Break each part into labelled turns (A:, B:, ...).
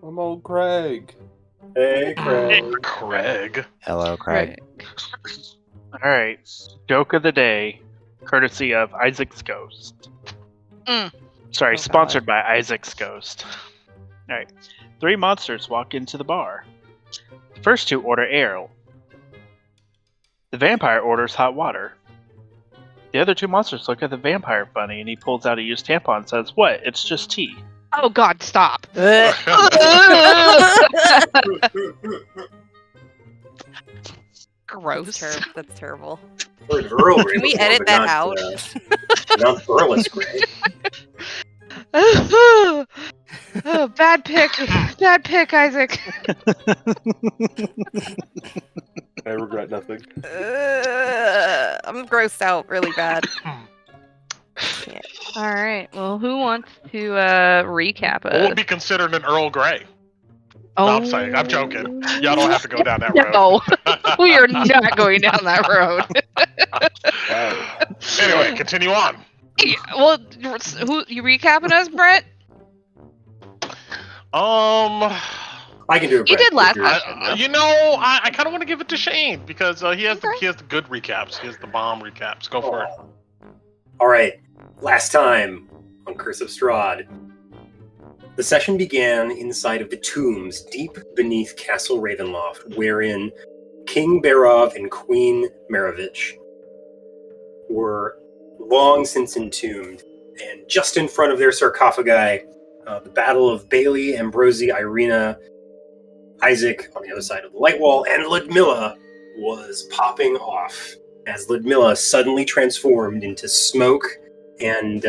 A: I'm old Craig.
B: Hey, Craig.
C: Craig.
D: Hello, Craig.
C: Alright, joke of the day, courtesy of Isaac's Ghost. Sorry, sponsored by Isaac's Ghost. Alright, 3 monsters walk into the bar. The first 2 order ale. The vampire orders hot water. The other 2 monsters look at the vampire funny, and he pulls out a used tampon and says, "What? It's just tea."
E: Oh God, stop! Gross.
F: That's terrible.
B: Can
F: we edit that out?
B: Not burlesque, Craig.
E: Oh, bad pick. Bad pick, Isaac.
A: I regret nothing.
F: I'm grossed out really bad.
E: Yeah. All right. Well, who wants to recap it?
C: What would be considered an Earl Grey? No, I'm saying. I'm joking. Y'all don't have to go down that road.
E: No, we are not going down that road.
C: Anyway, continue on.
E: Yeah, well, who you recapping us, Brett?
B: I can do it.
E: You
B: Brett.
E: did last time.
C: I kind of want to give it to Shane because he has the good recaps. He has the bomb recaps. Go for it.
B: All right. Last time on Curse of Strahd, the session began inside of the tombs deep beneath Castle Ravenloft, wherein King Barov and Queen Maravich were long since entombed, and just in front of their sarcophagi, the battle of Bailey, Ambrosi, Irina, Isaac on the other side of the light wall, and Ludmilla was popping off as Ludmilla suddenly transformed into smoke and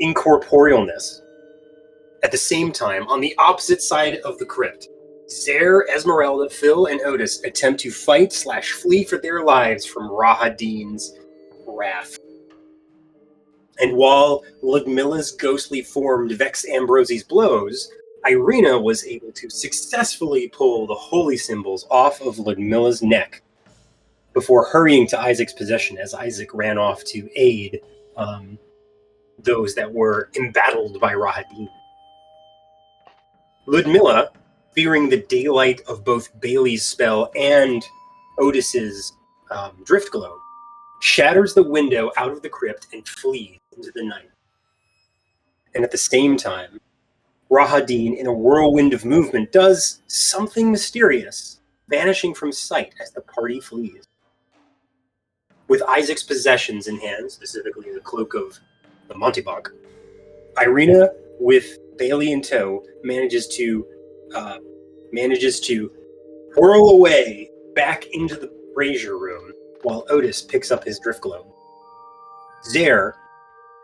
B: incorporealness. At the same time, on the opposite side of the crypt, Zare, Esmeralda, Phil, and Otis attempt to fight/flee for their lives from Rahadin's wrath. And while Ludmilla's ghostly form vex Ambrosi's blows, Irina was able to successfully pull the holy symbols off of Ludmilla's neck before hurrying to Isaac's possession as Isaac ran off to aid those that were embattled by Rahadin. Ludmilla, fearing the daylight of both Bailey's spell and Otis's drift glow, shatters the window out of the crypt and flees into the night. And at the same time, Rahadin, in a whirlwind of movement, does something mysterious, vanishing from sight as the party flees. With Isaac's possessions in hand, specifically the cloak of the Montebach, Irina, with Bailey in tow, manages to whirl away back into the brazier room while Otis picks up his drift globe. Zare,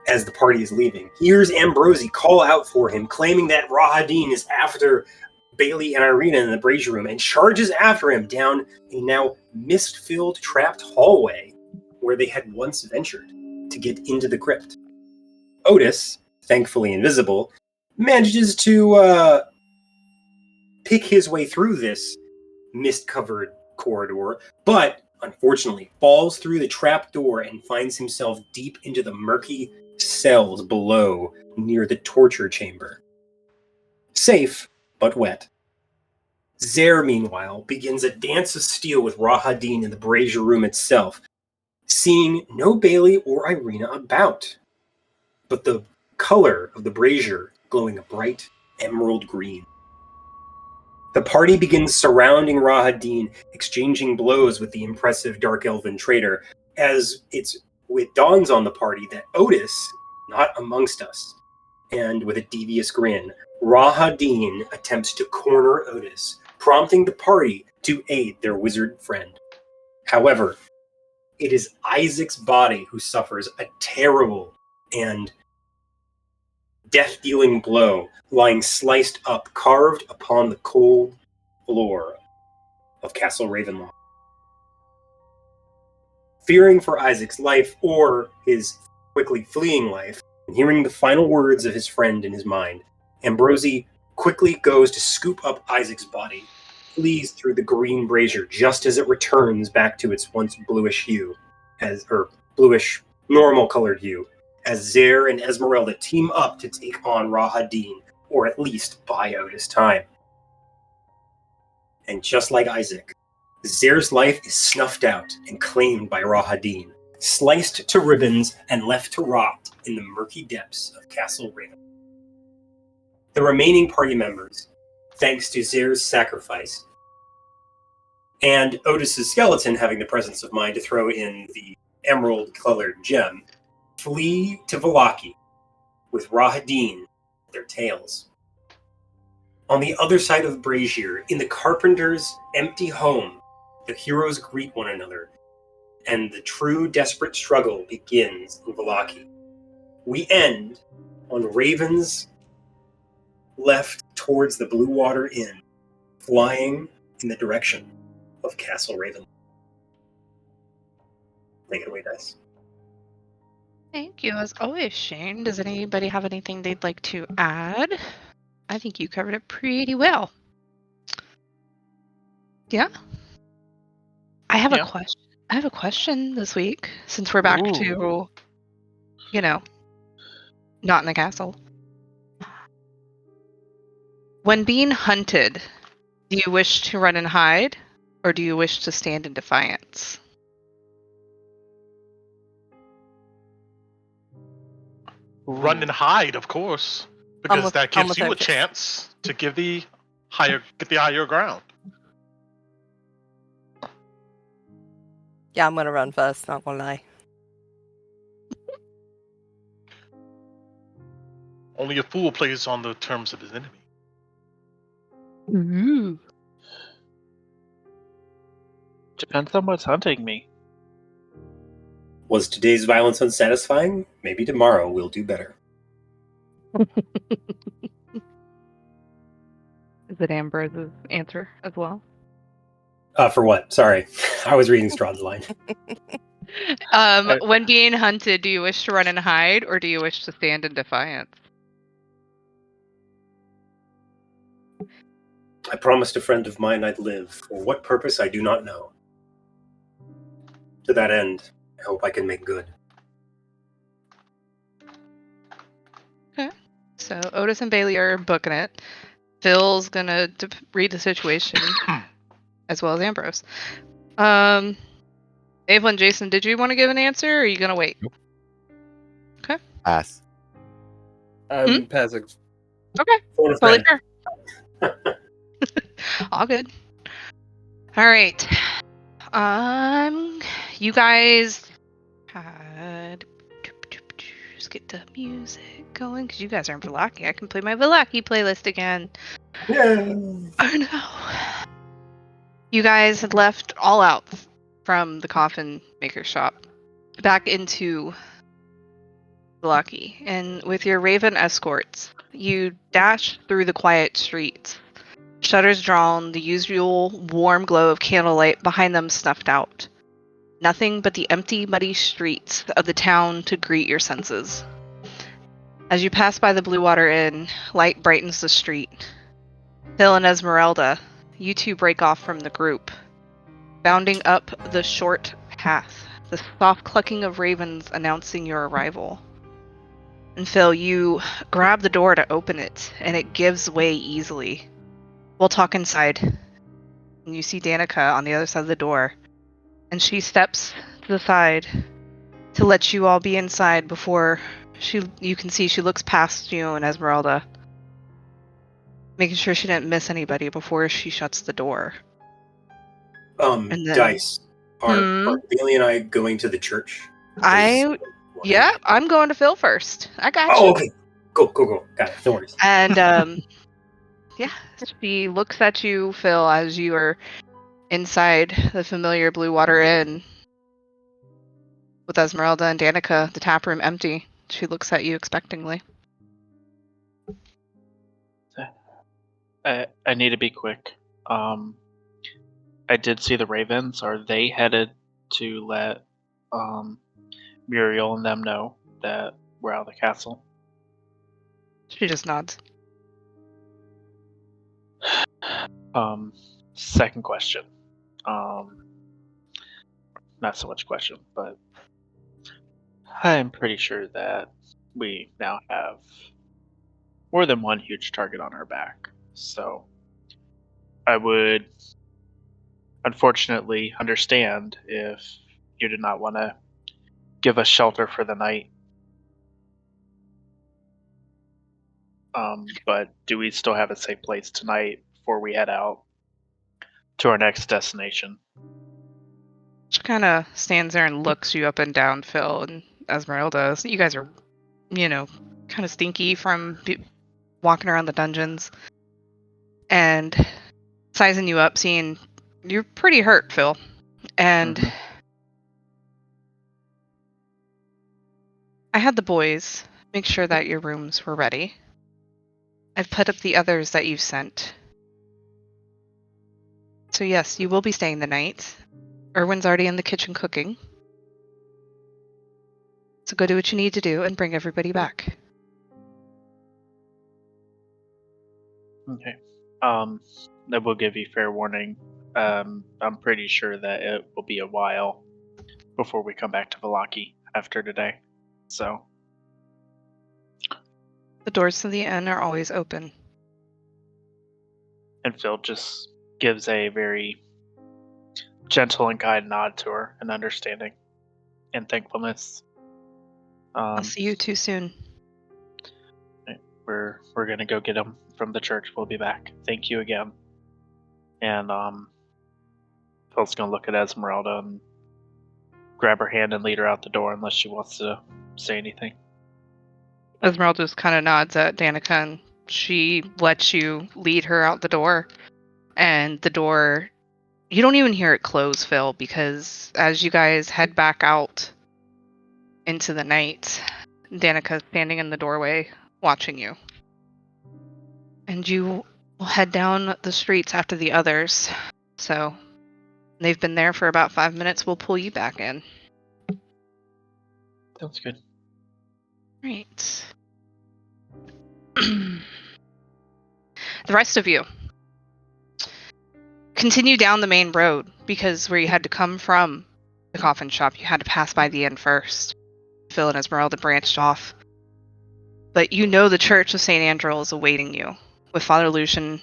B: as the party is leaving, hears Ambrosi call out for him, claiming that Rahadin is after Bailey and Irina in the brazier room, and charges after him down a now mist-filled trapped hallway where they had once ventured to get into the crypt. Otis, thankfully invisible, manages to pick his way through this mist-covered corridor, but unfortunately falls through the trap door and finds himself deep into the murky cells below near the torture chamber. Safe, but wet. Zare, meanwhile, begins a dance of steel with Rahadin in the brazier room itself, seeing no Bailey or Irina about, but the color of the brazier glowing a bright emerald green. The party begins surrounding Rahadin, exchanging blows with the impressive Dark Elven trader, as it dawns on the party that Otis, not amongst us. And with a devious grin, Rahadin attempts to corner Otis, prompting the party to aid their wizard friend. However, it is Isaac's body who suffers a terrible and death-dealing blow, lying sliced up, carved upon the cold floor of Castle Ravenloft. Fearing for Isaac's life, or his quickly fleeing life, and hearing the final words of his friend in his mind, Ambrosi quickly goes to scoop up Isaac's body, flees through the green brazier just as it returns back to its once bluish hue, bluish normal colored hue, as Zare and Esmeralda team up to take on Rahadin, or at least buy Otis time. And just like Isaac, Zare's life is snuffed out and claimed by Rahadin, sliced to ribbons and left to rot in the murky depths of Castle Raven. The remaining party members, thanks to Zare's sacrifice, and Otis's skeleton having the presence of mind to throw in the emerald-colored gem, flee to Vallaki, with Rahadin at their tails. On the other side of the brazier, in the carpenter's empty home, the heroes greet one another, and the true desperate struggle begins in Vallaki. We end on Ravens left towards the Blue Water Inn, flying in the direction of Castle Raven. Take it away, Dice.
E: Thank you, as always, Shane. Does anybody have anything they'd like to add? I think you covered it pretty well. Yeah. I have a question. I have a question this week, since we're back to, not in the castle. When being hunted, do you wish to run and hide, or do you wish to stand in defiance?
D: Run and hide, of course, because that gives you a chance to get the higher ground.
F: Yeah, I'm gonna run first, not gonna lie.
D: Only a fool plays on the terms of his enemy.
E: Ooh.
C: Depends on what's hunting me.
B: Was today's violence unsatisfying? Maybe tomorrow we'll do better.
E: Is it Ambrose's answer as well?
B: For what? Sorry. I was reading Strahd's line.
E: When being hunted, do you wish to run and hide, or do you wish to stand in defiance?
B: I promised a friend of mine I'd live. For what purpose, I do not know. To that end, I hope I can make good.
E: Okay. So Otis and Bailey are booking it. Phil's gonna read the situation, as well as Ambrose. Ava and Jason, did you want to give an answer, or are you gonna wait?
G: Nope.
E: Okay.
G: Pass.
A: I'm passing.
E: Okay.
B: Phone a
E: Totally
B: friend.
E: fair. All good. All right. You guys had just get the music going because you guys are in Vallaki. I can play my Vallaki playlist again.
B: Yeah.
E: I know. You guys had left all out from the coffin maker shop back into Vallaki, and with your raven escorts, you dash through the quiet streets. Shutters drawn, the usual warm glow of candlelight behind them snuffed out. Nothing but the empty, muddy streets of the town to greet your senses. As you pass by the Blue Water Inn, light brightens the street. Phil and Esmeralda, you two break off from the group. Bounding up the short path, the soft clucking of ravens announcing your arrival. And Phil, you grab the door to open it, and it gives way easily. We'll talk inside. And you see Danica on the other side of the door, and she steps to the side to let you all be inside before you can see she looks past you and Esmeralda, making sure she didn't miss anybody before she shuts the door. And then,
B: Dice. Are Bailey and I going to the church?
E: I'm going to Phil first. I got you.
B: Oh, okay. Go. Got it. No worries.
E: And yeah, she looks at you, Phil, as you are inside the familiar Blue Water Inn with Esmeralda and Danica, the tap room empty. She looks at you expectingly.
C: I need to be quick. I did see the ravens. Are they headed to let Muriel and them know that we're out of the castle?
E: She just nods.
C: Second question. Not so much question, but I'm pretty sure that we now have more than one huge target on our back. So I would unfortunately understand if you did not want to give us shelter for the night. But do we still have a safe place tonight before we head out to our next destination?
E: She kind of stands there and looks you up and down, Phil, and Esmeralda. You guys are, kind of stinky from walking around the dungeons. And sizing you up, seeing you're pretty hurt, Phil. And I had the boys make sure that your rooms were ready. I've put up the others that you've sent. So yes, you will be staying the night. Erwin's already in the kitchen cooking. So go do what you need to do and bring everybody back.
C: Okay. I will give you fair warning. I'm pretty sure that it will be a while before we come back to Vallaki after today. So
E: The doors to the inn are always open.
C: And Phil just gives a very gentle and kind nod to her in understanding and thankfulness.
E: I'll see you too soon.
C: We're gonna go get him from the church. We'll be back. Thank you again. And Phil's gonna look at Esmeralda and grab her hand and lead her out the door unless she wants to say anything.
E: Esmeralda just kind of nods at Danica and she lets you lead her out the door. And the door, you don't even hear it close, Phil, because as you guys head back out into the night, Danica's standing in the doorway watching you. And you will head down the streets after the others. So they've been there for about 5 minutes. We'll pull you back in.
C: Sounds good.
E: Right. The rest of you continue down the main road because where you had to come from the coffin shop, you had to pass by the inn first. Phil and Esmeralda branched off. But you know the Church of St. Andrew is awaiting you, with Father Lucian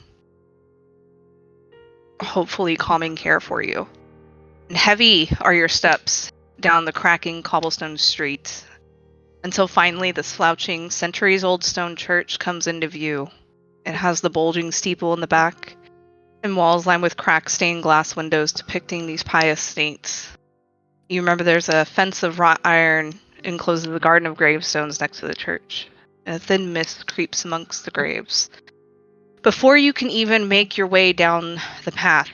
E: hopefully calming care for you. And heavy are your steps down the cracking cobblestone street until finally the slouching, centuries-old stone church comes into view. It has the bulging steeple in the back and walls lined with cracked stained glass windows depicting these pious saints. You remember there's a fence of wrought iron encloses the garden of gravestones next to the church, and a thin mist creeps amongst the graves. Before you can even make your way down the path,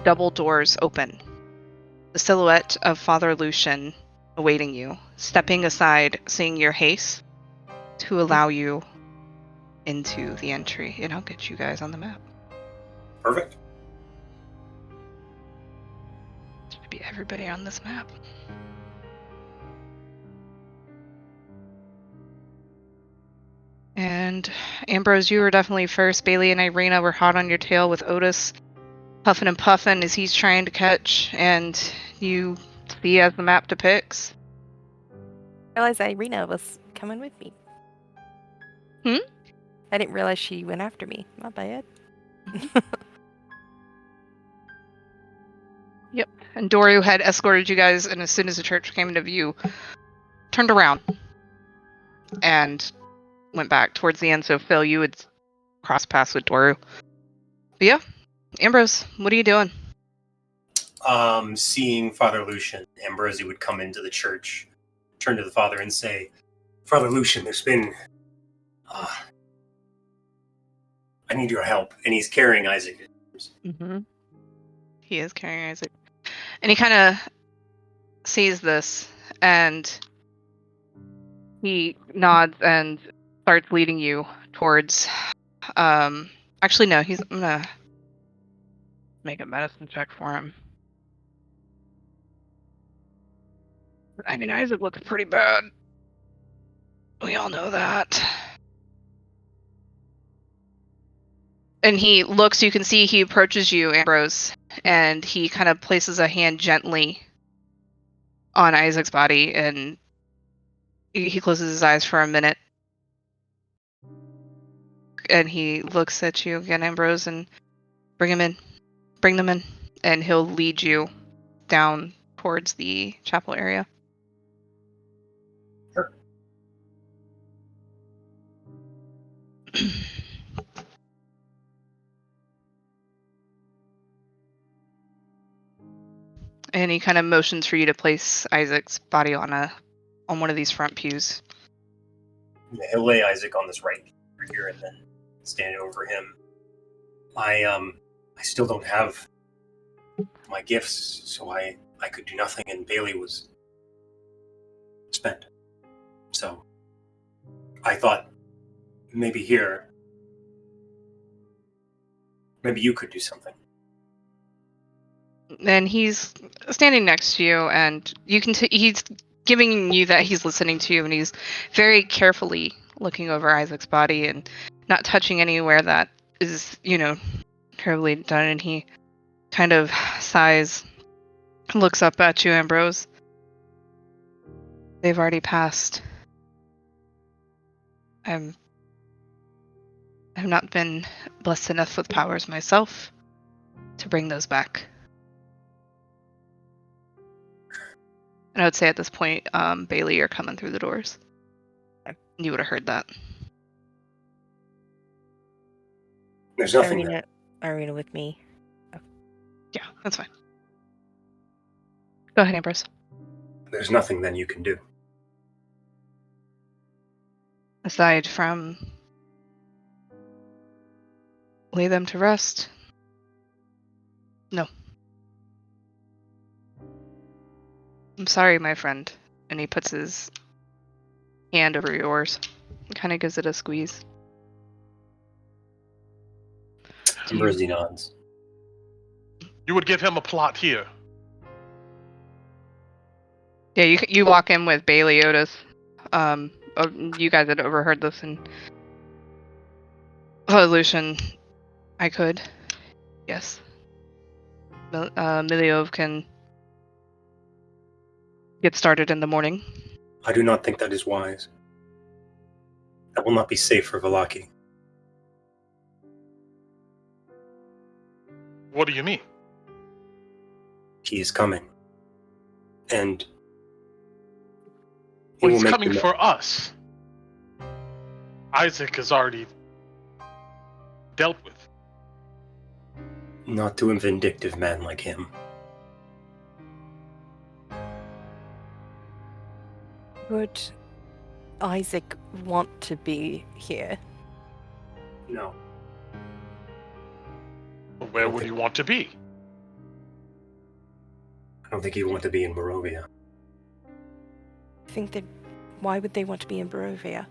E: double doors open. The silhouette of Father Lucian awaiting you, stepping aside, seeing your haste to allow you into the entry. And I'll get you guys on the map.
B: Perfect.
E: Should be everybody on this map. And Ambrose, you were definitely first. Bailey and Irina were hot on your tail with Otis puffing and puffing as he's trying to catch, and you see as the map depicts.
F: I realized Irina was coming with me. I didn't realize she went after me. My bad.
E: Yep. And Doru had escorted you guys, and as soon as the church came into view, turned around and went back towards the end. So Phil, you would cross paths with Doru. But yeah, Ambrose, what are you doing?
B: Seeing Father Lucian, Ambrosi would come into the church, turn to the father and say, Father Lucian, there's been... I need your help. And he's carrying Isaac.
E: Mm-hmm. He is carrying Isaac. And he kind of sees this, and he nods and starts leading you towards... Actually, no, I'm gonna make a medicine check for him. I mean, Isaac looks pretty bad. We all know that. And he looks, you can see he approaches you, Ambrose, and he kind of places a hand gently on Isaac's body, and he closes his eyes for a minute. and he looks at you again, Ambrose, and bring them in, and he'll lead you down towards the chapel area.
B: Sure.
E: And he kind of motions for you to place Isaac's body on one of these front pews.
B: Yeah, he'll lay Isaac on this right here and then stand over him. I still don't have my gifts, so I could do nothing, and Bailey was spent. So I thought maybe you could do something.
E: And he's standing next to you, and you can he's giving you that he's listening to you, and he's very carefully looking over Isaac's body and not touching anywhere that is, terribly done. And he kind of sighs, looks up at you, Ambrose. They've already passed. I've not been blessed enough with powers myself to bring those back. And I would say at this point, Bailey, you're coming through the doors. You would have heard that.
B: There's nothing there.
F: Irina with me.
E: Yeah, that's fine. Go ahead, Ambrose.
B: There's nothing then you can do.
E: Aside from lay them to rest, no. I'm sorry, my friend. And he puts his hand over yours. Kind of gives it a squeeze.
B: Ambrose nods.
D: You would give him a plot here.
E: Yeah, you walk in with Bailey, Otis. You guys had overheard this, and Lucian, I could. Yes. Miliov can get started in the morning.
B: I do not think that is wise. That will not be safe for Vallaki.
D: What do you mean?
B: He is coming. And
D: Well, he's coming for us. Isaac is already dealt with.
B: Not to a vindictive man like him.
F: Would Isaac want to be here?
B: No.
D: Where would he want to be?
B: I don't think he'd want to be in Barovia.
F: Why would they want to be in Barovia?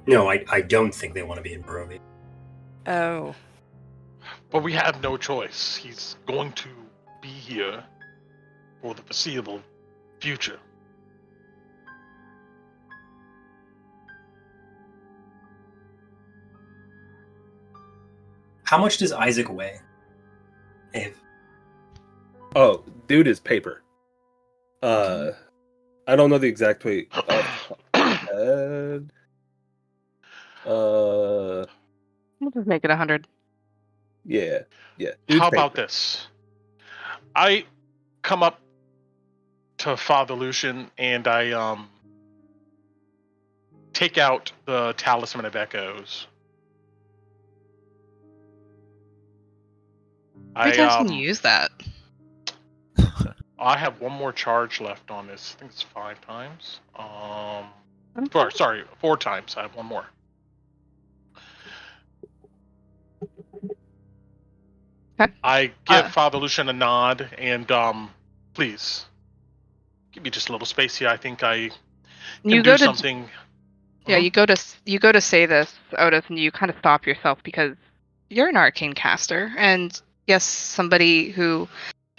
B: No, I don't think they want to be in Barovia.
F: Oh.
D: But we have no choice. He's going to be here for the foreseeable future.
B: How much does Isaac weigh? Ave?
A: Oh, dude is paper. I don't know the exact weight of head.
E: We'll just make it 100.
A: Yeah.
D: How about this? I come up to Father Lucian and I take out the Talisman of Echoes.
E: How many times can you use that?
D: I have one more charge left on this. I think it's 5 times. Sorry, 4 times. I have one more.
E: Okay.
D: I give Father Lucian a nod and please give me just a little space here. I think I can do something.
E: Yeah, you go to say this, Otis, and you kind of stop yourself because you're an arcane caster, and yes, somebody who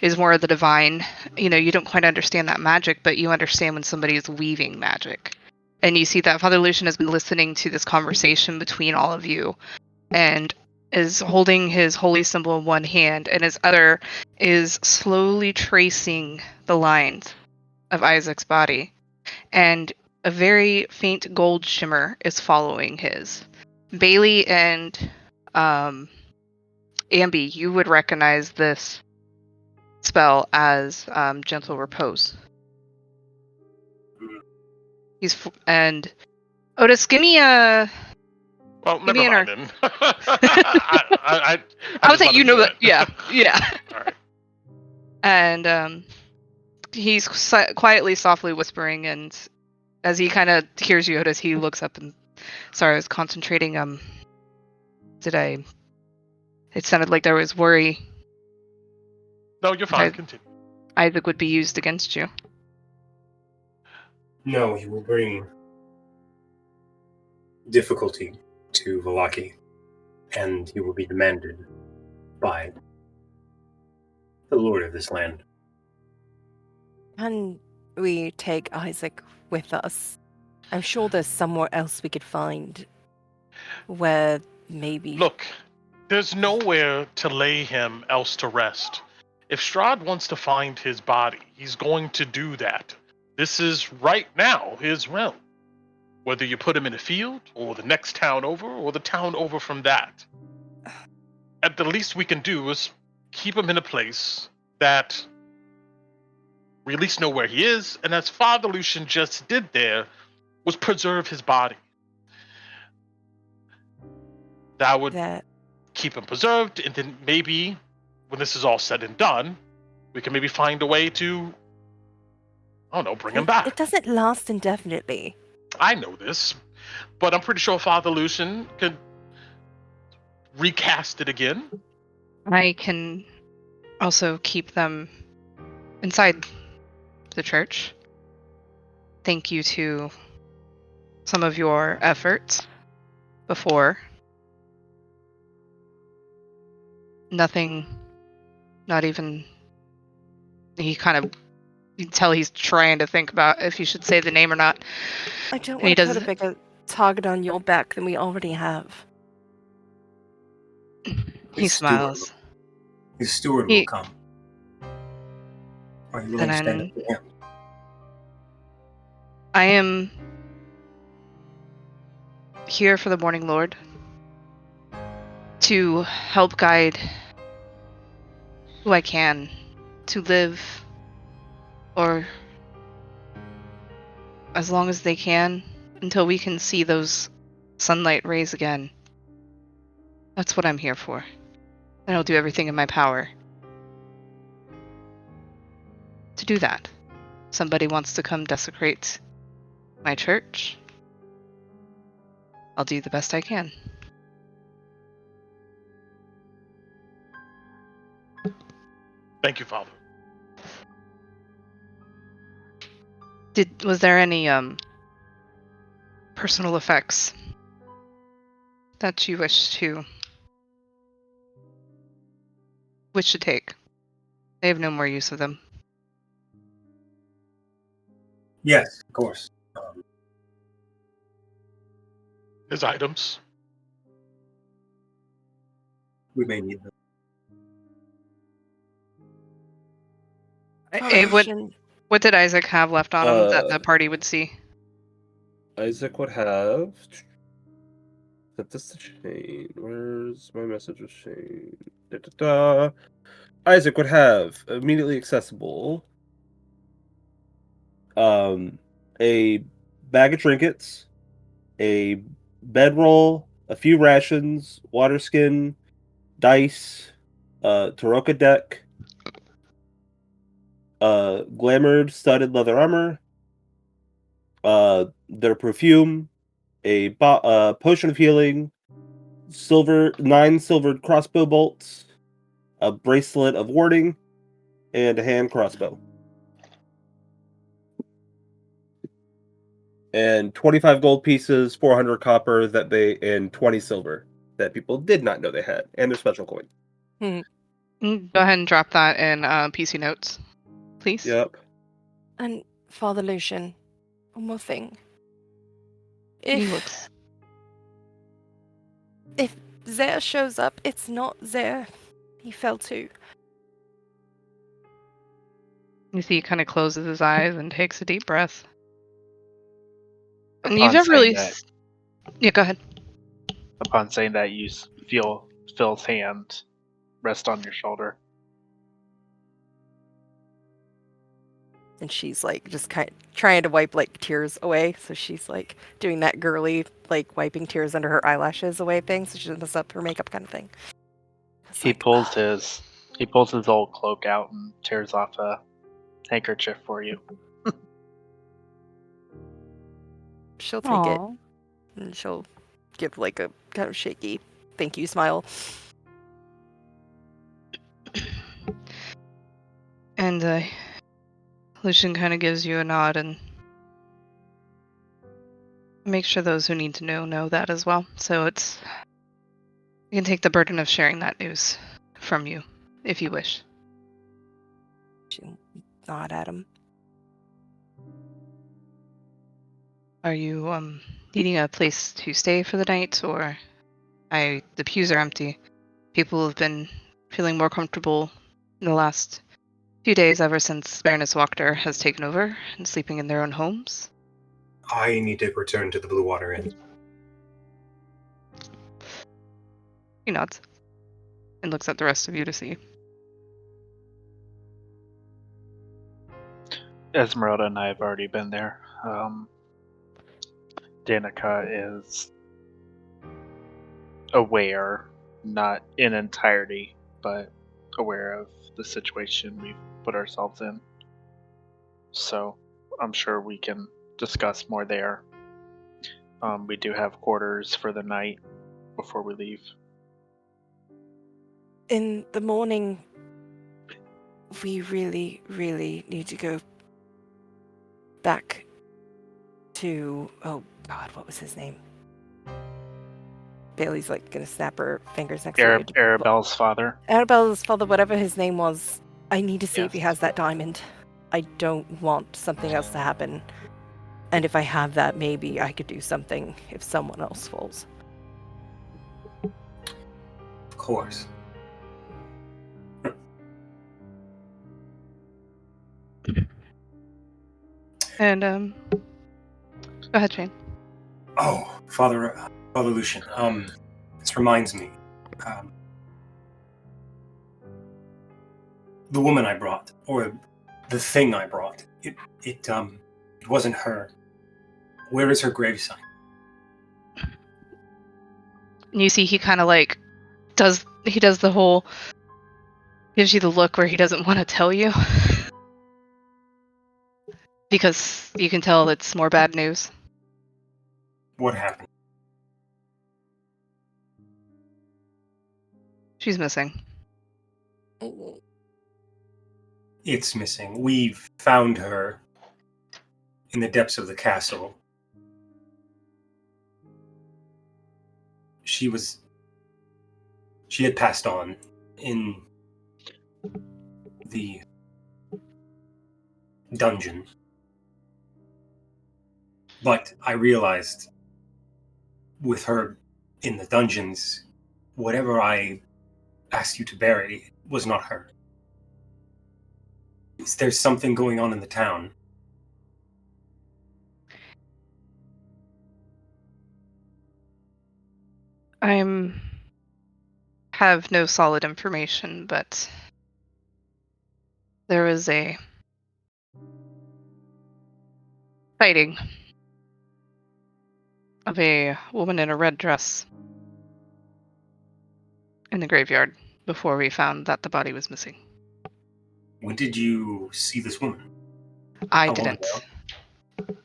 E: is more of the divine, you don't quite understand that magic, but you understand when somebody is weaving magic. And you see that Father Lucian has been listening to this conversation between all of you and is holding his holy symbol in one hand, and his other is slowly tracing the lines of Isaac's body. And a very faint gold shimmer is following his. Bailey and Ambi, you would recognize this spell as Gentle Repose. And Otis, give me a.
D: Well,
E: Give
D: never
E: me an
D: mind then. I
E: would
D: just
E: say
D: let
E: you
D: him
E: know
D: do
E: that.
D: it.
E: Yeah.
D: All right.
E: And he's quietly, softly whispering, and as he kind of hears you, Otis, he looks up and. Sorry, I was concentrating. It sounded like there was worry.
D: No, you're fine. Continue.
E: Isaac would be used against you.
B: No, he will bring difficulty to Vallaki, and he will be demanded by the lord of this land.
F: Can we take Isaac with us? I'm sure there's somewhere else we could find where maybe...
D: Look, there's nowhere to lay him else to rest. If Strahd wants to find his body, he's going to do that. This is right now his realm. Whether you put him in a field, or the next town over, or the town over from that. At the least we can do is keep him in a place that we at least know where he is, and as Father Lucian just did there, was preserve his body. That would keep him preserved, and then maybe, when this is all said and done, we can maybe find a way to, I don't know, bring him back.
F: It doesn't last indefinitely.
D: I know this, but I'm pretty sure Father Lucian could recast it again.
E: I can also keep them inside the church. Thank you to some of your efforts before. Nothing, not even, he kind of, you can tell he's trying to think about if you should say the name or not.
F: I don't want to put a bigger target on your back than we already have.
E: He smiles.
B: His steward will come. Are you willing to stand up for him?
E: I am here for the Mourning Lord to help guide who I can to live, or as long as they can, until we can see those sunlight rays again. That's what I'm here for. And I'll do everything in my power to do that. Somebody wants to come desecrate my church, I'll do the best I can.
D: Thank you, Father.
E: Was there any personal effects that you wish to take? They have no more use of them.
B: Yes, of course.
D: His items.
B: We may need them.
E: What did Isaac have left on him that the party would see?
A: Isaac would have. Set this to chain. Where's my message with chain? Isaac would have immediately accessible a bag of trinkets, a bedroll, a few rations, water skin, dice, Taroka deck, glamored studded leather armor, their perfume, a potion of healing, 9 silvered crossbow bolts, a bracelet of warding, and a hand crossbow. And 25 gold pieces, 400 copper and 20 silver that people did not know they had, and their special coin.
E: Go ahead and drop that in PC notes, please.
A: Yep.
F: And Father Lucian, one more thing. If Zare shows up, it's not Zare he fell to.
E: You see, he kind of closes his eyes and takes a deep breath. And you've never really... Yeah, go ahead.
C: Upon saying that, you feel Phil's hand rest on your shoulder.
F: And she's like just kind of trying to wipe like tears away. So she's like doing that girly, like wiping tears under her eyelashes away thing, so she doesn't mess up her makeup kind of thing. It's
C: He
F: like,
C: pulls his old cloak out and tears off a handkerchief for you.
F: she'll take it
E: Aw.
F: and she'll give like a kind of shaky thank you smile.
E: And Lucian kind of gives you a nod and makes sure those who need to know that as well. So it's you can take the burden of sharing that news from you if you wish.
F: She'll nod at him.
E: Are you needing a place to stay for the night, or the pews are empty. People have been feeling more comfortable in the last few days ever since Baroness Wachter has taken over and sleeping in their own homes.
B: I need to return to the Blue Water Inn.
E: He nods and looks at the rest of you to see.
C: Esmeralda and I have already been there. Danica is aware, not in entirety, but aware of the situation we've put ourselves in. So I'm sure we can discuss more there. We do have quarters for the night before we leave.
F: In the morning, we really, really need to go back to, oh God, what was his name? Bailey's like gonna snap her fingers next to her.
C: Arabella's father.
F: Arabella's father, whatever his name was, I need to see if he
C: Yes.
F: has that diamond. I don't want something else to happen. And if I have that, maybe I could do something if someone else falls.
B: Of course.
E: And go ahead, Shane.
B: Oh, Father Lucian. This reminds me. The woman I brought, or the thing I brought, it wasn't her. Where is her gravesite?
E: And you see he kind of like does the whole gives you the look where he doesn't want to tell you because you can tell it's more bad news.
B: What happened?
E: She's missing.
B: It's missing. We've found her in the depths of the castle. She had passed on in the dungeon. But I realized with her in the dungeons, whatever I asked you to bury was not her. There's something going on in the town.
E: Have no solid information, but there was a sighting of a woman in a red dress in the graveyard before we found that the body was missing.
B: When did you see this woman?
E: I
B: How long
E: didn't.
B: ago?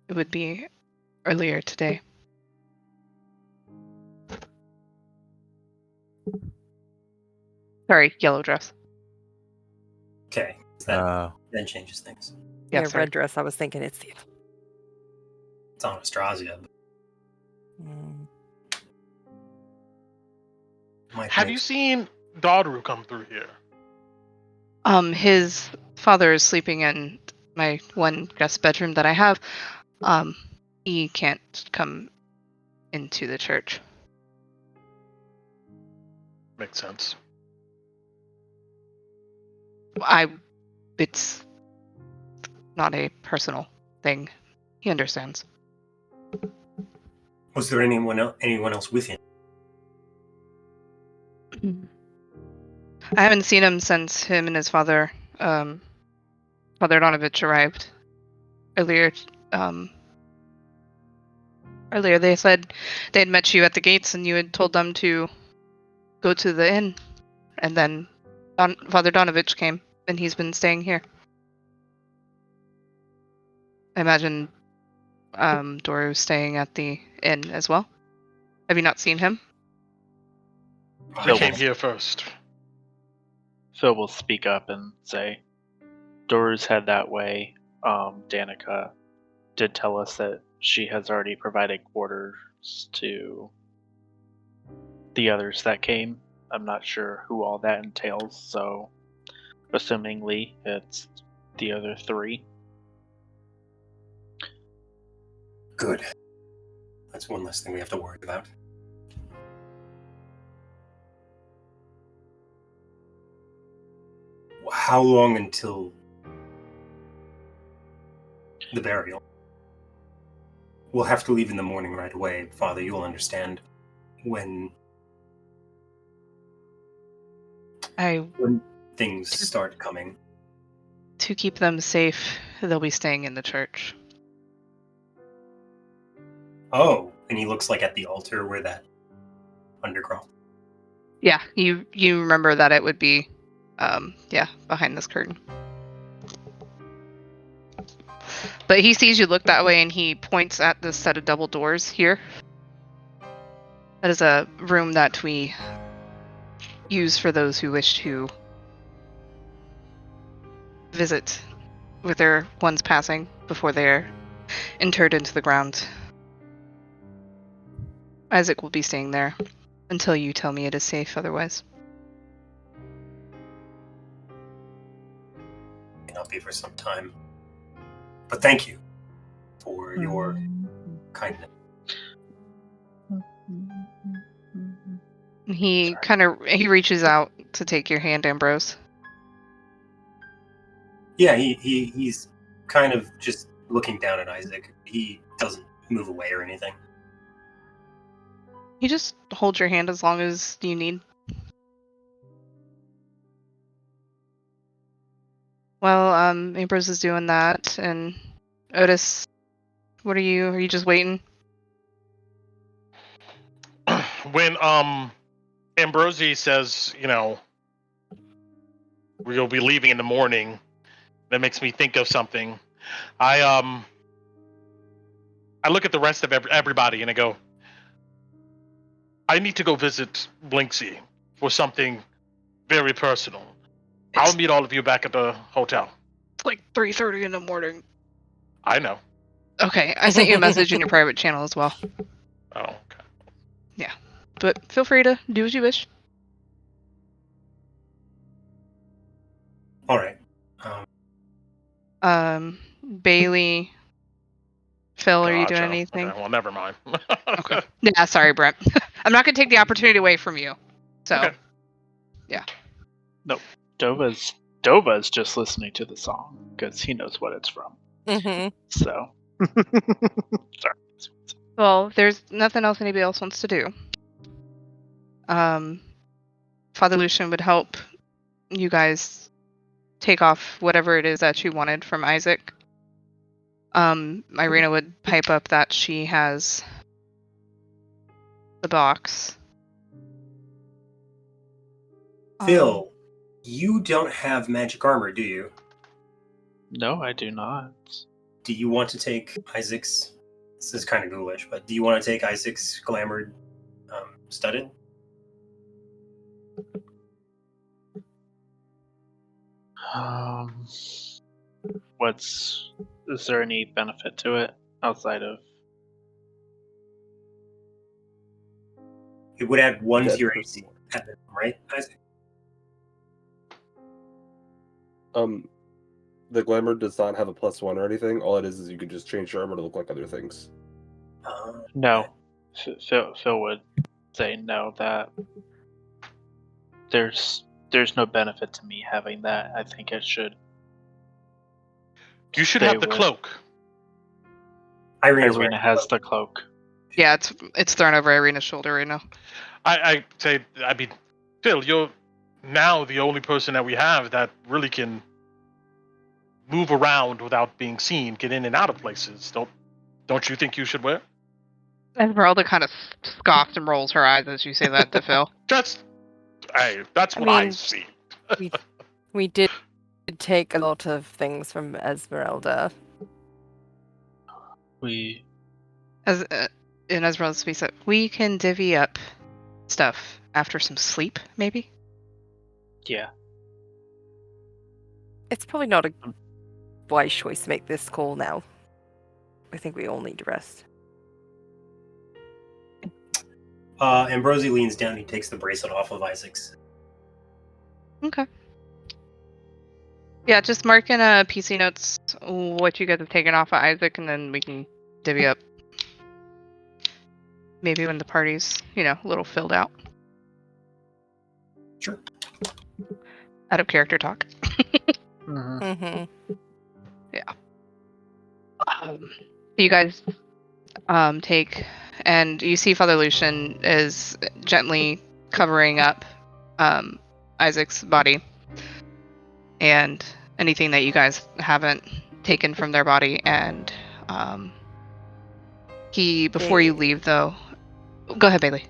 E: It would be earlier today. Sorry, yellow dress.
B: Okay, that then changes things.
E: Yeah,
F: Yeah,
E: sorry.
F: red dress. I was thinking it's the.
B: It's on Austrasia.
D: Have you seen Daru come through here?
E: His father is sleeping in my one guest bedroom that I have. He can't come into the church.
D: Makes sense.
E: It's not a personal thing. He understands.
B: Was there anyone else with him?
E: I haven't seen him since him and his father, Father Donovich, arrived earlier. Earlier, they said they had met you at the gates, and you had told them to go to the inn, and then Father Donovich came, and he's been staying here. I imagine Doru's staying at the inn as well. Have you not seen him?
D: I came here first.
C: Phil will speak up and say, Doru's head that way. Danica did tell us that she has already provided quarters to the others that came. I'm not sure who all that entails, so assumingly it's the other three.
B: Good. That's one less thing we have to worry about. How long until the burial? We'll have to leave in the morning right away. Father, you'll understand when things start coming.
E: To keep them safe, they'll be staying in the church.
B: Oh, and he looks like at the altar where that underground.
E: Yeah, you remember that it would be, behind this curtain. But he sees you look that way, and he points at this set of double doors here. That is a room that we use for those who wish to visit with their ones passing before they're interred into the ground. Isaac will be staying there until you tell me it is safe otherwise.
B: May not be for some time. But thank you for your kindness.
E: He reaches out to take your hand, Ambrose.
B: Yeah, he's kind of just looking down at Isaac. He doesn't move away or anything.
E: You just hold your hand as long as you need. Well, Ambrose is doing that, and Otis, what are you just waiting?
D: When Ambrosi says, we'll be leaving in the morning, that makes me think of something. I look at the rest of everybody and I go, I need to go visit Blinksy for something very personal. I'll meet all of you back at the hotel.
E: It's like 3:30 in the morning.
D: I know.
E: Okay, I sent you a message in your private channel as well.
D: Oh, okay.
E: Yeah, but feel free to do as you wish.
B: All right.
E: Bailey, Phil, are you doing
D: Gotcha.
E: anything?
D: Okay, well, never mind.
E: Okay. Yeah, sorry, Brent. I'm not going to take the opportunity away from you. So,
D: Okay.
E: Yeah.
C: Dova's just listening to the song because he knows what it's from.
F: Mm-hmm.
C: So, sorry.
E: Well, there's nothing else anybody else wants to do. Father Lucian would help you guys take off whatever it is that you wanted from Isaac. Irina would pipe up that she has the box.
B: Phil, you don't have magic armor, do you?
C: No, I do not.
B: Do you want to take Isaac's... This is kind of ghoulish, but do you want to take Isaac's glamored studded?
C: Is there any benefit to it outside of?
B: It would add 1
A: Dead
B: to your
A: person.
B: AC, right, Isaac?
A: The glamour does not have a +1 or anything. All it is you can just change your armor to look like other things.
C: No. Phil would say no, that there's no benefit to me having that. I think it should.
D: You should
C: stay
D: have the
C: with-
D: cloak.
B: Irina's
C: Irina
B: wearing
C: has the cloak.
E: Yeah, it's thrown over Irina's shoulder right now.
D: I mean, Phil, you're now the only person that we have that really can move around without being seen, get in and out of places. Don't you think you should wear?
E: Esmeralda kind of scoffs and rolls her eyes as you say that to Phil.
D: That's
F: I
D: what I
F: mean-
D: see.
F: We did take a lot of things from Esmeralda.
C: We
E: As in Esmeralda's speech, we can divvy up stuff after some sleep, maybe.
C: yeah.
F: It's probably not a wise choice to make this call now. I think we all need to rest.
B: Ambrosi leans down. He takes the bracelet off of Isaac's.
E: Okay. Yeah, just mark in PC notes what you guys have taken off of Isaac, and then we can divvy up. Maybe when the party's, a little filled out.
B: Sure.
E: Out of character talk.
C: Mm-hmm.
E: You guys take, and you see Father Lucian is gently covering up Isaac's body and anything that you guys haven't taken from their body. And before you leave, though, go ahead, Bailey.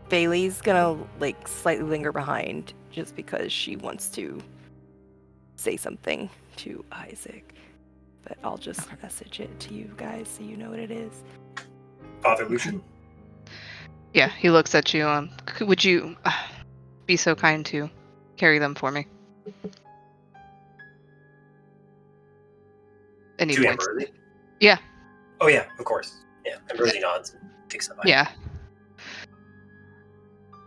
F: Bailey's gonna slightly linger behind just because she wants to say something to Isaac. But I'll just message it to you guys so you know what it is.
B: Father Lucian?
E: Yeah, he looks at you. Would you be so kind to carry them for me? And he
B: To
E: points.
B: Ambrosi?
E: Yeah.
B: Oh yeah, of course. Yeah, Ambrosi nods and takes them.
E: Yeah.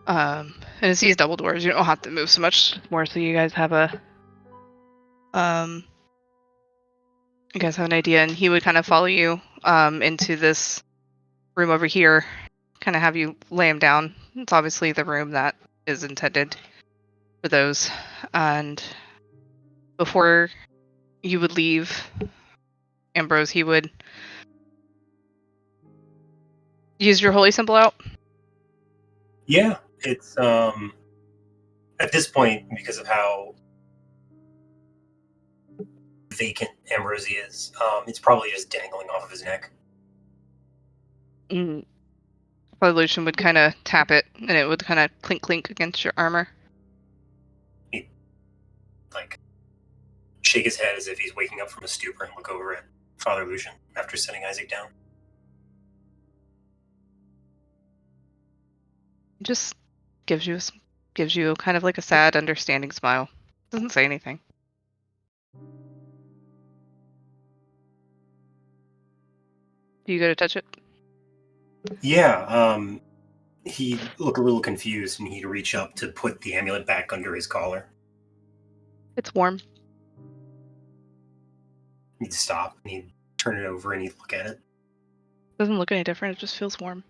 E: And as he's double doors, you don't have to move so much more, so you guys have an idea, and he would kind of follow you into this room over here, kind of have you lay him down. It's obviously the room that is intended for those. And before you would leave, Ambrose, he would use your holy symbol out.
B: Yeah, it's at this point, because of how vacant Ambrosi is, it's probably just dangling off of his neck.
E: Father Lucian would kind of tap it, and it would kind of clink clink against your armor.
B: He'd shake his head as if he's waking up from a stupor and look over at Father Lucian after setting Isaac down.
E: Just gives you kind of like a sad, understanding smile. Doesn't say anything. Do you go to touch it?
B: Yeah, he'd look a little confused and he'd reach up to put the amulet back under his collar.
E: It's warm.
B: He'd stop and he'd turn it over and he'd look at it.
E: Doesn't look any different. It just feels warm.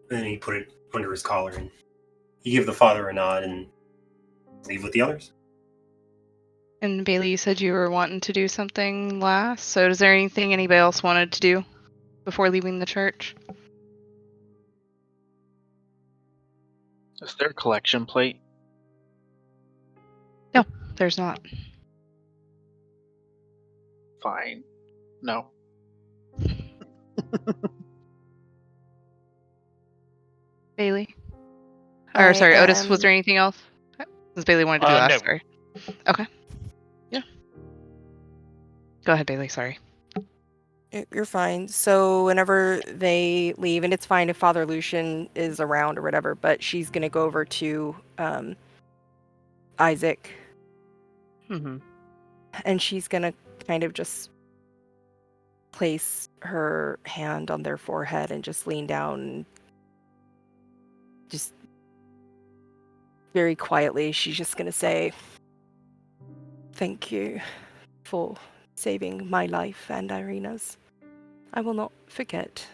B: Then he put it under his collar and he give the father a nod and leave with the others.
E: And Bailey, you said you were wanting to do something last. So is there anything anybody else wanted to do before leaving the church?
C: Is there a collection plate?
E: No, there's not.
C: Fine. No.
E: Bailey? Or sorry, Otis, was
F: am-
E: there anything else? Because Bailey wanted to do that.
D: No.
E: Sorry. Okay. Yeah. Go ahead, Bailey. Sorry.
F: You're fine. So whenever they leave, and it's fine if Father Lucian is around or whatever, but she's gonna go over to Isaac,
E: Mm-hmm.
F: and she's gonna kind of just place her hand on their forehead and just lean down and just very quietly, she's just gonna say, "Thank you for saving my life and Irina's. I will not forget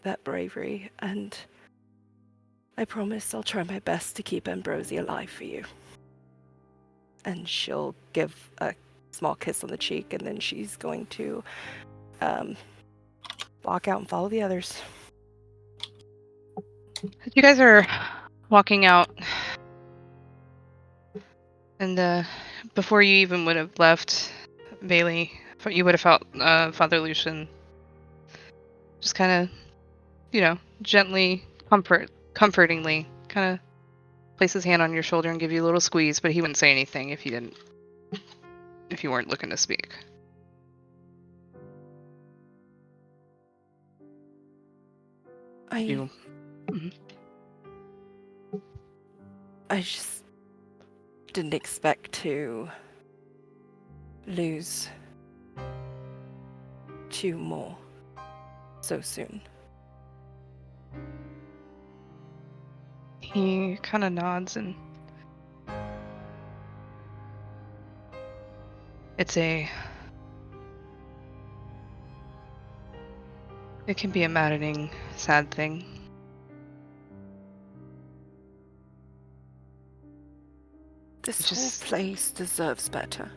F: that bravery, and I promise I'll try my best to keep Ambrosia alive for you. And she'll give a small kiss on the cheek, and then she's going to walk out and follow the others.
E: You guys are walking out, and before you even would have left Bailey, you would have felt Father Lucian just kind of, gently, comfortingly, kind of place his hand on your shoulder and give you a little squeeze, but he wouldn't say anything if you weren't looking to speak.
F: I just didn't expect to lose 2 more so soon.
E: He kind of nods, and it can be a maddening, sad thing.
F: This
E: It's just-
F: whole place deserves better.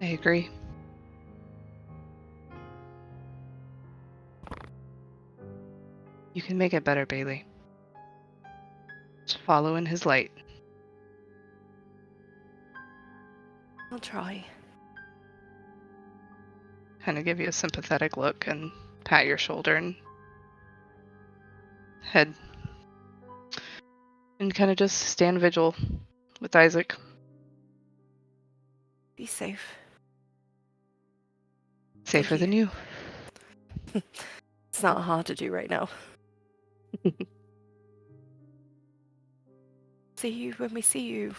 E: I agree. You can make it better, Bailey. Just follow in his light.
F: I'll try.
E: Kind of give you a sympathetic look and pat your shoulder and head. And kind of just stand vigil with Isaac.
F: Be safe.
E: Safer
F: you.
E: than you.
F: It's not hard to do right now. See you when we see you.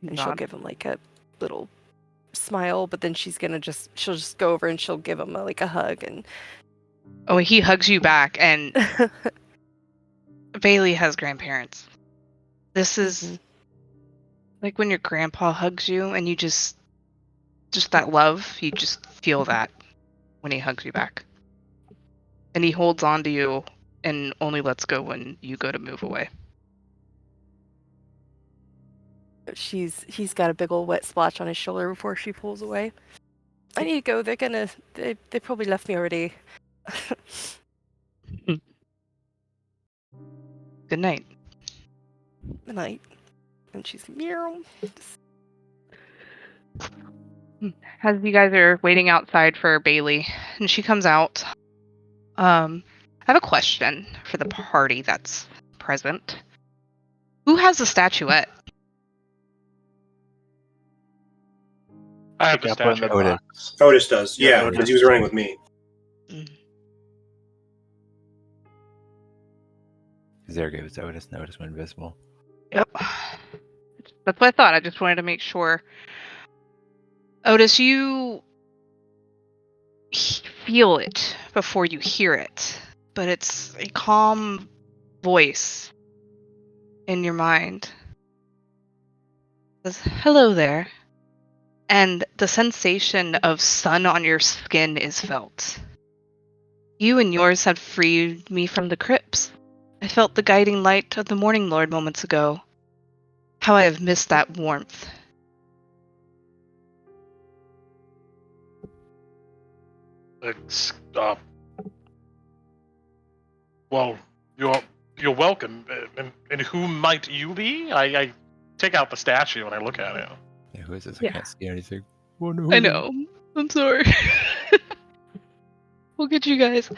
F: And she'll
E: Nod.
F: give him like a little smile, but then she'll just go over and she'll give him a hug, and
E: Oh, he hugs you back, and Bailey has grandparents. This is like when your grandpa hugs you and you just that love, you just feel that when he hugs you back. And he holds on to you and only lets go when you go to move away.
F: he's got a big old wet splotch on his shoulder before she pulls away. I need to go. They probably left me already.
E: Good night.
F: Good night. And she's meow.
E: As you guys are waiting outside for Bailey, and she comes out, I have a question for the party that's present. Who has the statuette?
D: I have
C: Pick
D: the
C: up on
D: statue.
C: the
G: Odin.
C: box.
B: Otis does,
C: Yeah,
B: yeah,
C: Otis.
B: because he was running with me.
G: Zare gave it to Otis, and Otis went invisible.
E: Yep. That's what I thought. I just wanted to make sure. Otis, you feel it before you hear it, but it's a calm voice in your mind. It says, "Hello there." And the sensation of sun on your skin is felt. You and yours have freed me from the crypts. I felt the guiding light of the Mourning Lord moments ago. How I have missed that warmth.
D: It's, well, you're welcome. And who might you be? I take out the statue and I look at it.
G: Yeah, who is this?
E: Yeah.
G: I can't see anything. Oh, no.
E: I know. I'm sorry. We'll get you guys.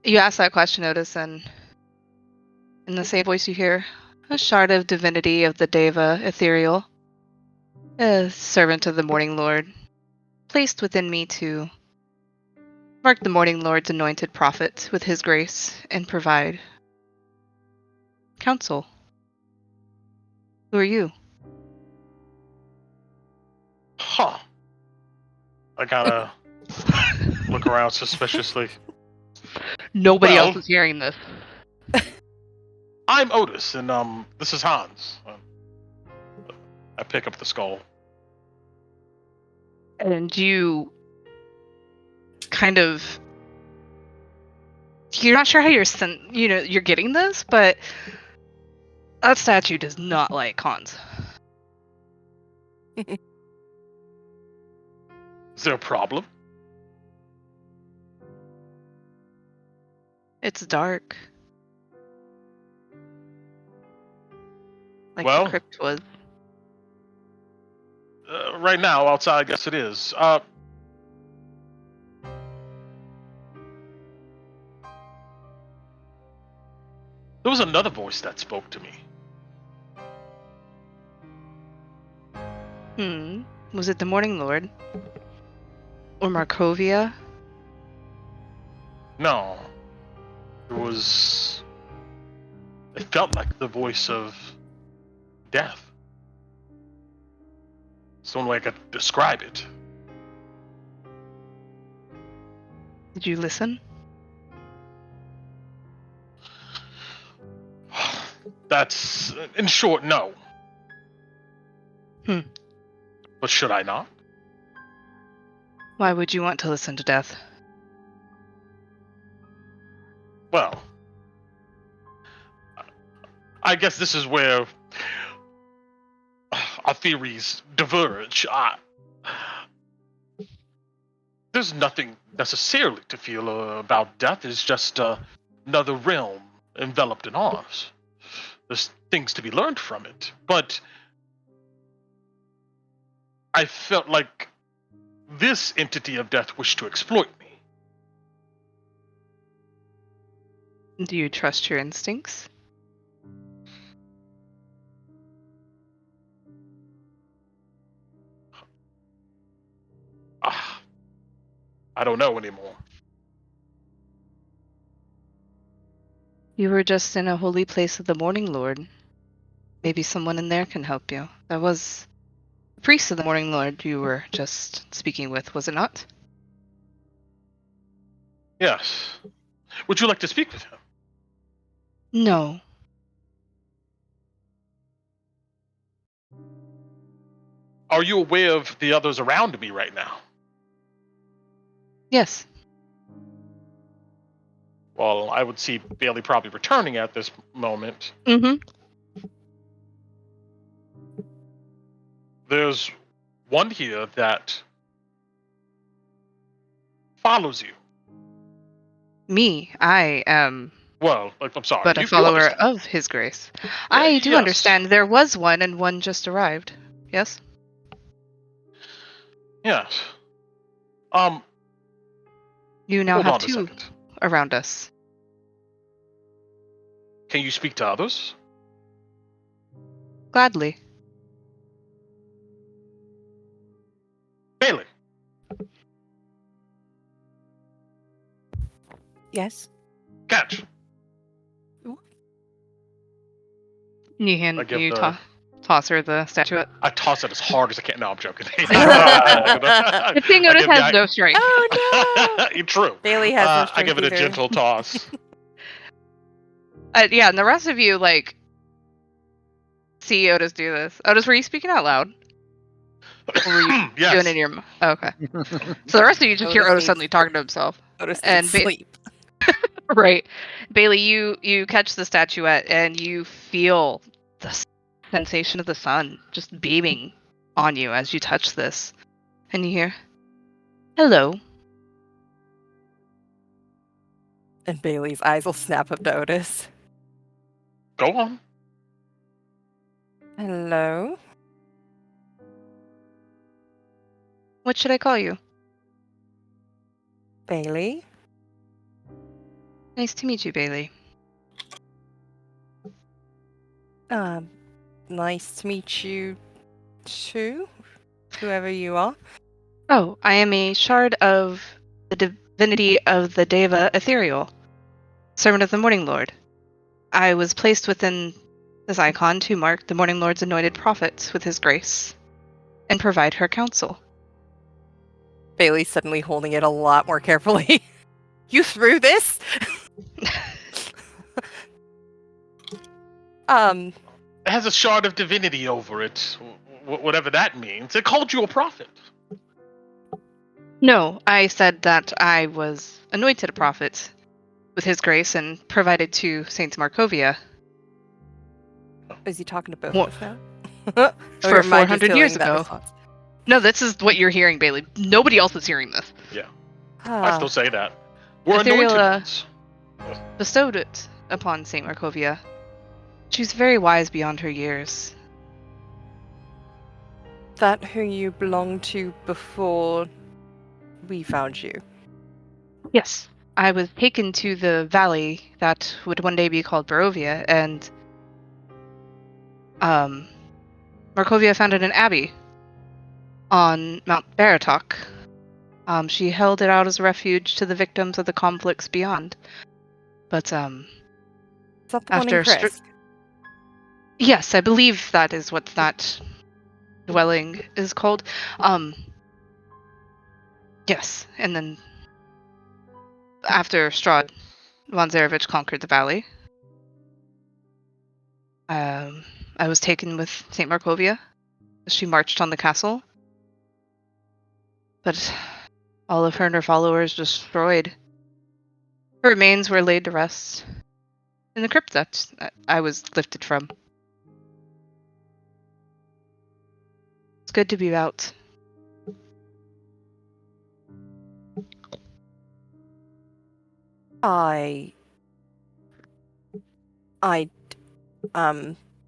E: You asked that question, Otis, and in the same voice you hear, a shard of divinity of the Deva ethereal, a servant of the Mourning Lord, placed within me to mark the Mourning Lord's anointed prophet with his grace and provide counsel. Who are you?
D: Huh. I gotta look around suspiciously.
E: Nobody
D: Well-
E: else is hearing this.
D: I'm Otis, and this is Hans. I pick up the skull.
E: And you kind of, you're not sure how you're getting this, but that statue does not like cons.
D: Is there a problem?
E: It's dark. Like
D: Well,
E: the crypt was.
D: Right now, outside, yes it is. There was another voice that spoke to me.
E: Was it the Mourning Lord? Or Markovia?
D: No. It felt like the voice of death. It's the only way I could describe it.
E: Did you listen?
D: That's, in short, no. But should I not?
E: Why would you want to listen to death?
D: Well, I guess this is where our theories diverge. There's nothing necessarily to feel about death. It's just another realm enveloped in ours. There's things to be learned from it. But I felt like this entity of death wished to exploit me.
E: Do you trust your instincts?
D: I don't know anymore.
E: You were just in a holy place of the Mourning Lord. Maybe someone in there can help you. That was the priest of the Mourning Lord you were just speaking with, was it not?
D: Yes. Would you like to speak with him?
E: No.
D: Are you aware of the others around me right now?
E: Yes.
D: Well, I would see Bailey probably returning at this moment. There's one here that follows you.
E: Me, I am
D: Well, I'm sorry.
E: but a
D: you
E: follower
D: understand.
E: of his grace. I do
D: yes.
E: understand there was one and one just arrived. Yes?
D: Yes.
E: You now
D: Hold
E: have
D: on a
E: two
D: second.
E: around us.
D: Can you speak to others?
E: Gladly.
D: Bailey.
F: Yes.
D: Catch.
E: You toss her the statuette.
D: I toss it as hard as I can. No, I'm joking.
E: Good thing Otis has no strength.
F: Oh no!
D: True.
F: Bailey has no strength
D: I give it
F: either.
D: a gentle toss.
E: Yeah, and the rest of you, like, see Otis do this. Otis, were you speaking out loud? Or were you
D: Yes.
E: doing it in your... Oh, okay. So the rest of you just hear
F: Otis
E: Otis
F: needs-
E: suddenly talking to himself.
F: Otis
E: And
F: needs sleep.
E: Right. Bailey, you catch the statuette and you feel the sensation of the sun just beaming on you as you touch this. And you hear, hello.
F: And Bailey's eyes will snap up to Otis.
D: Go on.
F: Hello?
E: What should I call you?
F: Bailey?
E: Nice to meet you, Bailey.
F: Nice to meet you too, whoever you are.
E: Oh, I am a shard of the divinity of the Deva Ethereal, servant of the Mourning Lord. I was placed within this icon to mark the Mourning Lord's anointed prophets with his grace and provide her counsel.
F: Bailey's suddenly holding it a lot more carefully. You threw this?
D: It has a shard of divinity over it, whatever that means. It called you a prophet.
E: No, I said that I was anointed a prophet with his grace and provided to Saint Markovia
F: Is he talking to both
E: What?
F: of us now?
E: for
F: Or am I just
E: 400 years
F: feeling that
E: ago.
F: response?
E: No, this is what you're hearing, Bailey. Nobody else is hearing this.
D: I
F: Ah,
D: still say that. We're
E: Ethereal,
D: anointed ones.
E: bestowed it upon Saint Markovia. She's very wise beyond her years.
F: that who you belonged to before we found you.
E: Yes, I was taken to the valley that would one day be called Barovia, and Markovia founded an abbey on Mount Baratok. She held it out as a refuge to the victims of the conflicts beyond. But
F: Is that the one in
E: after
F: Kresk?
E: yes, I believe that is what that dwelling is called. Yes, and then after Strahd von Zarevich conquered the valley, I was taken with Saint Markovia as she marched on the castle. But all of her and her followers destroyed. Her remains were laid to rest in the crypt that I was lifted from. It's good to be out.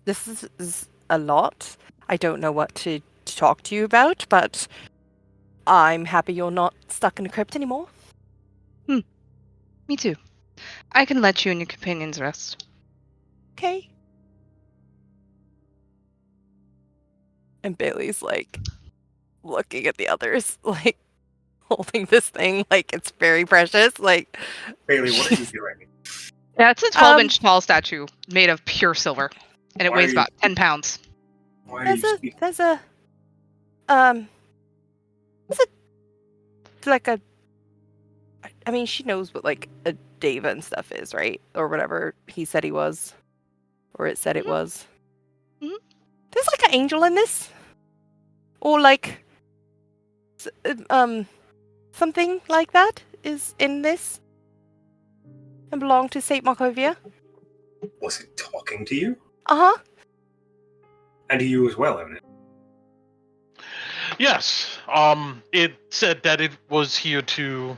F: This is a lot. I don't know what to talk to you about, but I'm happy you're not stuck in a crypt anymore.
E: Me too. I can let you and your companions rest.
F: Okay. And Bailey's like looking at the others, like holding this thing like it's very precious. Like
B: Bailey, what are you doing?
E: Yeah, it's a 12-inch tall statue made of pure silver, and it
B: Why
E: weighs
B: are you-
E: about 10 pounds.
B: Why are you speaking?
F: there's a like a I mean she knows what like a deva and stuff is, right? Or whatever he said he was. Or it said it
E: Mhm.
F: was.
E: Mhm.
F: There's like an angel in this? Or like something like that is in this and belong to Saint Markovia.
B: Was it talking to you?
F: Uh-huh.
B: And to you as well, Evan.
D: Yes. It said that it was here to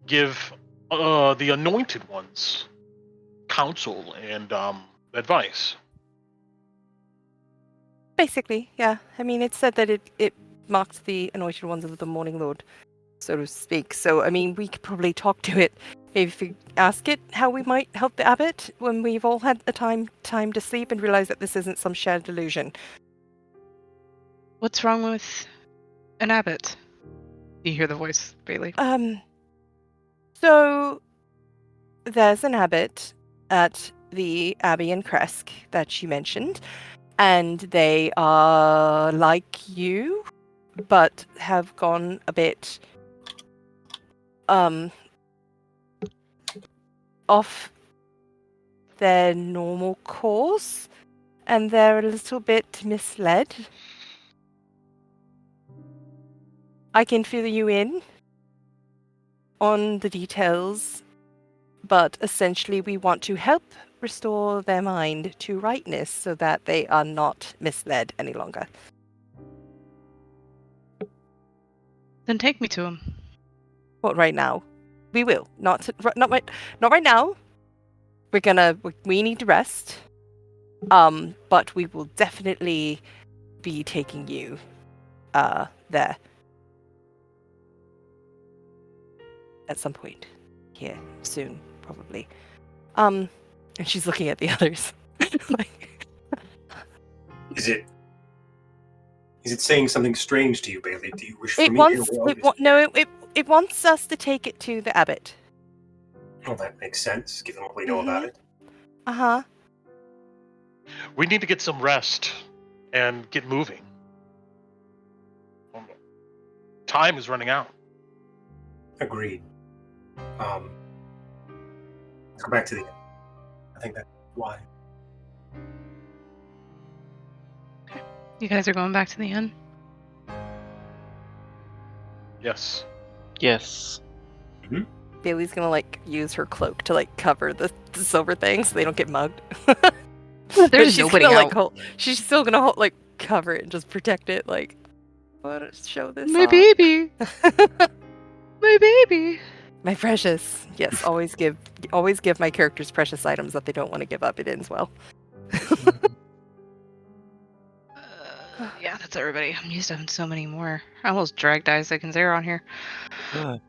D: give the anointed ones counsel and advice.
F: Basically, yeah. I mean, it said that it marked the anointed ones of the Mourning Lord, so to speak. So, I mean, we could probably talk to it. Maybe if we ask it how we might help the abbot when we've all had a time to sleep and realize that this isn't some shared delusion.
E: What's wrong with an abbot? You hear the voice, Bailey.
F: So there's an abbot at the abbey in Kresk that she mentioned, and they are like you, but have gone a bit off their normal course, and they're a little bit misled. I can fill you in on the details, but essentially we want to help restore their mind to rightness so that they are not misled any longer.
E: Then take me to him.
F: What right now? We will. Not right now. We need to rest. But we will definitely be taking you there. At some point. Here, soon, probably. And she's looking at the others. Like,
B: Is it saying something strange to you, Bailey? Do you wish for
F: it
B: me
F: wants
B: to
F: it wants us to take it to the abbot.
B: Oh, that makes sense, given what we know about it.
F: Uh-huh.
D: We need to get some rest and get moving. Time is running out.
B: Agreed. Let's go back to the inn. I think that's why.
E: You guys are going back to the inn?
D: Yes.
C: Yes.
F: Bailey's gonna like use her cloak to like cover the silver thing so they don't get mugged.
E: There's
F: she's
E: nobody
F: gonna,
E: out.
F: like, she's still gonna like cover it and just protect it. Like, what? Show this
E: My
F: off.
E: baby. My baby.
F: My precious. Yes, always give my characters precious items that they don't want to give up. It ends well.
E: Yeah, that's everybody. I'm used to having so many more. I almost dragged Isaac and Zara on here.
G: We're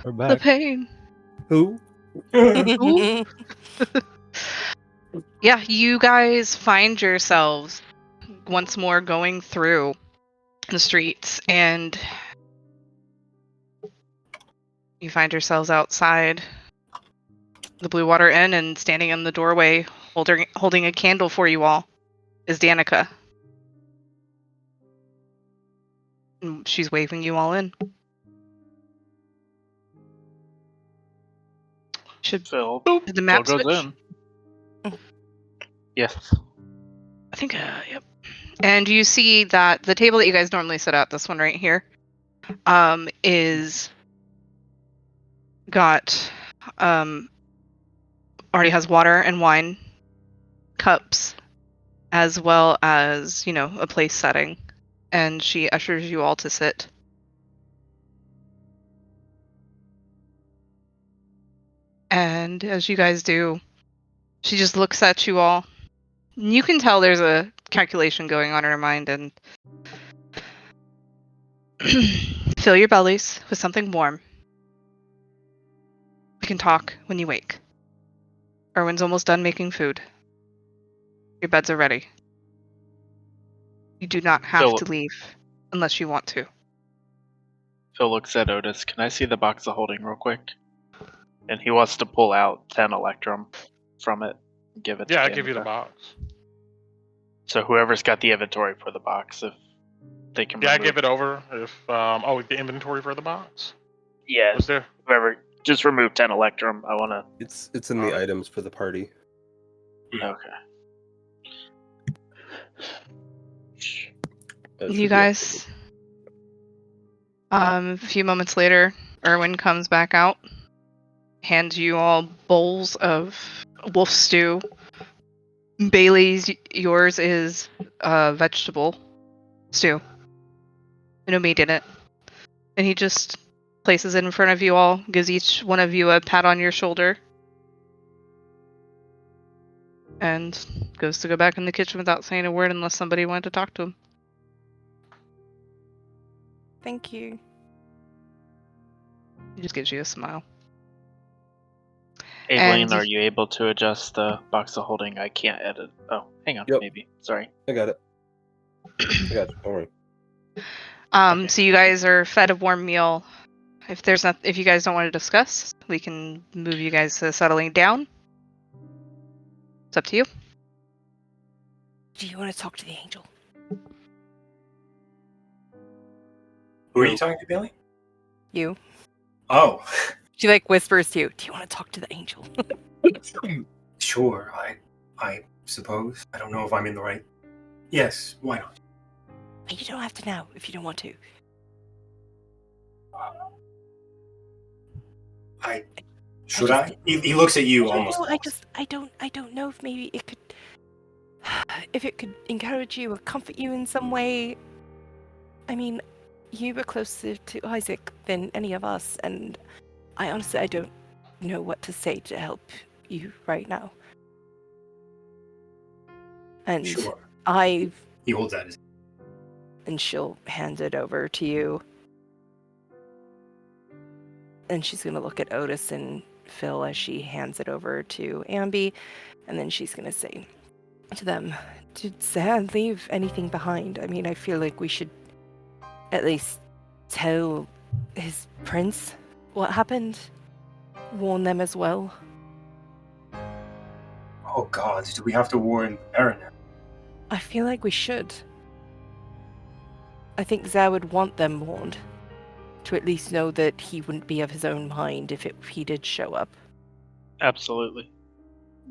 E: The
G: back.
E: pain.
A: Who?
E: Yeah, you guys find yourselves once more going through the streets, and you find yourselves outside the Blue Water Inn, and standing in the doorway, holding a candle for you all, is Danica. And she's waving you all in. Should
C: Phil.
E: did the map
C: Phil goes
E: switch?
C: in. Yes.
E: I think, yep. And you see that the table that you guys normally sit at, this one right here, is got, already has water and wine cups, as well as, a place setting. And she ushers you all to sit. And as you guys do, she just looks at you all. You can tell there's a calculation going on in her mind, and fill your bellies with something warm. We can talk when you wake. Erwin's almost done making food. Your beds are ready. You do not have
C: Phil-
E: to leave unless you want to.
C: Phil looks at Otis. Can I see the box of holding real quick? And he wants to pull out 10 Electrum from it and give it to
D: Yeah, I give you the
C: Danica.
D: box.
C: So whoever's got the inventory for the box, if they can
D: Yeah, I
C: remove-
D: give it over. If the inventory for the box.
C: Yeah,
D: Was there?
C: whoever, just remove 10 Electrum. I want to...
A: It's in the items for the party.
C: Okay.
A: That should
E: You
A: be
E: guys, a few moments later, Erwin comes back out, hands you all bowls of wolf stew. Bailey's, yours is vegetable stew. No meat in it. And he just places it in front of you all, gives each one of you a pat on your shoulder, and goes to go back in the kitchen without saying a word unless somebody wanted to talk to him.
F: Thank you.
E: He just gives you a smile.
C: Aileen,
E: And-
C: are you able to adjust the box of holding? I can't edit. Oh, hang on,
A: Yep.
C: maybe. Sorry.
A: I got it. I got you. Don't worry.
C: Okay.
E: So you guys are fed a warm meal. If you guys don't want to discuss, we can move you guys to settling down. It's up to you.
F: Do you want to talk to the angel?
B: Who are you talking to, Bailey?
F: You.
B: Oh,
F: She like whispers to you. Do you want to talk to the angel?
B: sure. I suppose. I don't know if I'm in the right. Yes, why not?
F: You don't have to now if you don't want to.
B: Should I? He looks at you almost.
F: No, I don't know if maybe it could, if it could encourage you or comfort you in some way. I mean, you were closer to Isaac than any of us, and I honestly, I don't know what to say to help you right now. And
B: Sure.
F: I've
B: He holds out his.
F: and she'll hand it over to you. And she's going to look at Otis and Phil as she hands it over to Ambi. And then she's going to say to them, did Zan leave anything behind? I mean, I feel like we should at least tell his prince what happened. Warn them as well.
B: Oh God, do we have to warn Aaron?
F: I feel like we should. I think Zah would want them warned. To at least know that he wouldn't be of his own mind if he did show up.
C: Absolutely.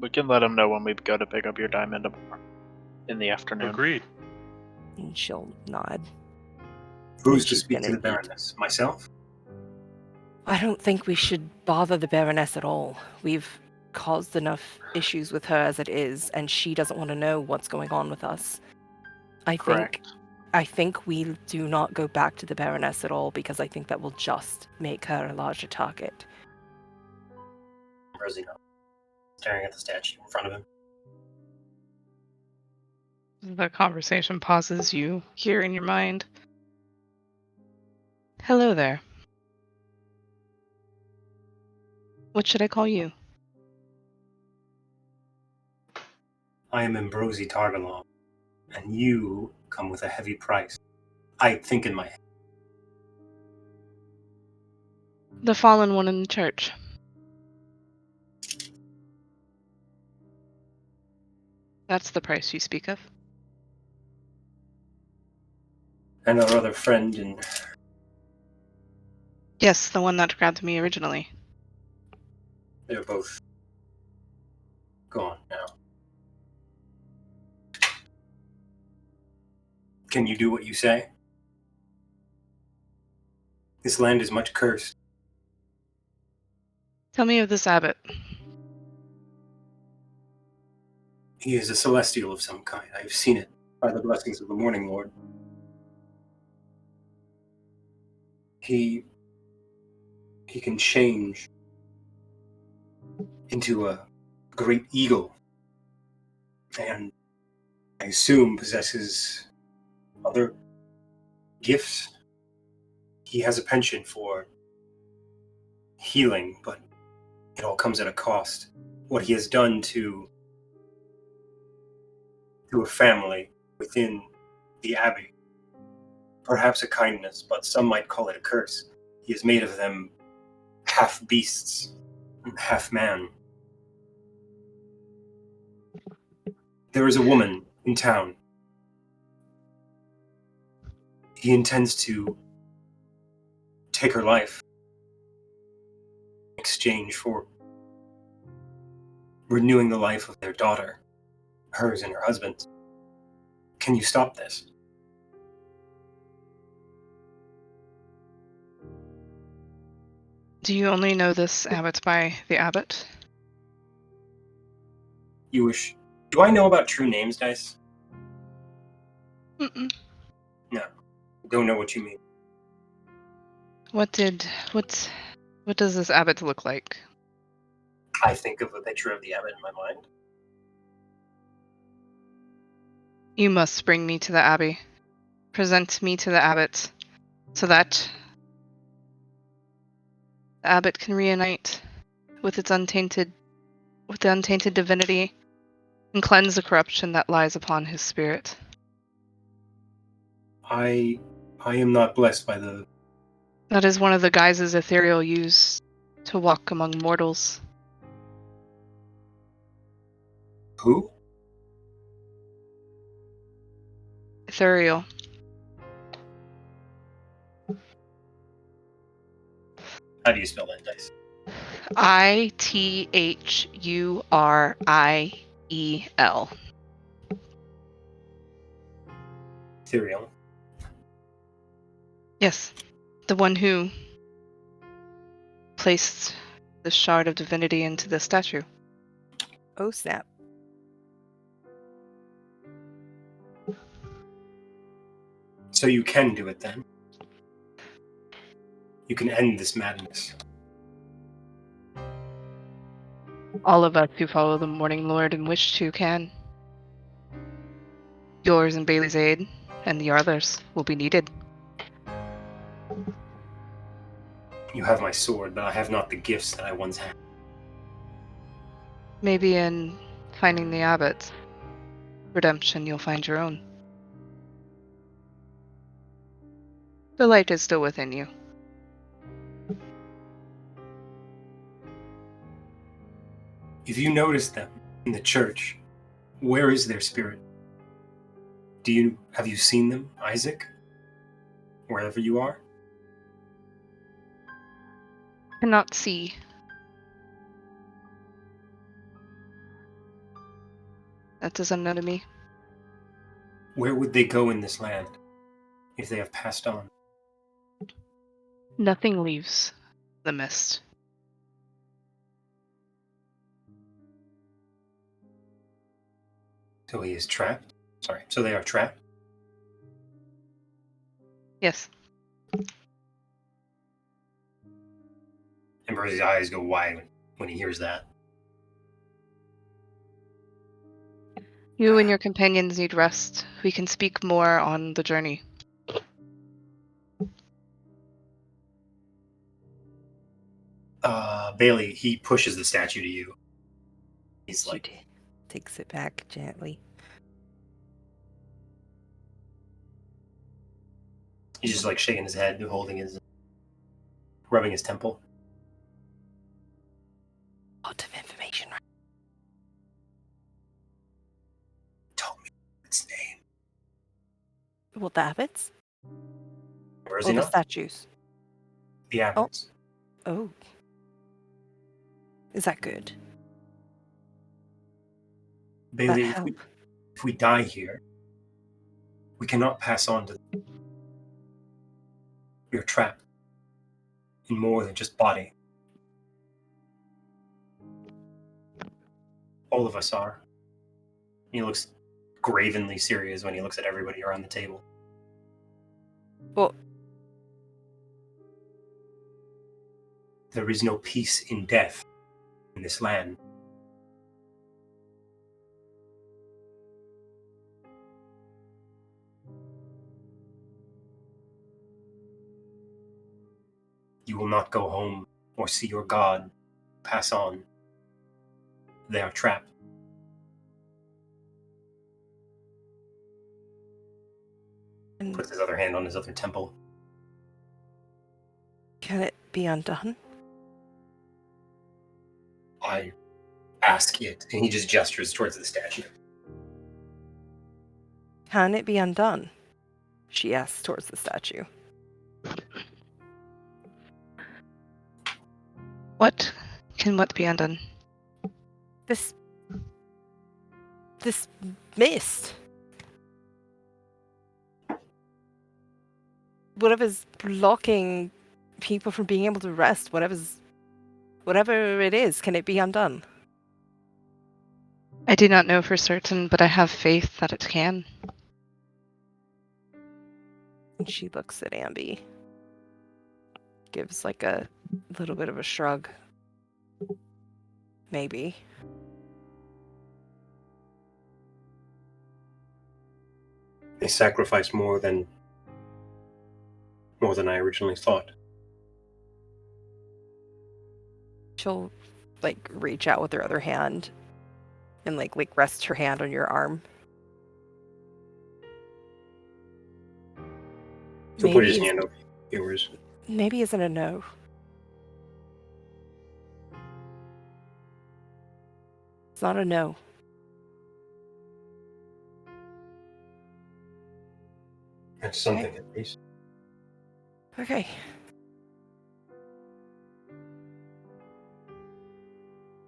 C: We can let him know when we go to pick up your diamond tomorrow in the afternoon.
D: Agreed.
F: And she'll nod.
B: Who's to
F: She's
B: speak to
F: gonna
B: the
F: eat.
B: Baroness? Myself?
F: I don't think we should bother the Baroness at all. We've caused enough issues with her as it is, and she doesn't want to know what's going on with us.
C: Correct.
F: I think we do not go back to the Baroness at all, because I think that will just make her a larger target.
B: Rosie nods, staring at the statue in front of him.
E: The conversation pauses. You hear in your mind, "Hello there. What should I call you?"
B: I am Ambrosi Targalon, and you come with a heavy price. I think in my head.
E: "The fallen one in the church." "That's the price you speak of?"
B: And our other friend in...
E: "Yes, the one that grabbed me originally."
B: They're both gone now. Can you do what you say? This land is much cursed.
E: "Tell me of this abbot."
B: He is a celestial of some kind. I have seen it by the blessings of the Mourning Lord. He can change into a great eagle, and I assume possesses other gifts. He has a penchant for healing, but it all comes at a cost. What he has done to a family within the Abbey, perhaps a kindness, but some might call it a curse. He has made of them half beasts and half man. There is a woman in town. He intends to take her life in exchange for renewing the life of their daughter, hers and her husband's. Can you stop this?
E: "Do you only know this abbot by the abbot?"
B: You wish... Do I know about true names, Dice?
E: Mm-mm.
B: No. Don't know what you mean.
E: What does this abbot look like?"
B: I think of a picture of the abbot in my mind.
E: "You must bring me to the abbey. Present me to the abbot, so that the abbot can reunite with the untainted divinity and cleanse the corruption that lies upon his spirit."
B: I am not blessed by the...
E: "That is one of the guises Ethereal used to walk among mortals."
B: Who?
E: Ethereal.
B: How do you spell that, Dice?
E: ITHURIEL.
B: Ethereal.
E: Yes, the one who placed the shard of divinity into the statue.
F: Oh, snap.
B: So you can do it then. You can end this madness.
E: All of us who follow the Mourning Lord and wish to can. Yours and Bailey's aid, and the others, will be needed.
B: You have my sword, but I have not the gifts that I once had.
E: Maybe in finding the abbot's redemption, you'll find your own. The light is still within you.
B: If you notice them in the church, where is their spirit? Have you seen them, Isaac? Wherever you are?
E: Cannot see. That is unknown to me.
B: Where would they go in this land if they have passed on?
E: Nothing leaves the mist.
B: So he is trapped? Sorry, so they are trapped?
E: Yes.
B: Ambrose's eyes go wide when he hears that.
E: You and your companions need rest. We can speak more on the journey.
B: Bailey, he pushes the statue to you. He's
F: She
B: like,
F: takes it back gently.
B: he's just like shaking his head, rubbing his temple.
F: Lot of information. Right?
B: Told me its name.
F: Well, the abbots?
B: Where is
F: Or
B: he
F: the
B: not?
F: statues?
B: The abbots.
F: Oh. Is that good?
B: Bailey,
F: That help?
B: if we die here, we cannot pass on to them. We are trapped in more than just body. All of us are. He looks gravenly serious when he looks at everybody around the table.
F: Well,
B: there is no peace in death in this land. You will not go home or see your God pass on. They are trapped.
F: and
B: Puts his other hand on his other temple.
F: can it be undone?
B: I ask it, and he just gestures towards the statue.
F: Can it be undone? She asks towards the statue.
E: What be undone?
F: This mist. Whatever's blocking people from being able to rest, whatever it is, can it be undone?
E: I do not know for certain, but I have faith that it can.
F: And she looks at Ambi. Gives like a little bit of a shrug. Maybe.
B: They sacrificed more than I originally thought.
F: She'll like reach out with her other hand and like rest her hand on your arm.
B: So put his
F: Maybe
B: hand over yours.
F: Maybe isn't a no. It's not a no.
B: That's something at least.
F: Okay.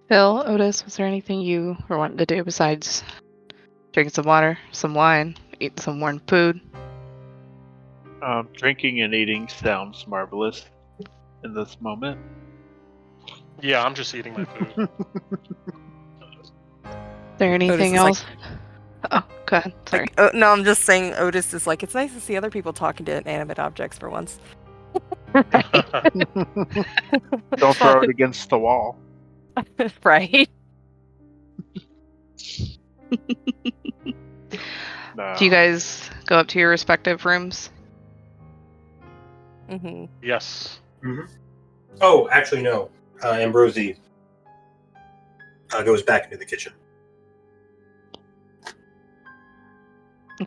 E: Phil, Otis, was there anything you were wanting to do besides drinking some water, some wine, eating some warm food?
C: Drinking and eating sounds marvelous in this moment.
D: Yeah, I'm just eating my food.
E: Is there anything
F: is like-
E: else? Oh, go ahead. Sorry.
F: Like, no, I'm just saying Otis is like, it's nice to see other people talking to inanimate objects for once.
C: Don't throw it against the wall.
F: Right?
C: No.
E: Do you guys go up to your respective rooms?
F: Mm-hmm.
D: Yes.
B: Mm-hmm. Oh, actually, no. Ambrosi goes back into the kitchen.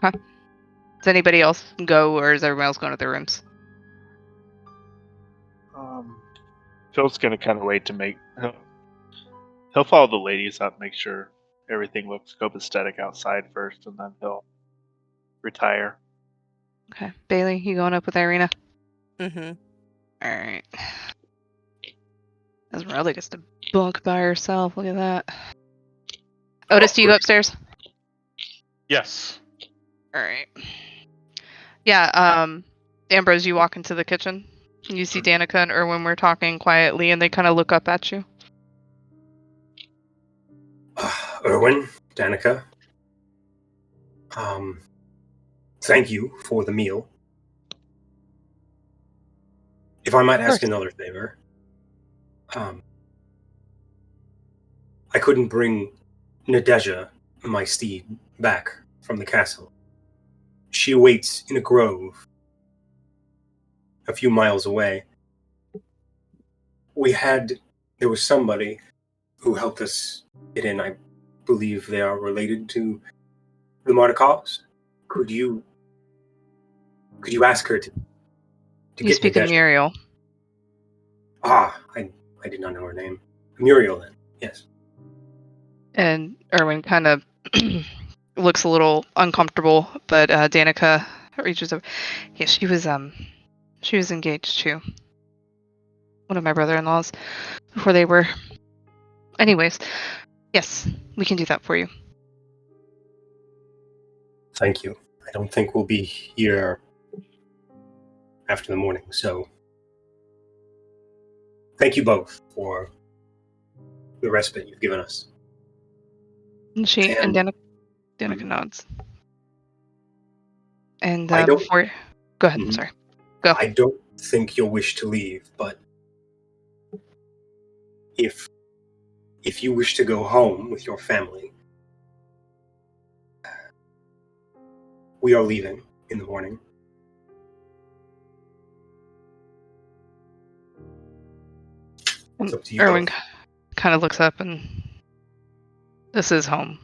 E: Does anybody else go, or is everyone else going to their rooms?
C: Phil's gonna kind of wait to make. He'll follow the ladies up, make sure everything looks copacetic outside first, and then he'll retire.
E: Okay. Bailey, you going up with Irina?
F: Mm-hmm.
E: Alright. Esmeralda gets to bunk by herself. Look at that. Otis, do you go upstairs?
D: Yes.
E: Alright. Yeah, Ambrose, you walk into the kitchen. You see Danica and Erwin were talking quietly, and they kind of look up at you.
B: Erwin, Danica, thank you for the meal. If I might ask another favor, I couldn't bring Nadeja, my steed, back from the castle. She awaits in a grove a few miles away. There was somebody who helped us get in. I believe they are related to the Mardikovs. Could you ask her to
E: You
B: get
E: speak of
B: Nadeja?
E: Muriel.
B: I did not know her name. Muriel, then. Yes.
E: And Erwin kind of looks a little uncomfortable, but Danica reaches over. Yeah, she was engaged to one of my brother-in-laws before they were. Anyways, yes, we can do that for you.
B: Thank you. I don't think we'll be here after the morning, so thank you both for the respite you've given us.
E: And Danica nods. And
B: I don't-
E: before, go ahead.
B: Mhm.
E: Sorry, go.
B: I don't think you'll wish to leave, but if you wish to go home with your family, we are leaving in the morning. It's up to you
E: Erwin
B: both.
E: kind of looks up, and this is home.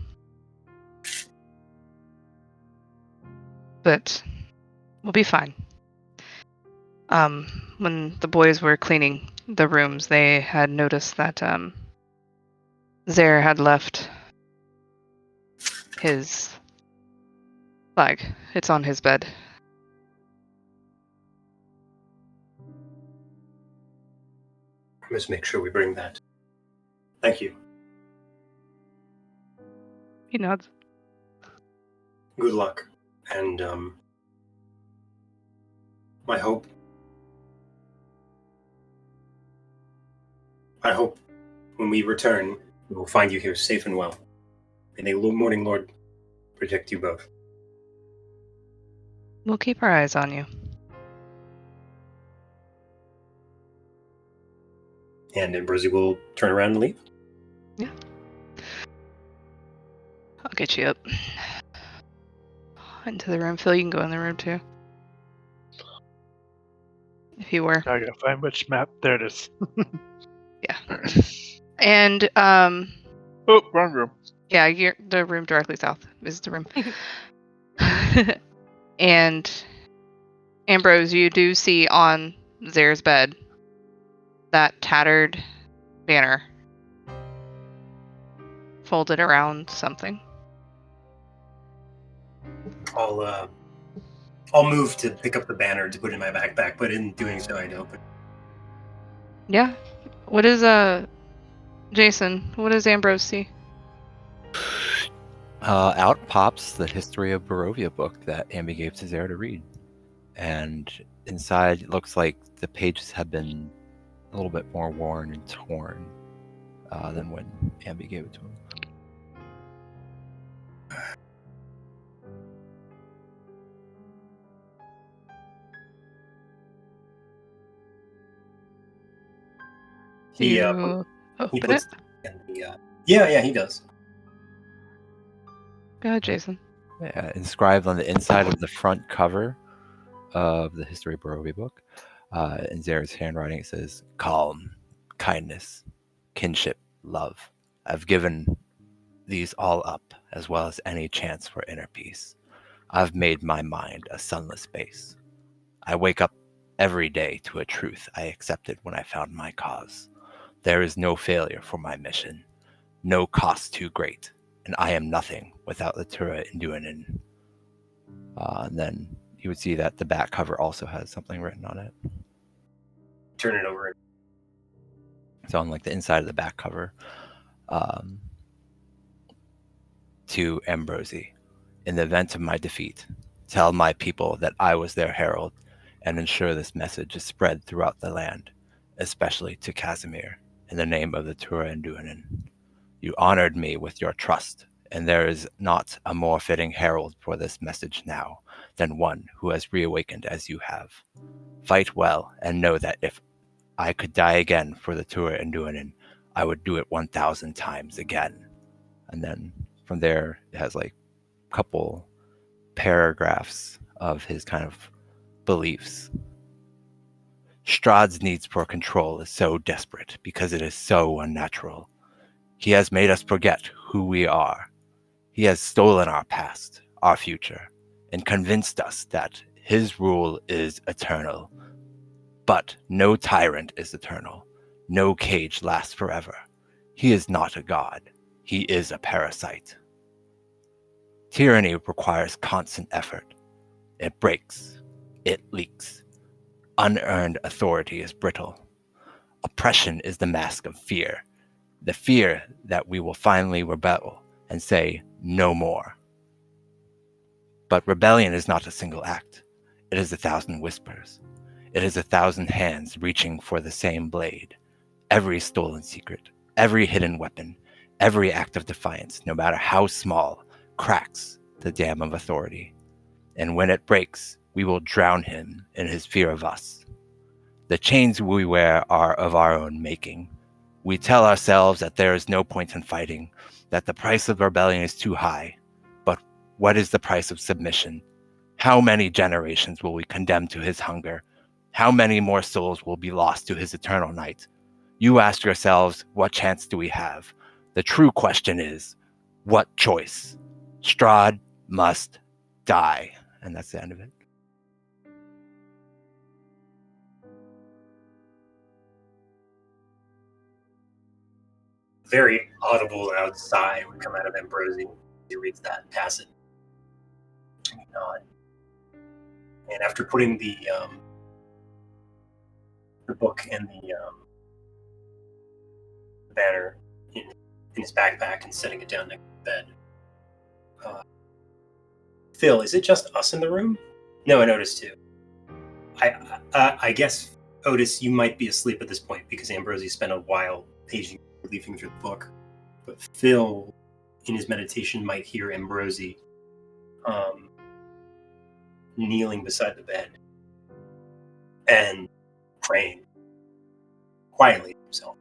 E: But we'll be fine. When the boys were cleaning the rooms, they had noticed that Zare had left his flag. It's on his bed.
B: Let's make sure we bring that. Thank you.
E: He nods.
B: Good luck. And I hope when we return, we will find you here safe and well. And a Mourning Lord protect you both.
E: We'll keep our eyes on you.
B: And Ambrosi will turn around and leave.
E: Yeah. I'll get you up. Into the room. Phil, you can go in the room too. If you were.
C: I gotta find which map. There it is.
E: Yeah. And
C: Oh, wrong room.
E: yeah, the room directly south is the room. And Ambrose, you do see on Zare's bed that tattered banner folded around something.
B: I'll move to pick up the banner to put in my backpack, but in doing so, I open.
E: Yeah. What is Jason? What does Ambrose see?
G: Out pops the History of Barovia book that Ambi gave to Zare to read. And inside it looks like the pages have been a little bit more worn and torn than when Ambi gave it to him.
B: He
E: Open
B: puts
E: it.
B: in the, yeah, he does.
E: Go ahead, Jason.
G: Yeah, inscribed on the inside of the front cover of the History of Barovia book, in Zare's handwriting, it says, "Calm, kindness, kinship, love. I've given these all up, as well as any chance for inner peace. I've made my mind a sunless space. I wake up every day to a truth I accepted when I found my cause. There is no failure for my mission, no cost too great, and I am nothing without the Tura Induinen." And then you would see that the back cover also has something written on it.
B: Turn it over.
G: So on like the inside of the back cover, to Ambrosi, in the event of my defeat, tell my people that I was their herald and ensure this message is spread throughout the land, especially to Casimir, in the name of the Tura and Duanin. You honored me with your trust, and there is not a more fitting herald for this message now than one who has reawakened as you have. Fight well, and know that if I could die again for the Tura and Duanin, I would do it 1,000 times again. And then from there, it has like a couple paragraphs of his kind of beliefs. Strahd's needs for control is so desperate because it is so unnatural. He has made us forget who we are. He has stolen our past, our future, and convinced us that his rule is eternal. But no tyrant is eternal. No cage lasts forever. He is not a god. He is a parasite. Tyranny requires constant effort. It breaks. It leaks. Unearned authority is brittle. Oppression is the mask of fear. The fear that we will finally rebel and say, no more. But rebellion is not a single act. It is 1,000 whispers. It is 1,000 hands reaching for the same blade. Every stolen secret, every hidden weapon, every act of defiance, no matter how small, cracks the dam of authority. And when it breaks, we will drown him in his fear of us. The chains we wear are of our own making. We tell ourselves that there is no point in fighting, that the price of rebellion is too high. But what is the price of submission? How many generations will we condemn to his hunger? How many more souls will be lost to his eternal night? You ask yourselves, what chance do we have? The true question is, what choice? Strahd must die. And that's the end of it.
B: Very audible loud sigh would come out of Ambrosi when he reads that passage. And he nods. And after putting the book and the banner in his backpack and setting it down next to the bed, Phil, is it just us in the room? No, I noticed too. I guess, Otis, you might be asleep at this point because Ambrosi spent a while paging, leafing through the book. But Phil, in his meditation, might hear Ambrosi kneeling beside the bed and praying quietly to himself.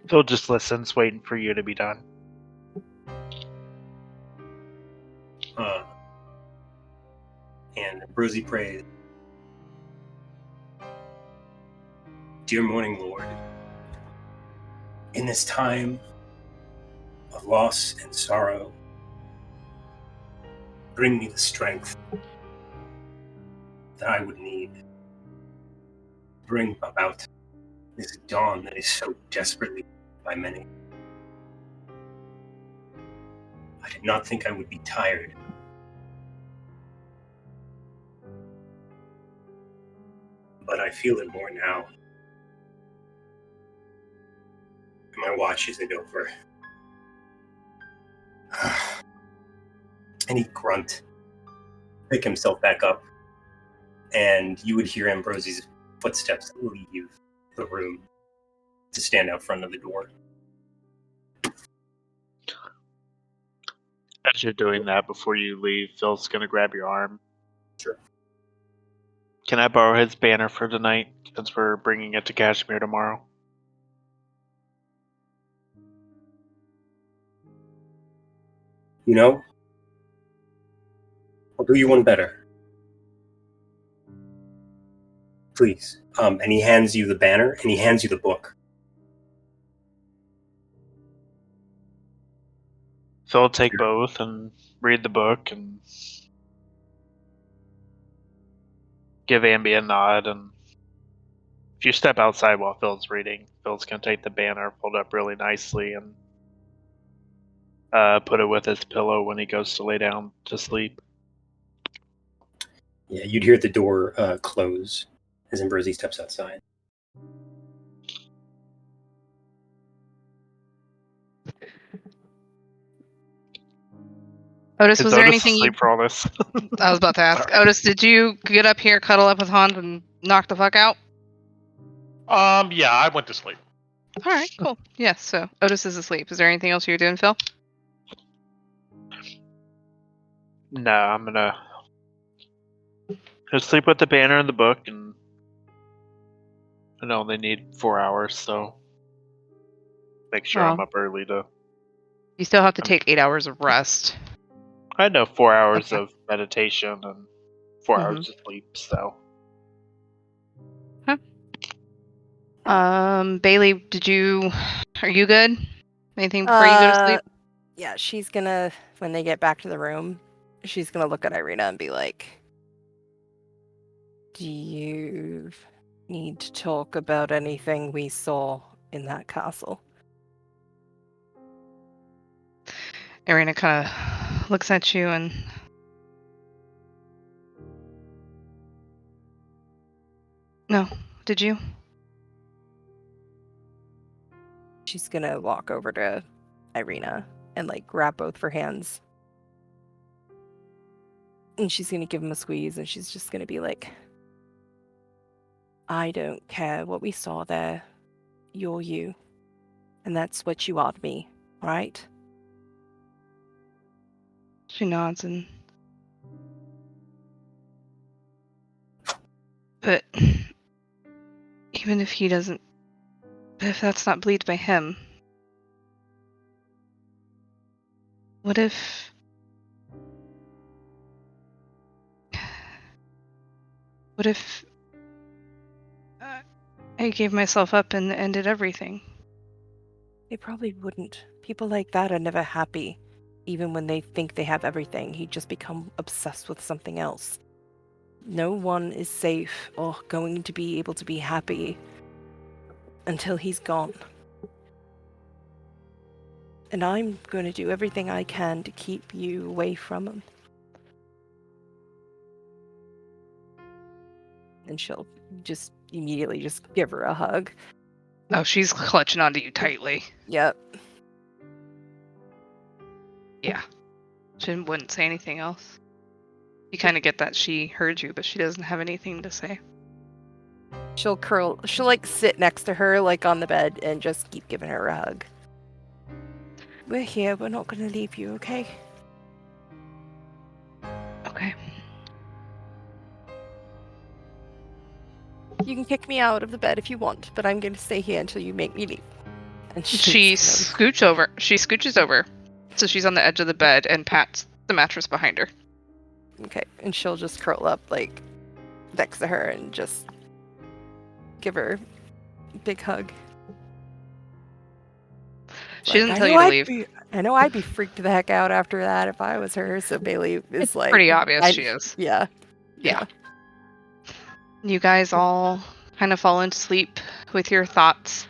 C: Phil just listens, waiting for you to be done.
B: And Ambrosi prays, Dear Mourning Lord, in this time of loss and sorrow, bring me the strength that I would need to bring about this dawn that is so desperately needed by many. I did not think I would be tired. But I feel it more now. My watch isn't over. And he grunt, pick himself back up, and you would hear Ambrosi's footsteps leave the room to stand out front of the door.
C: As you're doing that, before you leave, Phil's gonna grab your arm.
B: Sure.
C: Can I borrow his banner for tonight, since we're bringing it to Kashmir tomorrow?
B: You know, I'll do you one better. Please. And he hands you the banner, and he hands you the book.
C: Phil will take both and read the book and give Ambi a nod. And if you step outside while Phil's reading, Phil's going to take the banner, fold up really nicely, and put it with his pillow when he goes to lay down to sleep.
B: Yeah, you'd hear the door close as Ambrosi steps outside.
E: Otis,
C: Is
E: was there
C: Otis
E: anything you...
C: asleep for all this?
E: I was about to ask. Otis, did you get up here, cuddle up with Hans, and knock the fuck out?
D: Yeah, I went to sleep.
E: All right, cool. Yes, so Otis is asleep. Is there anything else you're doing, Phil?
C: No, I'm gonna sleep with the banner and the book, and I only need 4 hours, so make sure I'm
E: Oh.
C: up early to.
E: You still have to take 8 hours of rest.
C: I know 4 hours
E: Okay.
C: of meditation and 4
E: Mhm.
C: hours of sleep, so.
E: Bailey, are you good? Anything before you go to sleep?
F: Yeah, she's gonna, when they get back to the room, she's gonna look at Irina and be like, do you need to talk about anything we saw in that castle?
E: Irina kind of looks at you and... No, did you?
F: She's gonna walk over to Irina and like grab both of her hands. And she's gonna give him a squeeze and she's just gonna be like, I don't care what we saw there. You're you. And that's what you are to me, right?
E: She nods and... But... Even if he doesn't... If that's not believed by him... What if... What if... I gave myself up and ended everything?
F: They probably wouldn't. People like that are never happy. Even when they think they have everything, he'd just become obsessed with something else. No one is safe or going to be able to be happy until he's gone. And I'm going to do everything I can to keep you away from him. And she'll just immediately just give her a hug.
E: Oh, she's clutching onto you tightly.
F: Yep.
E: Yeah. She wouldn't say anything else. You kind of get that she heard you, but she doesn't have anything to say.
F: She'll like sit next to her like on the bed and just keep giving her a hug. We're here, we're not gonna leave you, okay?
E: Okay.
F: You can kick me out of the bed if you want, but I'm gonna stay here until you make me leave. And
E: She scooches over. So she's on the edge of the bed and pats the mattress behind her.
F: Okay, and she'll just curl up like next to her and just give her a big hug.
E: She doesn't tell you to leave.
F: I know I'd be freaked the heck out after that if I was her, so Bailey is
E: It's
F: like...
E: pretty obvious she is.
F: Yeah.
E: Yeah. You guys all kind of fall into sleep with your thoughts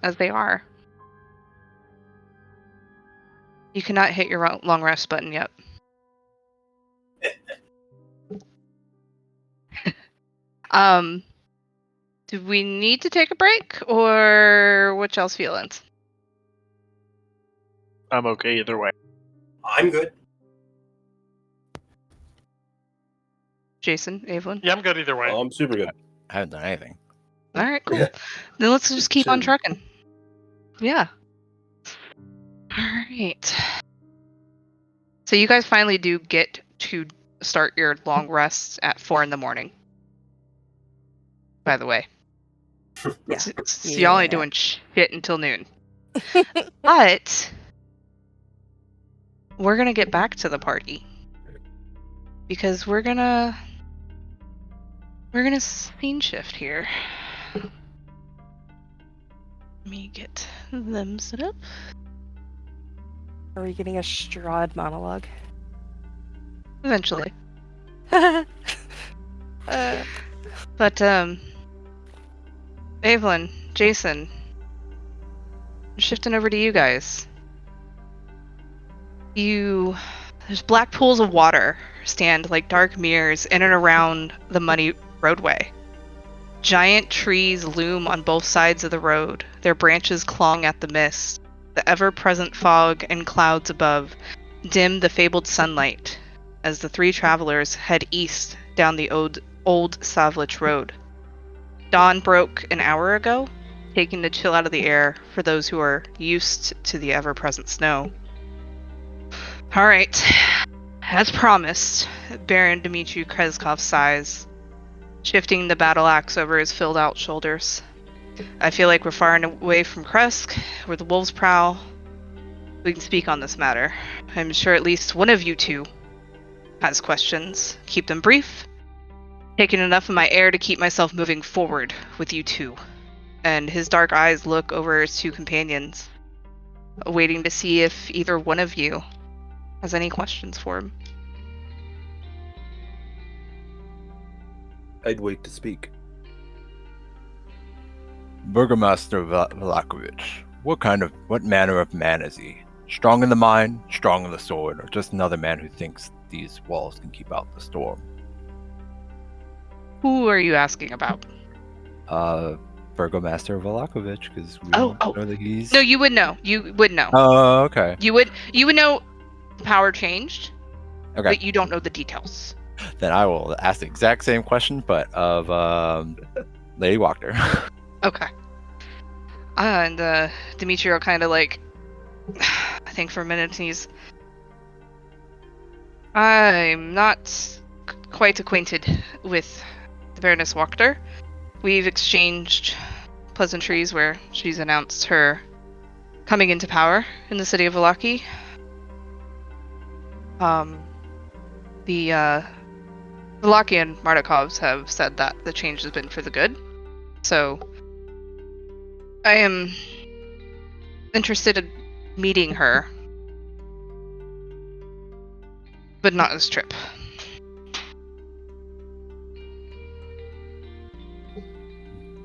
E: as they are. You cannot hit your long rest button yet. Do we need to take a break, or what y'all's feelings?
C: I'm okay either way.
B: I'm good.
E: Jason, Evelyn?
D: Yeah, I'm good either way.
A: I'm super good.
G: I haven't done anything.
E: All right, cool.
A: Yeah.
E: Then let's just keep on
A: Chilling.
E: trucking. Yeah. All right. So you guys finally do get to start your long rests at 4 a.m. By the way.
F: Yeah.
E: So y'all ain't doing shit until noon. But we're gonna get back to the party. Because we're gonna scene shift here. Let me get them set up.
F: Are we getting a Strahd monologue?
E: Eventually.
F: uh,
E: But Evelyn, Jason, shifting over to you guys. There's black pools of water stand like dark mirrors in and around the muddy roadway. Giant trees loom on both sides of the road, their branches clawing at the mist. The ever-present fog and clouds above dim the fabled sunlight as the three travelers head east down the old Savlich Road. Dawn broke an hour ago, taking the chill out of the air for those who are used to the ever-present snow. All right, as promised, Baron Dmitry Kreskov sighs, shifting the battle axe over his filled-out shoulders. I feel like we're far away from Kresk, where the wolves prowl. We can speak on this matter. I'm sure at least one of you two has questions. Keep them brief. Taking enough of my air to keep myself moving forward with you two. And his dark eyes look over his two companions, waiting to see if either one of you has any questions for him.
A: I'd wait to speak.
G: Burgomaster Vallaki, what manner of man is he? Strong in the mind, strong in the sword, or just another man who thinks these walls can keep out the storm?
E: Who are you asking about?
G: Burgomaster Vallaki, because we
E: Oh.
G: know that he's...
E: No, you would know. You would know.
G: Oh, okay.
E: You would know power changed,
G: Okay.
E: but you don't know the details.
G: Then I will ask the exact same question, but of Lady Wachter.
E: Okay. And Dimitri will kind of like, I think for a minute he's... I'm not quite acquainted with the Baroness Wachter. We've exchanged pleasantries where she's announced her coming into power in the city of Vallaki. The Vallaki and Mardikovs have said that the change has been for the good. So I am interested in meeting her, but not this trip.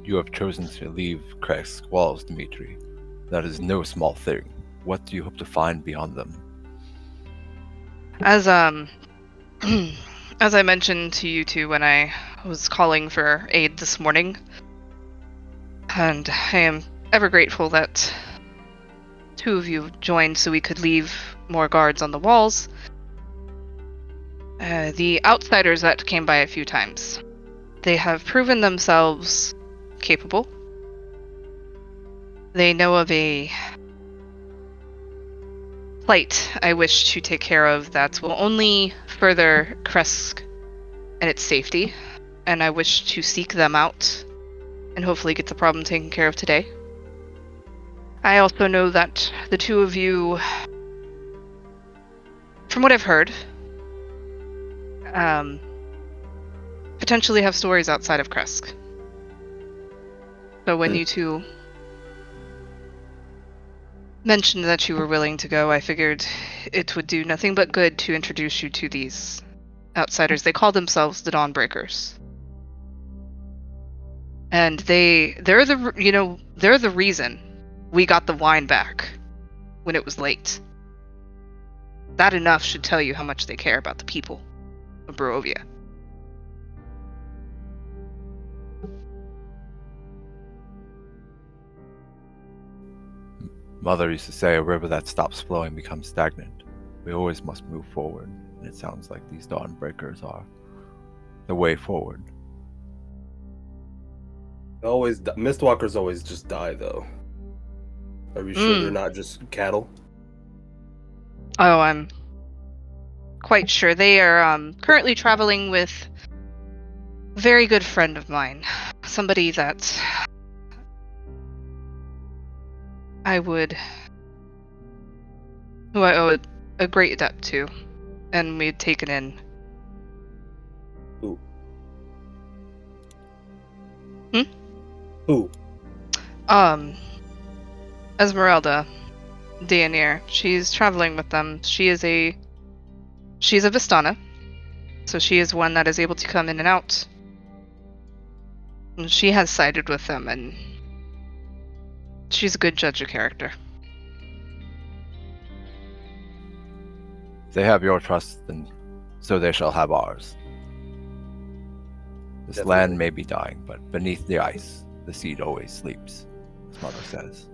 G: You have chosen to leave Kresk's walls, Dmitri. That is no small thing. What do you hope to find beyond them?
E: As as I mentioned to you two when I was calling for aid this morning, and I am ever grateful that two of you joined so we could leave more guards on the walls. The outsiders that came by a few times, they have proven themselves capable. They know of a plight I wish to take care of that will only further Kresk and its safety, and I wish to seek them out and hopefully get the problem taken care of today. I also know that the two of you, from what I've heard, potentially have stories outside of Kresk. So when you two mentioned that you were willing to go, I figured it would do nothing but good to introduce you to these outsiders. They call themselves the Dawnbreakers. And they're the reason we got the wine back when it was late. That enough should tell you how much they care about the people of Barovia.
G: Mother used to say a river that stops flowing becomes stagnant. We always must move forward, and it sounds like these Dawnbreakers are the way forward.
A: Mistwalkers always just die, though. Are we sure they're not just cattle?
E: Oh, I'm quite sure. They are currently traveling with a very good friend of mine. Somebody that who I owe a great debt to, and we had taken in.
A: Who?
E: Hmm?
A: Who?
E: Esmeralda Dionir. She's traveling with them. She's a Vistana, so she is one that is able to come in and out. And she has sided with them, and she's a good judge of character.
G: They have your trust, and so they shall have ours. This
A: Definitely.
G: land may be dying, but beneath the ice, the seed always sleeps, as Mother says.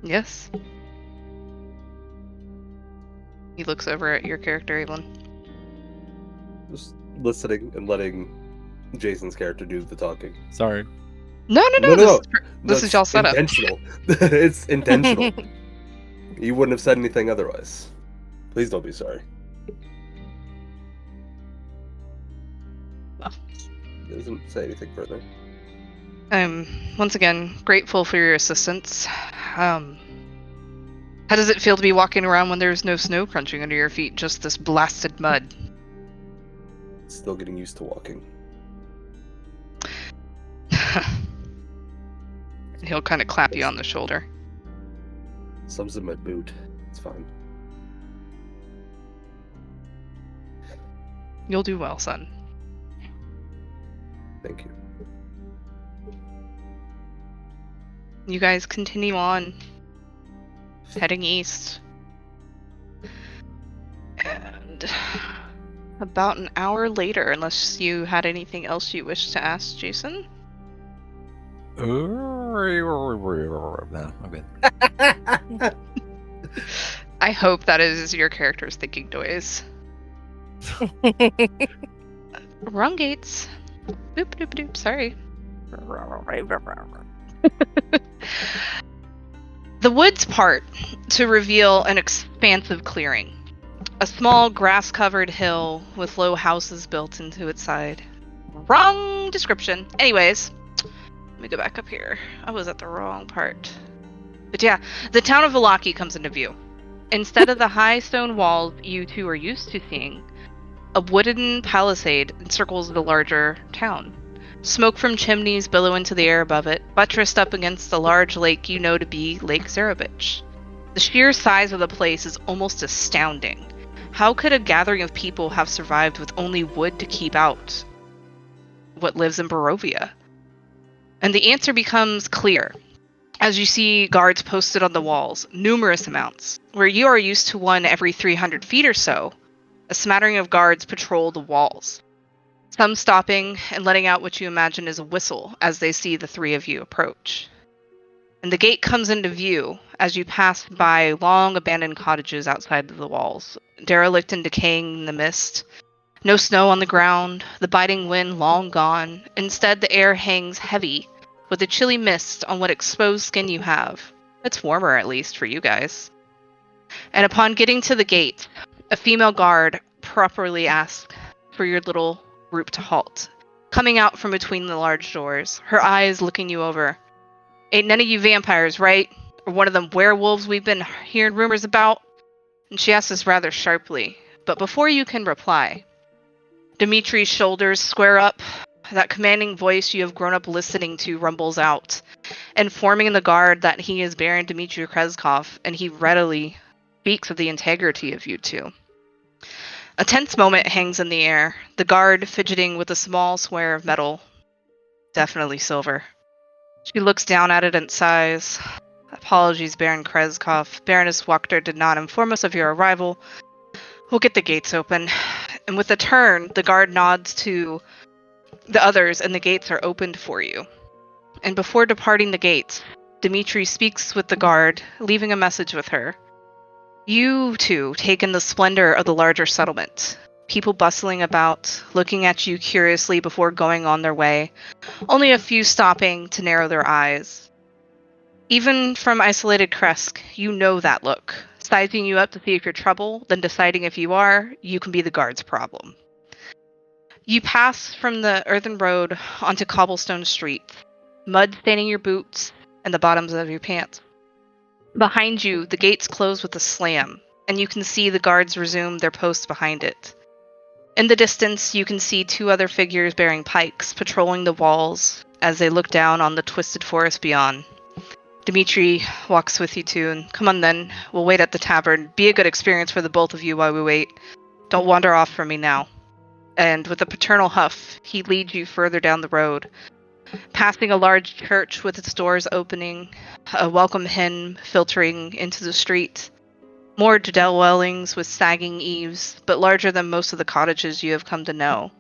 E: Yes. He looks over at your character, Evelyn.
A: Just listening and letting Jason's character do the talking.
G: Sorry.
E: No. This is y'all's setup.
A: Intentional. It's intentional. You wouldn't have said anything otherwise. Please don't be sorry.
E: Well.
A: Doesn't say anything further.
E: I'm once again grateful for your assistance. How does it feel to be walking around when there's no snow crunching under your feet, just this blasted mud?
A: Still getting used to walking.
E: He'll kind of clap you on the shoulder.
A: Some's in my boot. It's fine.
E: You'll do well, son.
A: Thank you.
E: You guys continue on, heading east. And about an hour later, unless you had anything else you wish to ask Jason?
G: No, I'm good.
E: I hope that is your character's thinking noise. Wrong gates. Boop, doop, doop, sorry. The woods part to reveal an expansive clearing. A small grass-covered hill with low houses built into its side. Wrong description. Anyways, let me go back up here. I was at the wrong part. But yeah, the town of Vallaki comes into view. Instead of the high stone walls you two are used to seeing, a wooden palisade encircles the larger town. Smoke from chimneys billow into the air above it, buttressed up against the large lake you know to be Lake Zarevich. The sheer size of the place is almost astounding. How could a gathering of people have survived with only wood to keep out what lives in Barovia? And the answer becomes clear as you see guards posted on the walls, numerous amounts. Where you are used to one every 300 feet or so, a smattering of guards patrol the walls. Some stopping and letting out what you imagine is a whistle as they see the three of you approach. And the gate comes into view as you pass by long abandoned cottages outside of the walls, derelict and decaying in the mist. No snow on the ground, the biting wind long gone. Instead, the air hangs heavy with a chilly mist on what exposed skin you have. It's warmer, at least, for you guys. And upon getting to the gate, a female guard properly asks for your little group to halt, coming out from between the large doors, her eyes looking you over. Ain't none of you vampires, right? Or one of them werewolves we've been hearing rumors about? And she asks this rather sharply, but before you can reply, Dimitri's shoulders square up. That commanding voice you have grown up listening to rumbles out, informing the guard that he is Baron Dmitri Krezkov, and he readily speaks of the integrity of you two. A tense moment hangs in the air, the guard fidgeting with a small square of metal, definitely silver. She looks down at it and sighs. Apologies, Baron Krezkov. Baroness Wachter did not inform us of your arrival. We'll get the gates open. And with a turn, the guard nods to the others, and the gates are opened for you. And before departing the gates, Dimitri speaks with the guard, leaving a message with her. You two take in the splendor of the larger settlement. People bustling about, looking at you curiously before going on their way. Only a few stopping to narrow their eyes. Even from isolated Kresk, you know that look. Sizing you up to see if you're trouble, then deciding if you are, you can be the guard's problem. You pass from the earthen road onto cobblestone street, mud staining your boots and the bottoms of your pants. Behind you, the gates close with a slam, and you can see the guards resume their posts behind it. In the distance, you can see two other figures bearing pikes, patrolling the walls as they look down on the twisted forest beyond. Dimitri walks with you two, and come on then, we'll wait at the tavern. Be a good experience for the both of you while we wait. Don't wander off from me now. And with a paternal huff, he leads you further down the road, passing a large church with its doors opening, a welcome hymn filtering into the street. More dwellings with sagging eaves, but larger than most of the cottages you have come to know.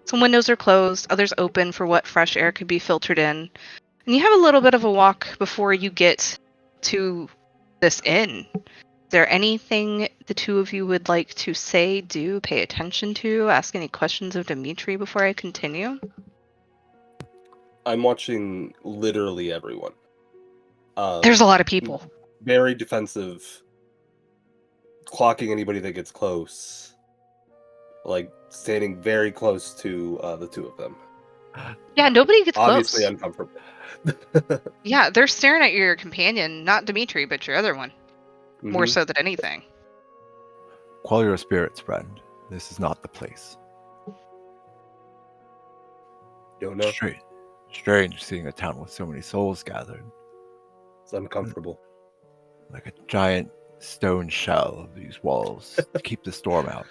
E: Some windows are closed, others open for what fresh air could be filtered in. And you have a little bit of a walk before you get to this inn. there anything the two of you would like to say, do, pay attention to, ask any questions of Dimitri before I continue?
A: I'm watching literally everyone.
E: There's a lot of people.
A: Very defensive. Clocking anybody that gets close. Like, standing very close to the two of them.
E: Yeah, nobody gets
A: Obviously
E: close.
A: uncomfortable.
E: Yeah, they're staring at your companion, not Dimitri, but your other one. More
A: Mhm.
E: so than anything.
G: Quell your spirits, friend. This is not the place.
A: Don't know.
G: Strange seeing a town with so many souls gathered.
A: It's uncomfortable.
G: Like a giant stone shell of these walls to keep the storm out.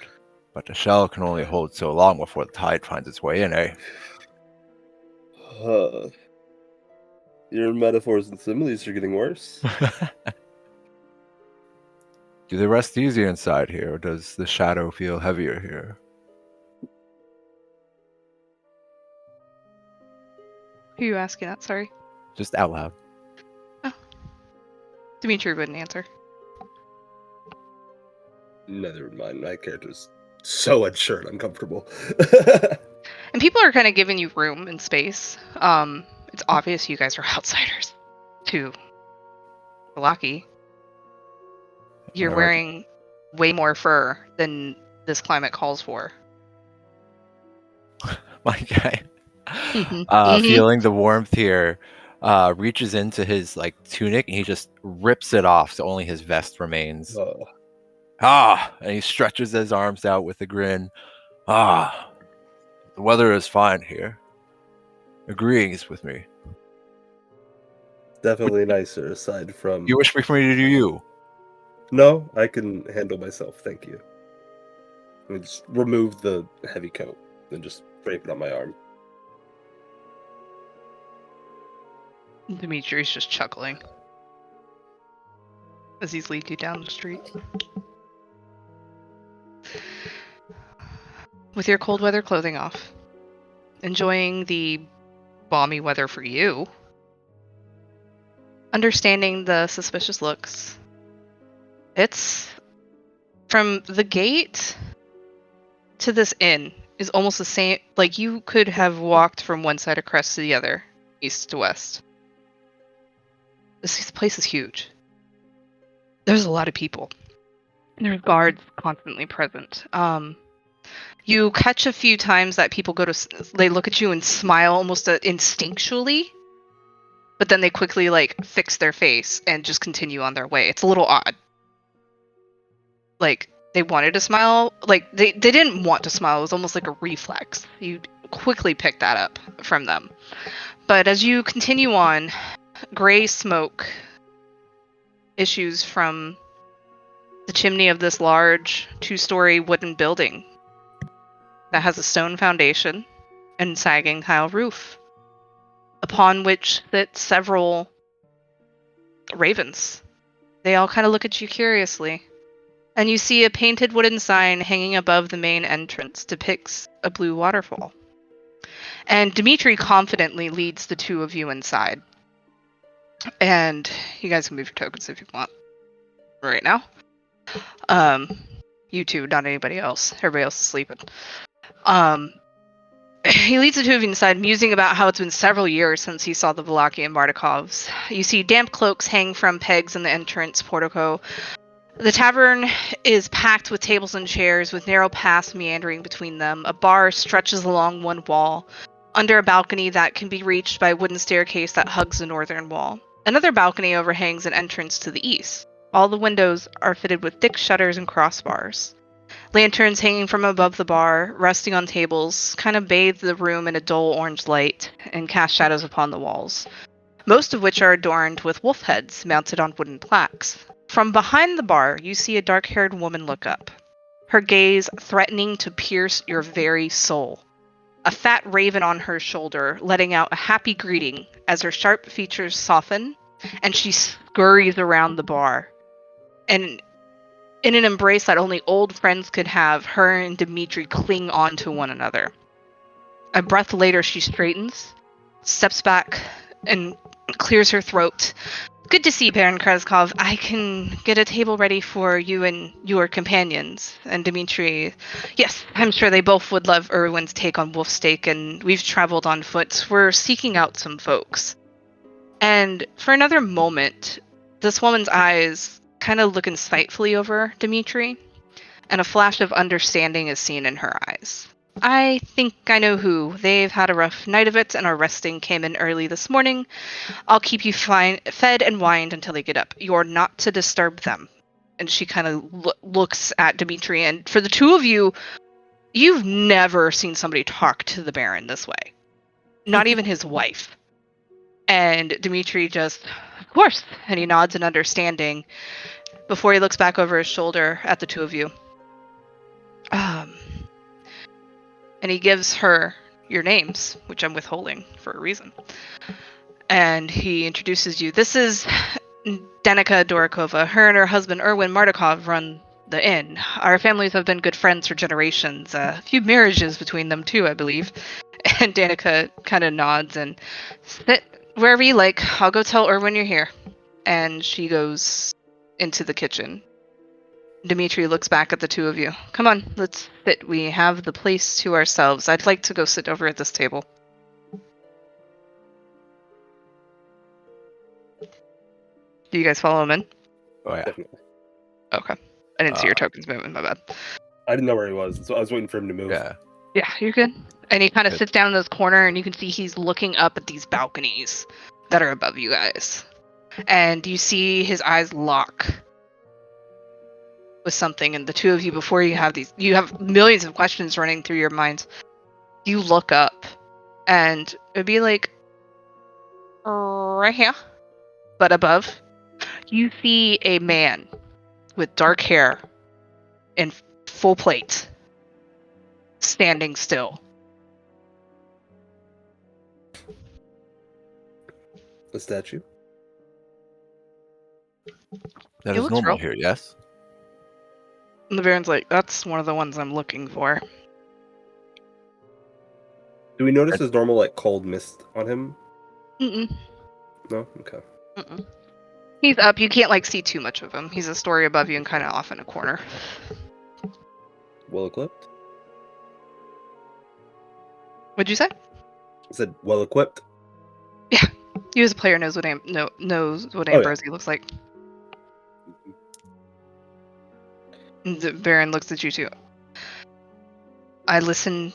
G: But the shell can only hold so long before the tide finds its way in, eh?
A: Your metaphors and similes are getting worse.
G: Do they rest easy inside here, or does the shadow feel heavier here?
E: Who are you asking that? Sorry.
G: Just out loud.
E: Dimitri wouldn't answer.
A: Never mind. My character's so unsure and uncomfortable.
E: And people are kind of giving you room and space. It's obvious you guys are outsiders to Vallaki. You're
G: Alright.
E: wearing way more fur than this climate calls for.
G: My guy,
E: Mhm.
G: feeling the warmth here, reaches into his tunic and he just rips it off, so only his vest remains. And he stretches his arms out with a grin. The weather is fine here. Agrees with me.
A: Definitely nicer, aside from...
G: You wish for me to do you?
A: No, I can handle myself, thank you. Let me just remove the heavy coat and just drape it on my arm.
E: Dimitri's just chuckling as he's leading you down the street. With your cold weather clothing off, enjoying the balmy weather for you, understanding the suspicious looks. It's from the gate to this inn is almost the same. Like, you could have walked from one side across to the other, east to west. This place is huge. There's a lot of people. And there's guards constantly present. You catch a few times that people they look at you and smile almost instinctually, but then they quickly fix their face and just continue on their way. It's a little odd. They wanted to smile, they didn't want to smile. It was almost like a reflex. You quickly pick that up from them. But as you continue on, gray smoke issues from the chimney of this large 2-story wooden building that has a stone foundation and sagging tile roof, upon which sit several ravens. They all kind of look at you curiously. And you see a painted wooden sign hanging above the main entrance depicts a blue waterfall. And Dimitri confidently leads the two of you inside. And you guys can move your tokens if you want. Right now. You two, not anybody else. Everybody else is sleeping. He leads the two of you inside, musing about how it's been several years since he saw the Vallaki and Mardikovs. You see damp cloaks hang from pegs in the entrance portico. The tavern is packed with tables and chairs, with narrow paths meandering between them. A bar stretches along one wall, under a balcony that can be reached by a wooden staircase that hugs the northern wall. Another balcony overhangs an entrance to the east. All the windows are fitted with thick shutters and crossbars. Lanterns hanging from above the bar, resting on tables, kind of bathe the room in a dull orange light and cast shadows upon the walls, most of which are adorned with wolf heads mounted on wooden plaques. From behind the bar, you see a dark-haired woman look up, her gaze threatening to pierce your very soul. A fat raven on her shoulder, letting out a happy greeting as her sharp features soften, and she scurries around the bar. And in an embrace that only old friends could have, her and Dimitri cling on to one another. A breath later, she straightens, steps back, and clears her throat Good to see you, Baron Kreskov. I can get a table ready for you and your companions. And Dimitri, yes, I'm sure they both would love Erwin's take on wolf steak, and we've traveled on foot. We're seeking out some folks. And for another moment, this woman's eyes kind of look insightfully over Dimitri, and a flash of understanding is seen in her eyes. I think I know who. They've had a rough night of it and are resting, came in early this morning. I'll keep you fed and wined until they get up. You're not to disturb them. And she kind of looks at Dimitri, and for the two of you, you've never seen somebody talk to the Baron this way. Not even his wife. And Dimitri just, of course, and he nods in understanding before he looks back over his shoulder at the two of you. And he gives her your names, which I'm withholding for a reason. And he introduces you. This is Danica Dorokova. Her and her husband, Erwin Mardukov, run the inn. Our families have been good friends for generations. A few marriages between them, too, I believe. And Danica kind of nods and sit wherever you like. I'll go tell Erwin you're here. And she goes into the kitchen. Dimitri looks back at the two of you. Come on, let's sit. We have the place to ourselves. I'd like to go sit over at this table. Do you guys follow him in?
G: Oh yeah.
A: Definitely.
E: Okay. I didn't see your tokens moving, my bad.
A: I didn't know where he was, so I was waiting for him to move.
G: Yeah.
E: Yeah, you're good. And he kind of
G: Good.
E: sits down in this corner, and you can see he's looking up at these balconies that are above you guys. And you see his eyes lock with something, and the two of you, before you have millions of questions running through your minds. You look up, and it'd be like right here, but above, you see a man with dark hair and full plate standing still.
A: A statue.
G: That
E: He
G: is
E: looks
G: normal
E: real.
G: here, yes?
E: And the Baron's like, that's one of the ones I'm looking for.
A: Do we notice his normal cold mist on him?
E: Mm-mm.
A: No. Okay.
E: Mm-mm. He's up. You can't see too much of him. He's a story above you and kind of off in a corner.
A: Well equipped.
E: What'd you say?
A: I said well equipped.
E: You as a player knows what knows what
A: Oh, yeah.
E: Ambrosi looks like. And the Baron looks at you too. I listen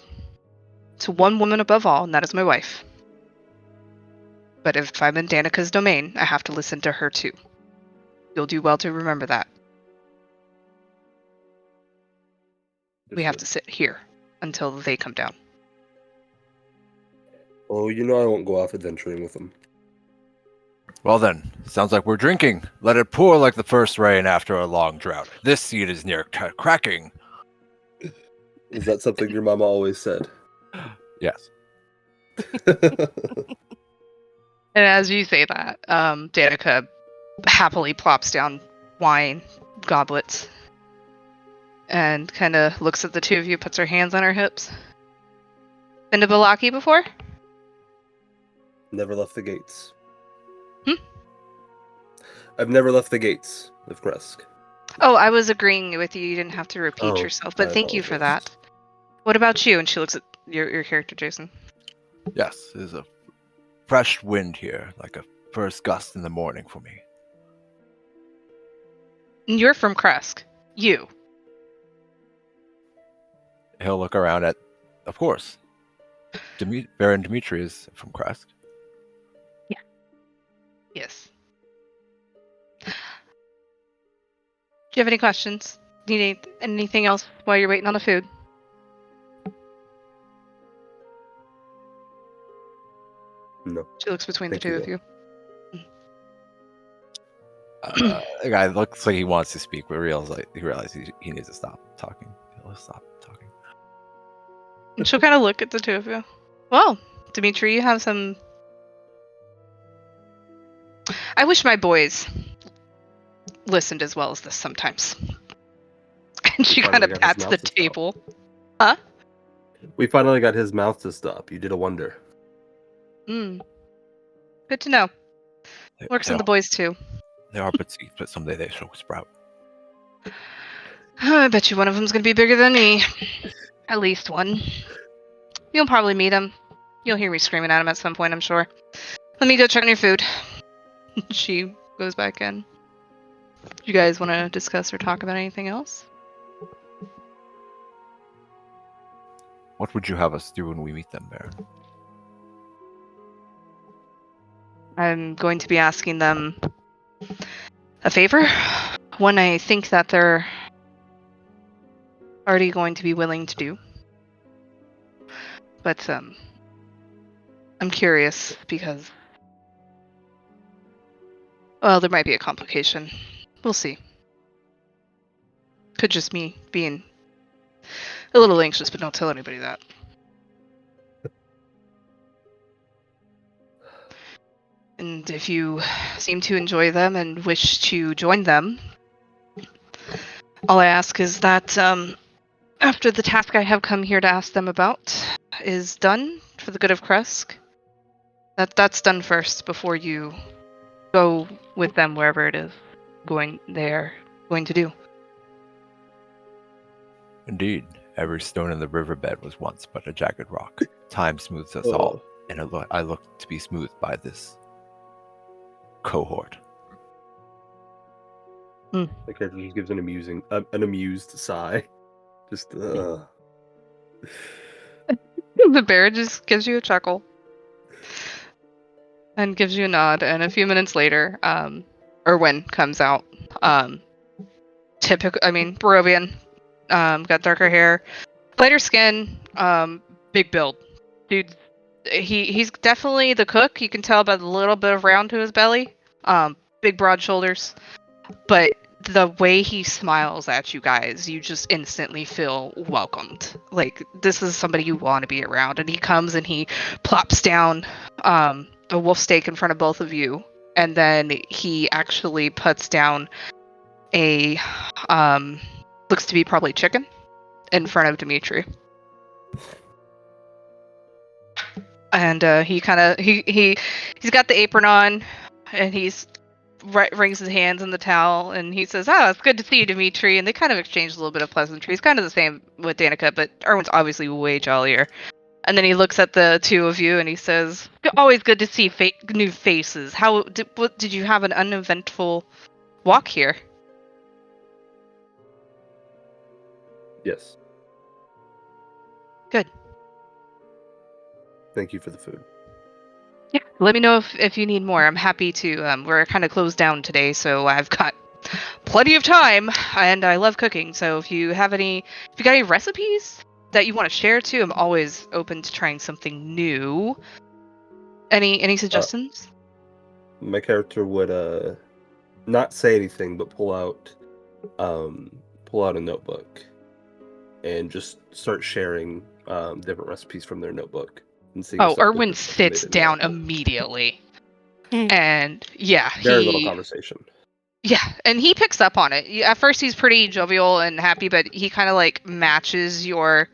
E: to one woman above all, and that is my wife. But if I'm in Danica's domain, I have to listen to her too. You'll do well to remember that. We have to sit here until they come down.
A: Oh, I won't go off adventuring with him.
G: Well then, sounds like we're drinking. Let it pour like the first rain after a long drought. This seed is near cracking.
A: Is that something your mama always said?
G: Yes.
E: And as you say that, Danica happily plops down wine goblets and kind of looks at the two of you, puts her hands on her hips. Been to Vallaki before?
A: Never left the gates.
E: Hmm?
A: I've never left the gates of Kresk.
E: Oh, I was agreeing with you. You didn't have to repeat
A: Oh,
E: yourself, but
A: I
E: thank you for
A: apologize.
E: that. What about you? And she looks at your character, Jason.
G: Yes, there's a fresh wind here, like a first gust in the morning for me.
E: You're from Kresk. You.
G: He'll look around at, of course, Baron Dimitri is from Kresk.
E: Yes. Do you have any questions? Need anything else while you're waiting on the food?
A: No.
E: She looks between
A: Thank
E: the two
A: you,
E: of you.
G: The guy looks like he wants to speak, but he realizes he needs to stop talking. He'll stop talking.
E: And she'll kind of look at the two of you. Well, Dimitri, you have some... I wish my boys listened as well as this sometimes. And she kind
A: Finally
E: of
A: got his
E: pats
A: mouth
E: the
A: to stop.
E: table. Huh?
A: We finally got his mouth to stop. You did a wonder.
E: Good to know. Works
G: they
E: in the
G: are-
E: boys too.
G: They are but seeds, but someday they shall sprout.
E: I bet you one of them's gonna be bigger than me. At least one. You'll probably meet him. You'll hear me screaming at him at some point, I'm sure. Let me go check on your food. She goes back in. Do you guys want to discuss or talk about anything else?
G: What would you have us do when we meet them, Baron?
E: I'm going to be asking them a favor. One I think that they're already going to be willing to do. But I'm curious because, well, there might be a complication. We'll see. Could just me being a little anxious, but don't tell anybody that. And if you seem to enjoy them and wish to join them, all I ask is that after the task I have come here to ask them about is done for the good of Kresk, that's done first before you go with them wherever it is they're going to do.
G: Indeed, every stone in the riverbed was once but a jagged rock. Time smooths us all, and I look to be smoothed by this cohort.
A: The character just gives an amused sigh. Just
E: The bear just gives you a chuckle and gives you a nod, and a few minutes later, Erwin comes out. Barovian, got darker hair, lighter skin, big build. Dude, he's definitely the cook. You can tell by the little bit of round to his belly. Big broad shoulders. But the way he smiles at you guys, you just instantly feel welcomed. Like, this is somebody you want to be around. And he comes and he plops down a wolf steak in front of both of you. And then he actually puts down a, looks to be probably chicken in front of Dimitri. And he's got the apron on, and he's wrings his hands in the towel, and he says, "Oh, it's good to see you, Dimitri." And they kind of exchange a little bit of pleasantries. Kind of the same with Danica, but Erwin's obviously way jollier. And then he looks at the two of you, and he says, "Always good to see new faces. Did you have an uneventful walk here?"
A: yes.
E: Good.
A: Thank you for the food.
E: Yeah, let me know if you need more. I'm happy to. We're kind of closed down today, so I've got plenty of time, and I love cooking. So if you got any recipes that you want to share too, I'm always open to trying something new. Any suggestions?
A: My character would not say anything, but pull out a notebook and just start sharing different recipes from their notebook.
E: Oh, Erwin sits down immediately. And yeah,
A: very little conversation.
E: Yeah, and he picks up on it. At first, he's pretty jovial and happy, but he kind of like matches your.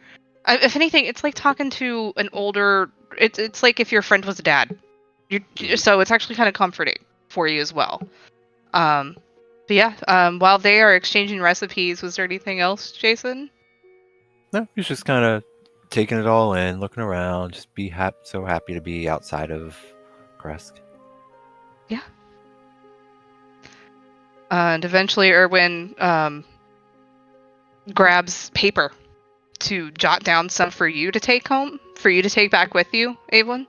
E: If anything, it's like talking to an older. It's like if your friend was a dad. So it's actually kind of comforting for you as well. But yeah, while they are exchanging recipes, was there anything else, Jason?
G: No, he's just kind of taking it all in, looking around, just so happy to be outside of Kresk.
E: Yeah. And eventually Erwin grabs paper to jot down some for you to take home, for you to take back with you, Evelyn,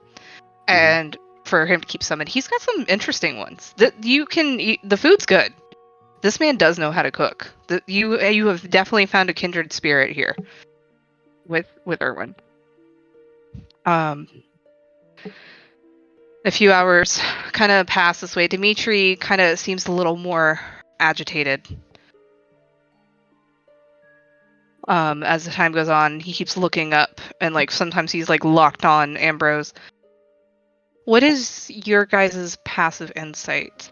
E: and for him to keep some. And he's got some interesting ones that you can eat. The food's good. This man does know how to cook. You have definitely found a kindred spirit here with Erwin. A few hours kind of pass this way. Dimitri kind of seems a little more agitated. As the time goes on, he keeps looking up, and like sometimes he's like locked on Ambrose. What is your guys' passive insight?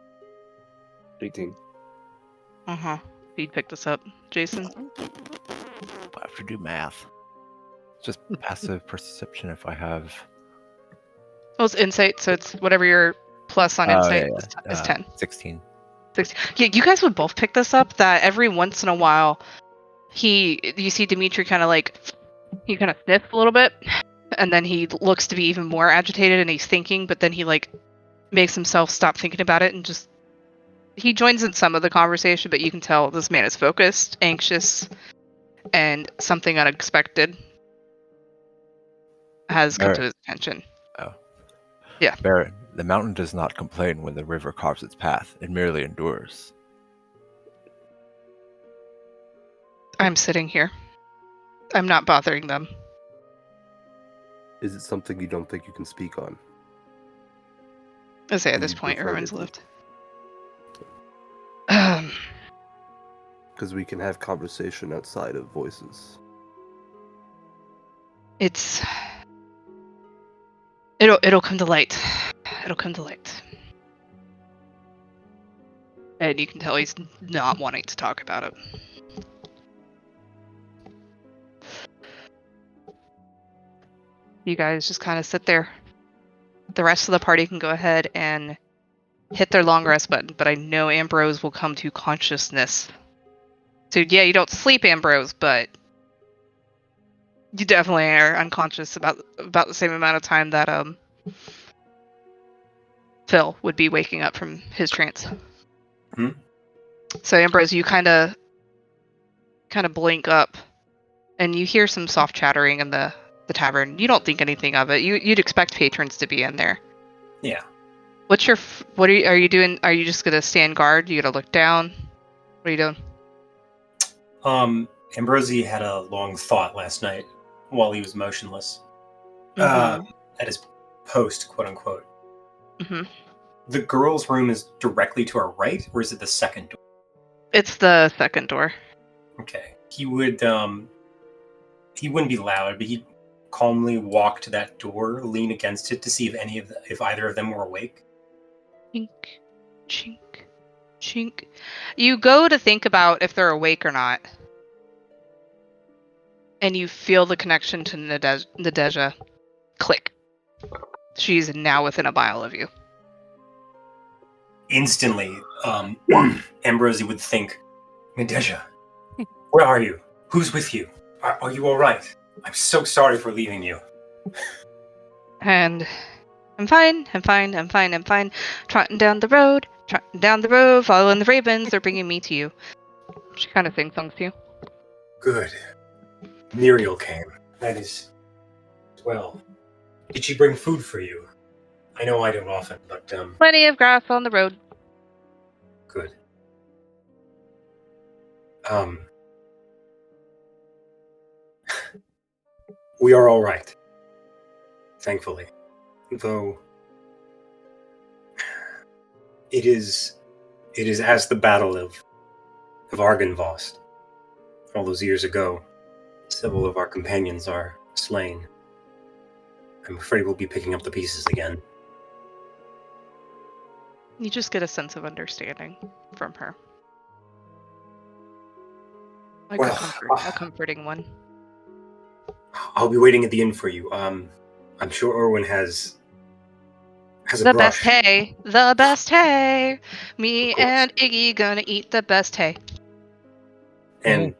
A: 18.
E: He'd pick this up, Jason.
G: I have to do math. Just passive perception if I have.
E: Well, it's insight, so it's whatever your plus on insight is 10.
G: 16.
E: 16. Yeah, you guys would both pick this up, that every once in a while, you see Dimitri kind of like, he kind of sniffs a little bit, and then he looks to be even more agitated, and he's thinking, but then he like makes himself stop thinking about it and just, he joins in some of the conversation, but you can tell this man is focused, anxious, and something unexpected has come to his attention.
G: Oh.
E: Yeah.
G: Barrett, the mountain does not complain when the river carves its path. It merely endures.
E: I'm sitting here. I'm not bothering them.
A: Is it something you don't think you can speak on?
E: I say at
A: And
E: this
A: you'd
E: point,
A: prefer
E: everyone's
A: to-
E: lived.
A: Because we can have conversation outside of voices.
E: It'll come to light. It'll come to light. And you can tell he's not wanting to talk about it. You guys just kind of sit there. The rest of the party can go ahead and hit their long rest button, but I know Ambrose will come to consciousness. So yeah, you don't sleep, Ambrose, but you definitely are unconscious about the same amount of time that Phil would be waking up from his trance.
B: Hmm?
E: So Ambrose, you kind of blink up, and you hear some soft chattering in the tavern. You don't think anything of it. You'd expect patrons to be in there.
B: Yeah.
E: What are you doing? Are you just gonna stand guard? You gonna look down? What are you doing?
B: Ambrosi had a long thought last night while he was motionless.
E: Mhm.
B: At his post, quote unquote.
E: Mhm.
B: The girl's room is directly to our right, or is it the second door?
E: It's the second door.
B: Okay. He wouldn't be loud, but he'd calmly walk to that door, lean against it to see if either of them were awake.
E: Chink, chink, chink. You go to think about if they're awake or not, and you feel the connection to Nadeja click. She's now within a mile of you.
B: Instantly, Ambrosi would think, Nadeja, where are you? Who's with you? Are you all right? I'm so sorry for leaving you.
E: And I'm fine. Trotting down the road, following the ravens. They're bringing me to you. She kind of sings songs to you.
B: Good. Muriel came. That is... Well, did she bring food for you? I know I don't often, but,
E: Plenty of grass on the road.
B: good. We are all right. Thankfully. Though... It is as the Battle of Argynvost. All those years ago, several of our companions are slain. I'm afraid we'll be picking up the pieces again.
E: You just get a sense of understanding from her. Like a comforting one.
B: I'll be waiting at the inn for you. I'm sure Erwin has a
E: The
B: brush.
E: best hay. Me and Iggy gonna eat the best hay.
B: And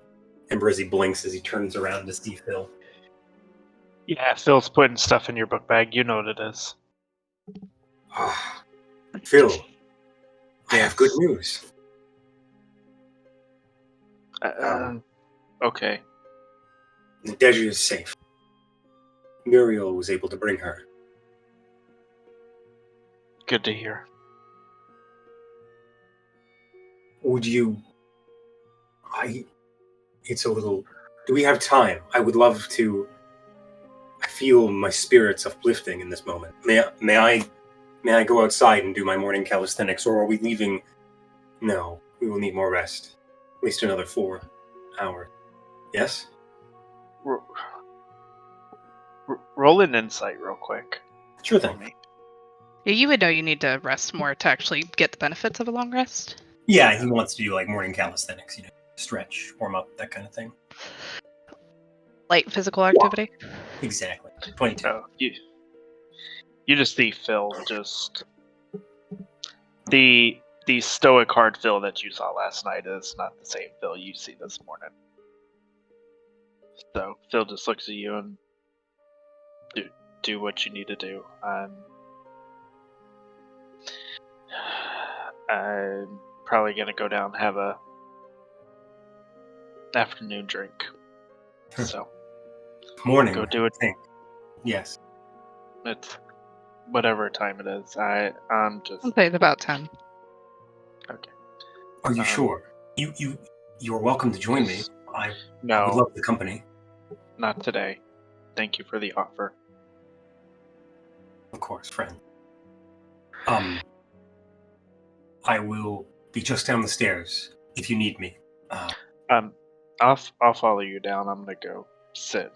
B: Ambrosi blinks as he turns around to see Phil.
C: Yeah, Phil's putting stuff in your book bag. You know what it is.
B: Phil, I have good news.
C: Okay.
B: Nadeja is safe. Muriel was able to bring her.
C: Good to hear.
B: Would you... It's a little... Do we have time? I would love to... I feel my spirits uplifting in this moment. May I go outside and do my morning calisthenics, or are we leaving? No, we will need more rest. At least another 4 hours. Yes?
C: Roll an insight real quick.
B: Sure
C: for
B: thing.
C: me.
E: Yeah, you would know you need to rest more to actually get the benefits of a long rest.
B: Yeah, he wants to do like morning calisthenics, stretch, warm up, that kind of thing.
E: Light physical activity.
B: Exactly. 22.
C: Oh, you just see Phil just The stoic hard Phil that you saw last night is not the same Phil you see this morning. So Phil just looks at you and do what you need to do. I'm probably gonna go down and have a afternoon drink. So
B: Morning.
C: go do it.
B: I think. Yes.
C: It's whatever time it is. I'm just
E: I'll say it's about 10.
C: okay.
B: Are you sure? You're welcome to join me. I would
C: No,
B: love the company.
C: not today. Thank you for the offer.
B: Of course, friend. I will be just down the stairs if you need me.
C: I'll follow you down. I'm gonna go sit,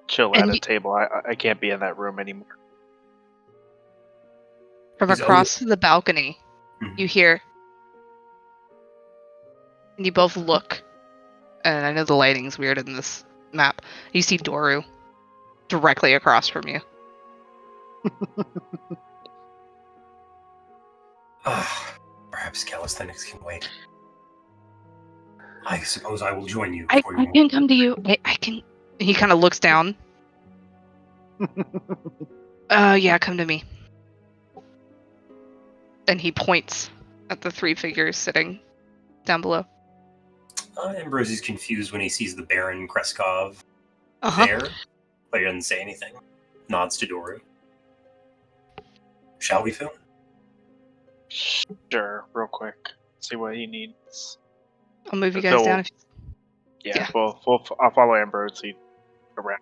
C: chill
E: And
C: at a table. I can't be in that room anymore.
E: From
B: He's
E: across the balcony,
B: Mhm.
E: you hear, and you both look, and I know the lighting's weird in this map. You see Doru directly across from you.
B: Perhaps calisthenics can wait. I suppose I will join you.
E: I
B: before you
E: can come to you. I can. He kind of looks down. Yeah, come to me. And he points at the 3 figures sitting down below.
B: Ambrose is confused when he sees the Baron Kreskov
E: Uh-huh.
B: there, but he doesn't say anything. Nods to Doru. Shall we, Phil?
C: Sure, real quick. See what he needs.
E: I'll move you
C: So
E: guys
C: we'll-
E: down.
C: Yeah,
E: Yeah.
C: I'll follow Ambrosi around.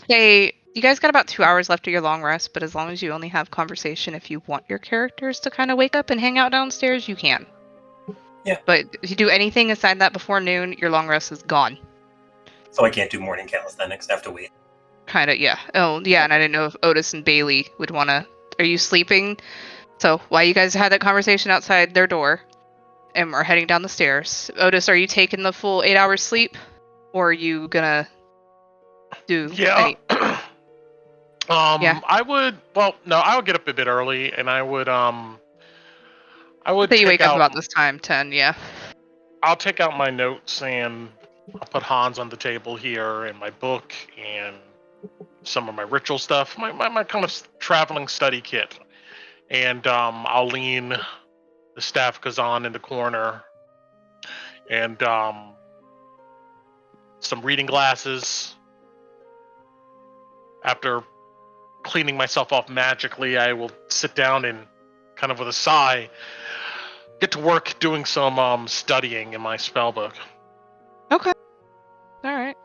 E: Say, you guys got about 2 hours left of your long rest, but as long as you only have conversation, if you want your characters to kind of wake up and hang out downstairs, you can.
B: Yeah.
E: But if you do anything aside that before noon, your long rest is gone.
B: So I can't do morning calisthenics. I have to wait.
E: Kind of, yeah. Oh, yeah, and I didn't know if Otis and Bailey would want to... Are you sleeping? So, while you guys had that conversation outside their door, and are heading down the stairs, Otis, are you taking the full 8 hours sleep? Or are you gonna do...
D: Yeah.
E: Yeah.
D: I would. Well, no, I would get up a bit early, and I would. I would.
E: Say you
D: take
E: wake up
D: out-
E: about this time, 10, yeah.
D: I'll take out my notes and I'll put Hans on the table here, and my book, and some of my ritual stuff, my kind of traveling study kit, and I'll lean the staff Kazan in the corner, and some reading glasses. After cleaning myself off magically, I will sit down and, kind of with a sigh, get to work doing some studying in my spell book.
E: Okay. Alright.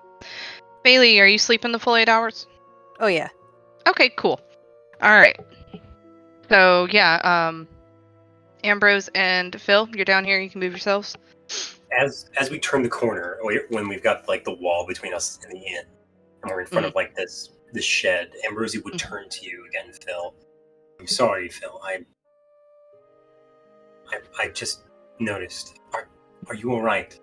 E: Bailey, are you sleeping the full 8 hours?
F: Oh yeah.
E: Okay, cool. Alright. So, yeah, Ambrose and Phil, you're down here, you can move yourselves.
B: As we turn the corner, when we've got like the wall between us and the inn, and we're in front of like this shed, Ambrosie would turn to you again, Phil. I'm sorry, Phil. I just noticed. Are you all right?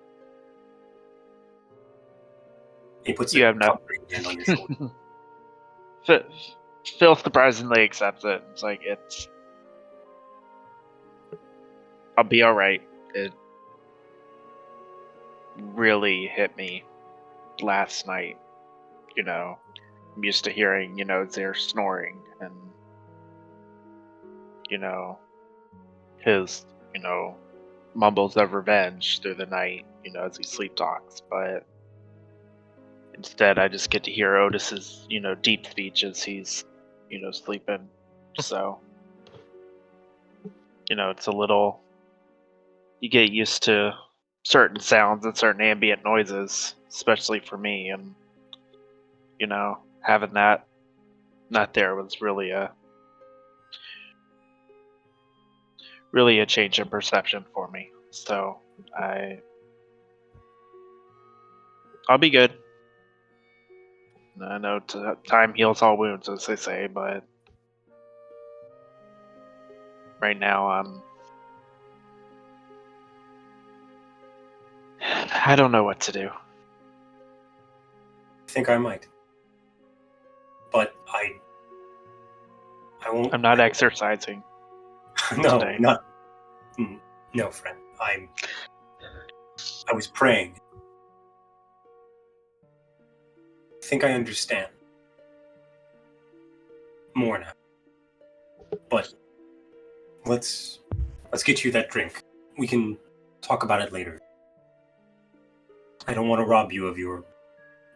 B: He puts
C: You
B: a
C: have no-
B: comforting hand on your shoulder.
C: Phil surprisingly accepts it. It's like, I'll be alright. It really hit me last night. You know, I'm used to hearing, Zaire snoring and, his, mumbles of revenge through the night, as he sleep talks. But instead, I just get to hear Otis's, deep speech as he's, sleeping. So, it's a little. You get used to certain sounds and certain ambient noises, especially for me, and having that not there was really a change in perception for me. So I'll be good. I know time heals all wounds, as they say, but right now I don't know what to do.
B: I think I might. But I won't.
C: I'm not exercising.
B: No,
C: today.
B: not. No, friend. I was praying. I think I understand more now. But let's get you that drink. We can talk about it later. I don't want to rob you of your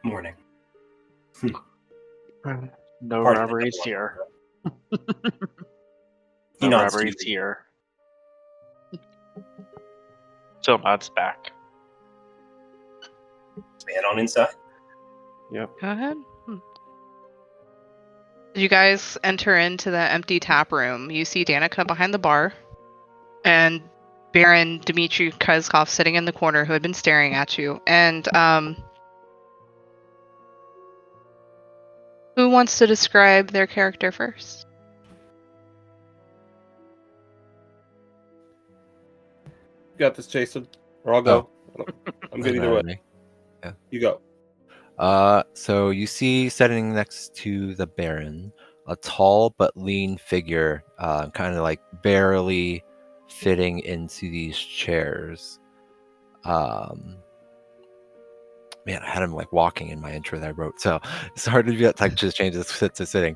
B: morning.
C: No
B: Pardon
C: robberies
B: the
C: here.
B: He
C: No
B: nods to
C: robberies
B: you.
C: here. Still nods back.
B: We head on inside.
C: Yep.
E: Go ahead. You guys enter into the empty tap room. You see Danica behind the bar, and Baron Dmitry Kreskov sitting in the corner, who had been staring at you. And who wants to describe their character first?
A: You got this, Jason. Or I'll go. I'm good either way.
G: Me. Yeah.
A: You go.
G: So you see sitting next to the Baron, a tall but lean figure, kind of like barely fitting into these chairs. Man, I had him like walking in my intro that I wrote, so it's hard to get like just change this sit to sitting.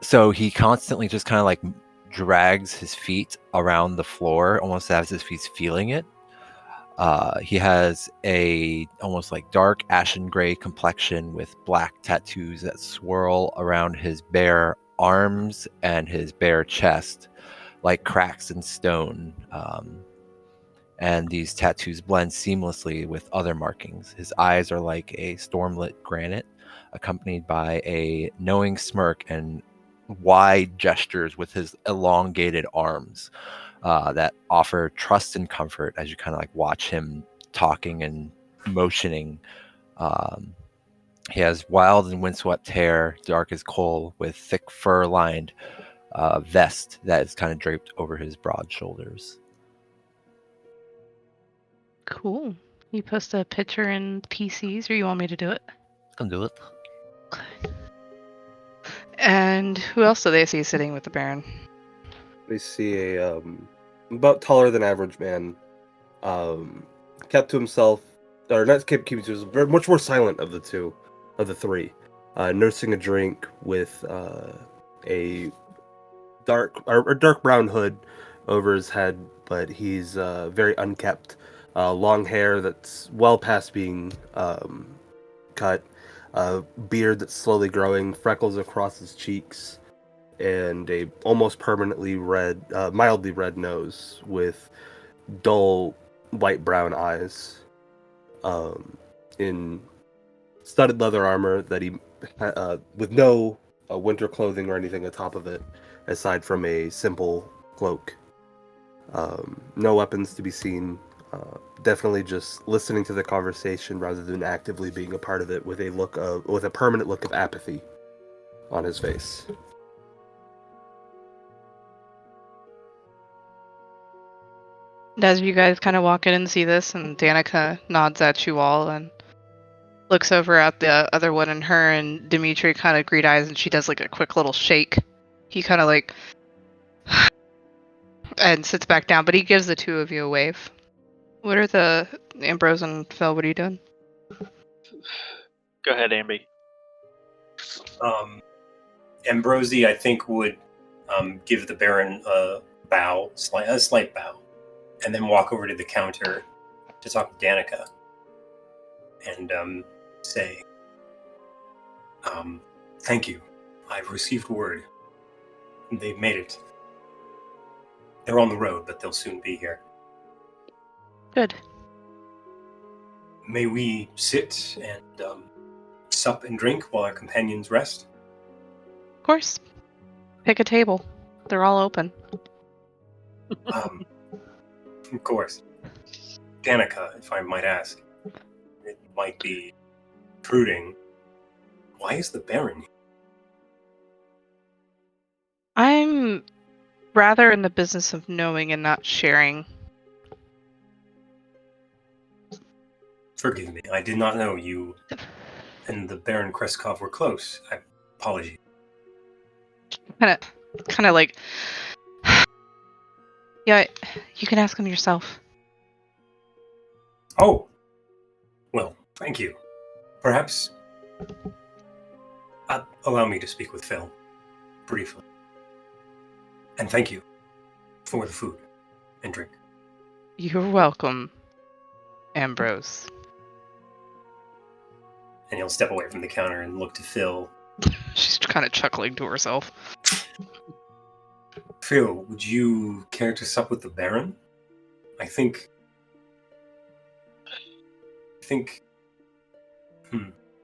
G: So he constantly just kind of like drags his feet around the floor, almost as if he's feeling it. He has a almost like dark ashen gray complexion with black tattoos that swirl around his bare arms and his bare chest like cracks in stone. And these tattoos blend seamlessly with other markings. His eyes are like a stormlit granite, accompanied by a knowing smirk and wide gestures with his elongated arms that offer trust and comfort as you kind of like watch him talking and motioning. He has wild and windswept hair, dark as coal, with thick fur-lined vest that is kind of draped over his broad shoulders.
E: Cool. You post a picture in PCs, or you want me to do it?
G: Come do it.
E: And who else do they see sitting with the Baron?
A: We see a about taller than average man, kept to himself, or not kept to himself, very much more silent of the three, nursing a drink with a dark brown hood over his head, but he's very unkempt, long hair that's well past being cut, beard that's slowly growing, freckles across his cheeks, and a almost permanently mildly red nose with dull white brown eyes, in studded leather armor that he with no winter clothing or anything atop of it aside from a simple cloak. No weapons to be seen. Definitely just listening to the conversation rather than actively being a part of it, with a permanent look of apathy on his face.
E: As you guys kind of walk in and see this, and Danica nods at you all and looks over at the other one and her, and Dimitri kind of greed eyes, and she does like a quick little shake. He kind of like and sits back down, but he gives the two of you a wave. What are the Ambrose and Phil? What are you doing?
C: Go ahead, Amby.
B: Ambrosi, I think, would give the Baron a slight bow, and then walk over to the counter to talk to Danica and say, thank you. I've received word. They've made it. They're on the road, but they'll soon be here.
E: Good.
B: May we sit and sup and drink while our companions rest?
E: Of course. Pick a table. They're all open.
B: Of course. Danica, if I might ask, it might be intruding. Why is the Baron here?
E: I'm rather in the business of knowing and not sharing.
B: Forgive me, I did not know you and the Baron Kreskov were close. Apologies.
E: Kind of like, yeah, you can ask him yourself.
B: Oh, well, thank you. Perhaps allow me to speak with Phil briefly. And thank you for the food and drink.
E: You're welcome, Ambrose.
B: And he'll step away from the counter and look to Phil.
E: She's kind of chuckling to herself.
B: Phil, would you care to sup with the Baron? I think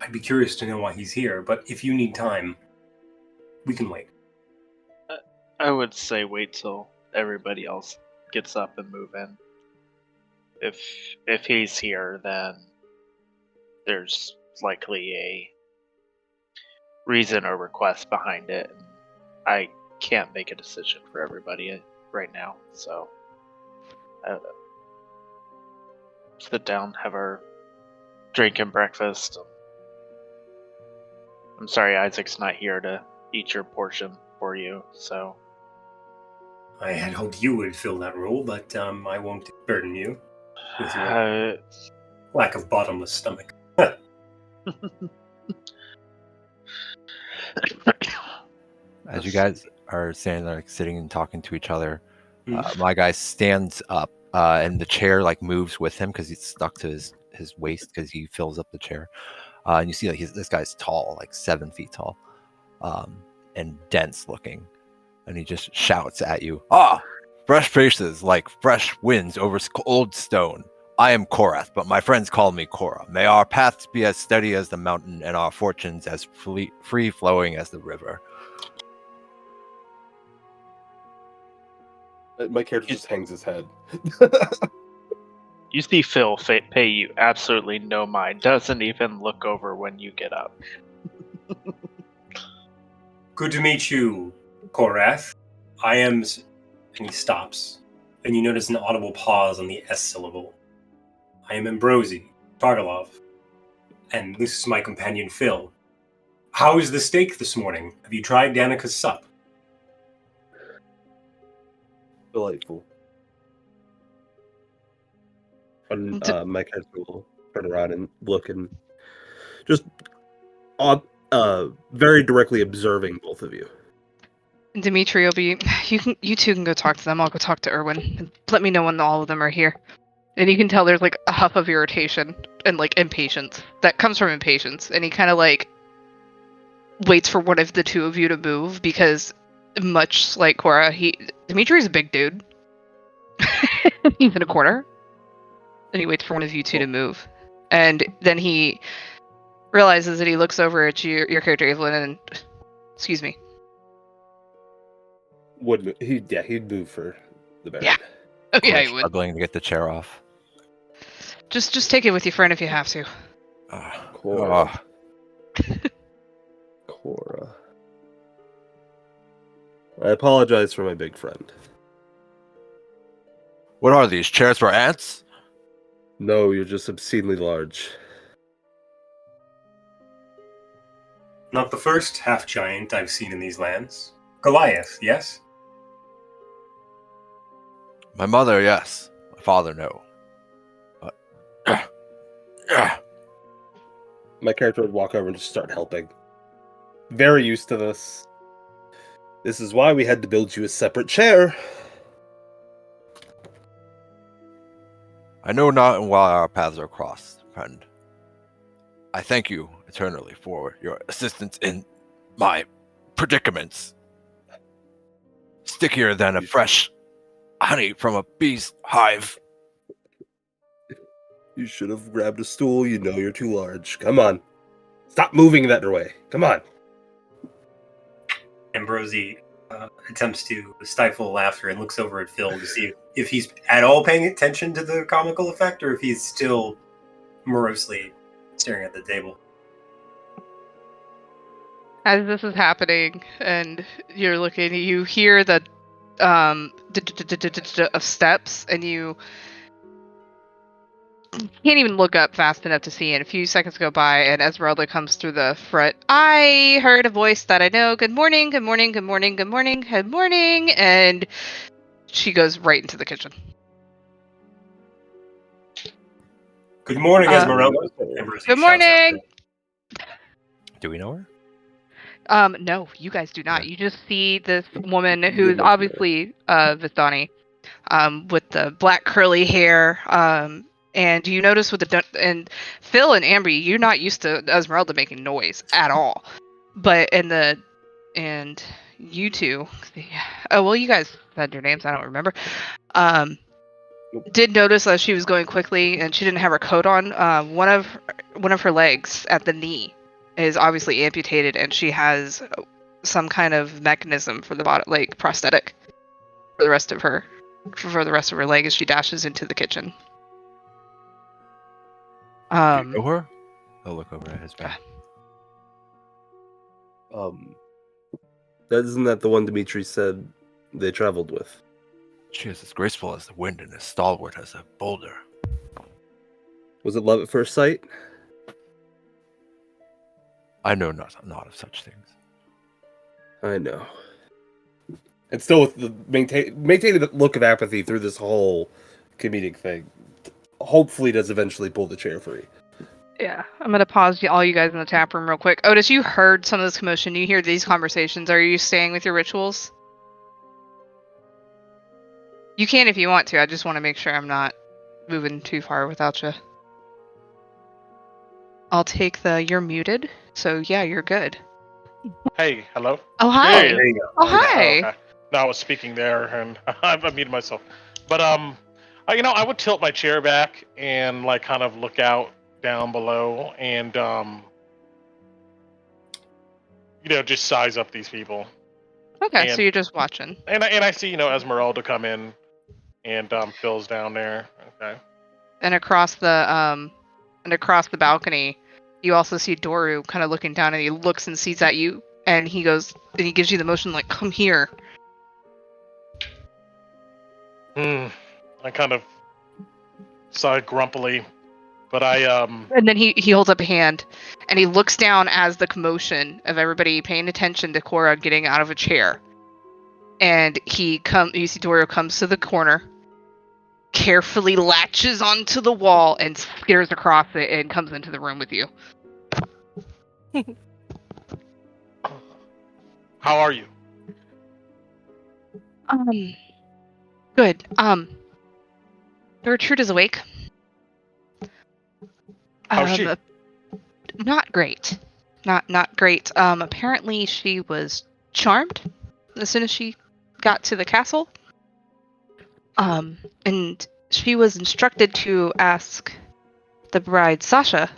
B: I'd be curious to know why he's here, but if you need time, we can wait.
C: I would say wait till everybody else gets up and move in. If he's here, then there's likely a reason or request behind it. And I can't make a decision for everybody right now, so sit down, have our drink and breakfast. I'm sorry Isaac's not here to eat your portion for you, so...
B: I had hoped you would fill that role, but I won't burden you with your lack of bottomless stomach.
G: As you guys are standing there, like, sitting and talking to each other, my guy stands up, and the chair like moves with him because he's stuck to his waist because he fills up the chair. And you see like this guy's tall, like 7 feet tall, and dense looking, and he just shouts at you, fresh faces like fresh winds over old stone. I am Korath, but my friends call me Korra. May our paths be as steady as the mountain and our fortunes as free-flowing as the river.
A: My character just hangs his head.
C: You see Phil pay you absolutely no mind, doesn't even look over when you get up.
B: Good to meet you, Korath. I am... And he stops, and you notice an audible pause on the S syllable. I am Ambrosi, Targalov, and this is my companion Phil. How is the steak this morning? Have you tried Danica's sup?
A: Delightful. And my character will turn around and look and just very directly observing both of you.
E: Dimitri will be. You two can go talk to them. I'll go talk to Erwin. Let me know when all of them are here. And you can tell there's like a huff of irritation and like impatience that comes from impatience. And he kind of like waits for one of the two of you to move because, much like Cora, Dimitri's a big dude. He's in a corner, and he waits for one of you two to move. And then he realizes that he looks over at your character Evelyn, and excuse me.
A: He'd move for the Baron.
E: Yeah. Oh, yeah, he would.
G: Struggling to get the chair off.
E: Just take it with your friend if you have to.
A: Cora. Cora. I apologize for my big friend.
G: What are these, chairs for ants?
A: No, you're just obscenely large.
B: Not the first half-giant I've seen in these lands. Goliath, yes?
G: My mother, yes. My father, no. But...
A: My character would walk over and just start helping. Very used to this. This is why we had to build you a separate chair.
G: I know not why our paths are crossed, friend. I thank you eternally for your assistance in my predicaments. Stickier than a fresh honey from a bee's hive.
A: You should have grabbed a stool. You know you're too large. Come on. Stop moving that way. Come on.
B: Ambrosi attempts to stifle laughter and looks over at Phil to see if he's at all paying attention to the comical effect or if he's still morosely staring at the table.
E: As this is happening and you're looking, you hear the of steps, and you can't even look up fast enough to see it. A few seconds go by, and Esmeralda comes through the front. I heard a voice that I know. Good morning, good morning, good morning, good morning, good morning. And she goes right into the kitchen.
B: Good morning, Esmeralda.
E: Good
B: Ambrosia shouts out
E: morning!
G: Do we know her?
E: No, you guys do not.
G: Okay.
E: You just see this woman
A: You
E: who's
A: mentioned
E: obviously Vistani, with the black curly hair. And you notice with and Phil and Amber, you're not used to Esmeralda making noise at all. But and you two, oh well, you guys said your names. I don't remember. Did notice that she was going quickly and she didn't have her coat on. One of her legs at the knee is obviously amputated, and she has some kind of mechanism for the body, like prosthetic, for the rest of her leg as she dashes into the kitchen.
G: Do you know her? I'll look over at his back.
A: Isn't that the one Dimitri said they traveled with?
G: She is as graceful as the wind and as stalwart as a boulder.
A: Was it love at first sight?
G: I know not of such things.
A: I know. And still with the maintaining the look of apathy through this whole comedic thing, hopefully does eventually pull the chair free.
E: Yeah, I'm gonna pause all you guys in the tap room real quick. Otis, you heard some of this commotion. You hear these conversations. Are you staying with your rituals? You can if you want to. I just want to make sure I'm not moving too far without you. I'll take the you're muted. So yeah, you're good.
D: Hey, hello.
E: Oh hi.
D: There
B: There you go.
E: Oh hi.
D: Okay. No, I was speaking there, and I muted myself. But I would tilt my chair back and like kind of look out down below, and just size up these people.
E: Okay, so
D: And-
E: you're just watching.
D: And I see Esmeralda come in, and Phil's down there. Okay.
E: And across the balcony, you also see Doru kind of looking down, and he looks and sees at you, and he goes and he gives you the motion like, "Come here."
D: I kind of sigh grumpily, but I
E: And then he holds up a hand, and he looks down as the commotion of everybody paying attention to Cora getting out of a chair. And you see Doru comes to the corner, carefully latches onto the wall, and skitters across it and comes into the room with you.
D: How are you?
E: Good. Gertrude is awake.
D: How's she?
E: Not great. Not great. Apparently she was charmed as soon as she got to the castle. And she was instructed to ask the bride Sasha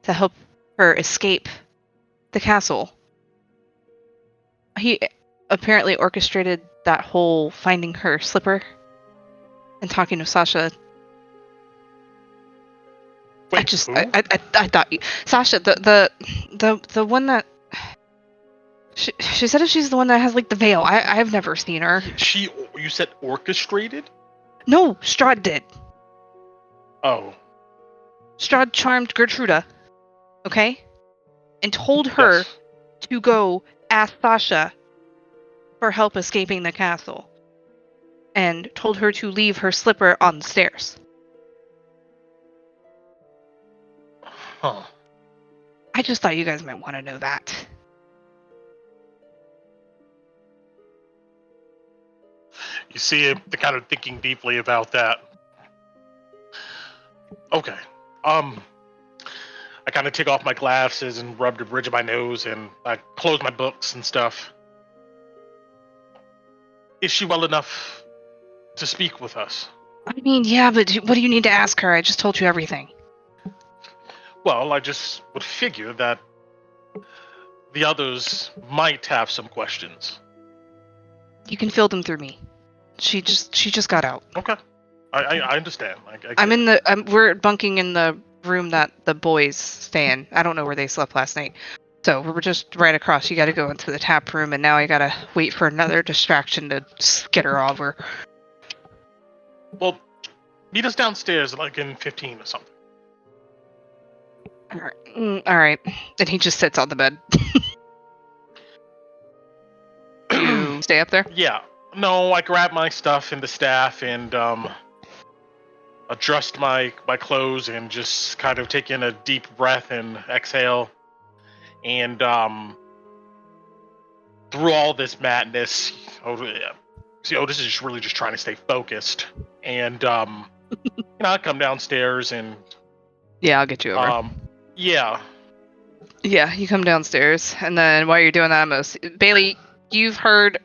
E: to help her escape the castle. He apparently orchestrated that whole finding her slipper and talking to Sasha.
D: Wait,
E: who?
D: who?
E: I thought Sasha, the one that she said she's the one that has like the veil. I've never seen her.
D: You said orchestrated?
E: No, Strahd did.
D: Oh.
E: Strahd charmed Gertruda, okay, and told her
D: Yes.
E: to go ask Sasha for help escaping the castle, and told her to leave her slipper on the stairs.
D: Huh.
E: I just thought you guys might want to know that.
D: You see him kind of thinking deeply about that. Okay. I kind of take off my glasses and rub the bridge of my nose, and I close my books and stuff. Is she well enough to speak with us?
E: I mean, yeah, but what do you need to ask her? I just told you everything.
D: Well, I just would figure that the others might have some questions.
E: You can fill them through me. She just got out.
D: Okay. I understand.
E: We're bunking in the room that the boys stay in. I don't know where they slept last night. So we're just right across. You gotta go into the tap room, and now I gotta wait for another distraction to get her over.
D: Well, Meet us downstairs like in 15 or something.
E: All right. And he just sits on the bed. You stay up there?
D: Yeah. No, I grab my stuff and the staff and adjust my clothes and just kind of take in a deep breath and exhale. And through all this madness, Otis is really just trying to stay focused. And I come downstairs and
E: Yeah, I'll get you over.
D: Yeah.
E: Yeah, you come downstairs, and then while you're doing that, Bailey, you've heard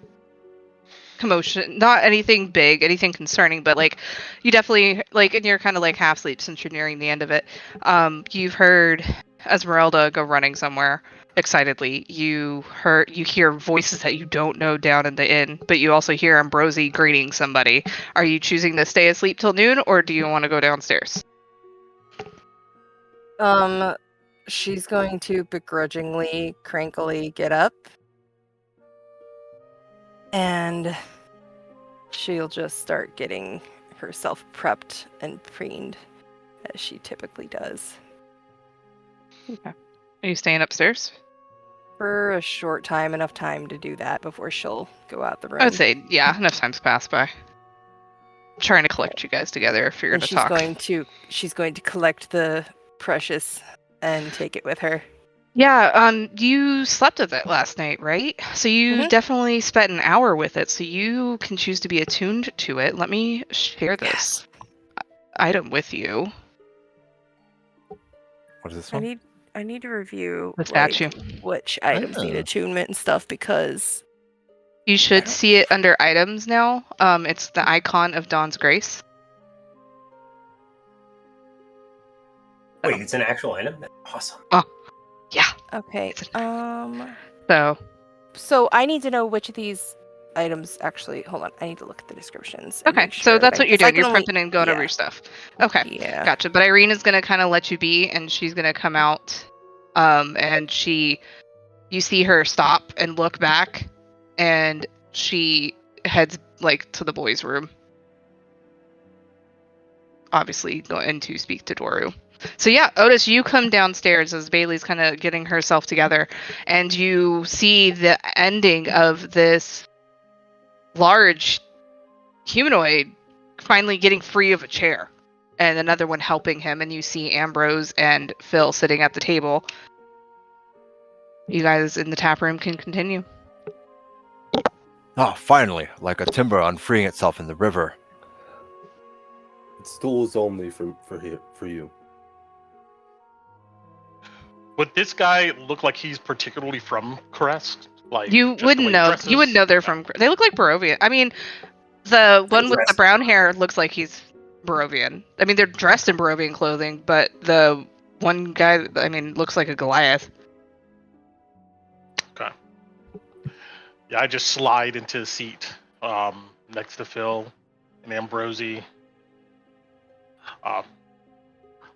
E: commotion. Not anything big, anything concerning, but like you definitely and you're kind of like half asleep since you're nearing the end of it. You've heard Esmeralda go running somewhere excitedly. You hear voices that you don't know down in the inn, but you also hear Ambrosi greeting somebody. Are you choosing to stay asleep till noon, or do you want to go downstairs?
F: She's going to begrudgingly, crankily get up. And she'll just start getting herself prepped and preened, as she typically does.
E: Okay. Are you staying upstairs?
F: For a short time, enough time to do that before she'll go out the room.
E: I would say, yeah, enough time's passed by. I'm trying to collect you guys together if you're
F: And
E: going to talk.
F: She's going to collect the precious and take it with her.
E: Yeah, you slept with it last night, right? So you definitely spent an hour with it, so you can choose to be attuned to it. Let me share this item with you.
G: What is this one?
F: I need to review
E: The statue.
F: Which items need attunement and stuff, because
E: you should see it under items now. It's the icon of Dawn's Grace.
B: Wait, it's an actual item? That's awesome.
E: Oh, yeah.
F: Okay.
E: So
F: I need to know which of these items actually. Hold on, I need to look at the descriptions.
E: Okay, so that's what you're doing. You're prepping and going over your stuff. Okay,
F: yeah,
E: gotcha. But Irene is gonna kind of let you be, and she's gonna come out, and you see her stop and look back, and she heads to the boys' room. Obviously, going to speak to Doru. So yeah, Otis, you come downstairs as Bailey's kind of getting herself together, and you see the ending of this large humanoid finally getting free of a chair, and another one helping him, and you see Ambrose and Phil sitting at the table. You guys in the tap room can continue.
G: Oh, finally, like a timber unfreeing itself in the river.
A: Stools only for you.
D: Would this guy look like he's particularly from Crest? Like
E: you wouldn't know. You wouldn't know they're from. They look like Barovia. I mean, the one with the brown hair looks like he's Barovian. I mean, they're dressed in Barovian clothing, but the one guy, looks like a Goliath.
D: Okay. Yeah, I just slide into a seat next to Phil and Ambrosi. How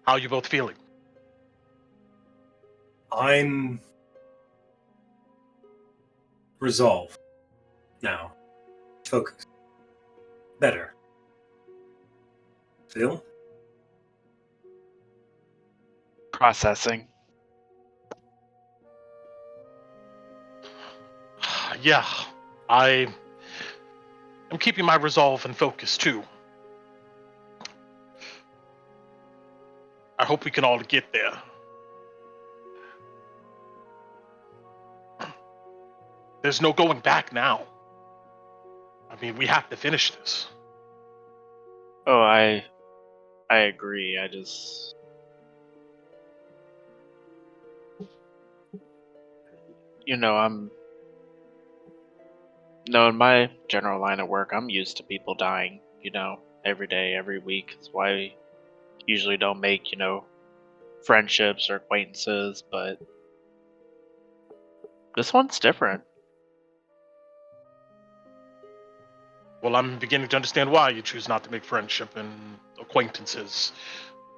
D: are you both feeling?
B: I'm resolved now. Focused. Better. Phil?
C: Processing.
D: Yeah, I am keeping my resolve and focus too. I hope we can all get there. There's no going back now. I mean, we have to finish this.
C: Oh, I agree. in my general line of work, I'm used to people dying, every day, every week. That's why I usually don't make, friendships or acquaintances, but this one's different.
D: Well, I'm beginning to understand why you choose not to make friendship and acquaintances.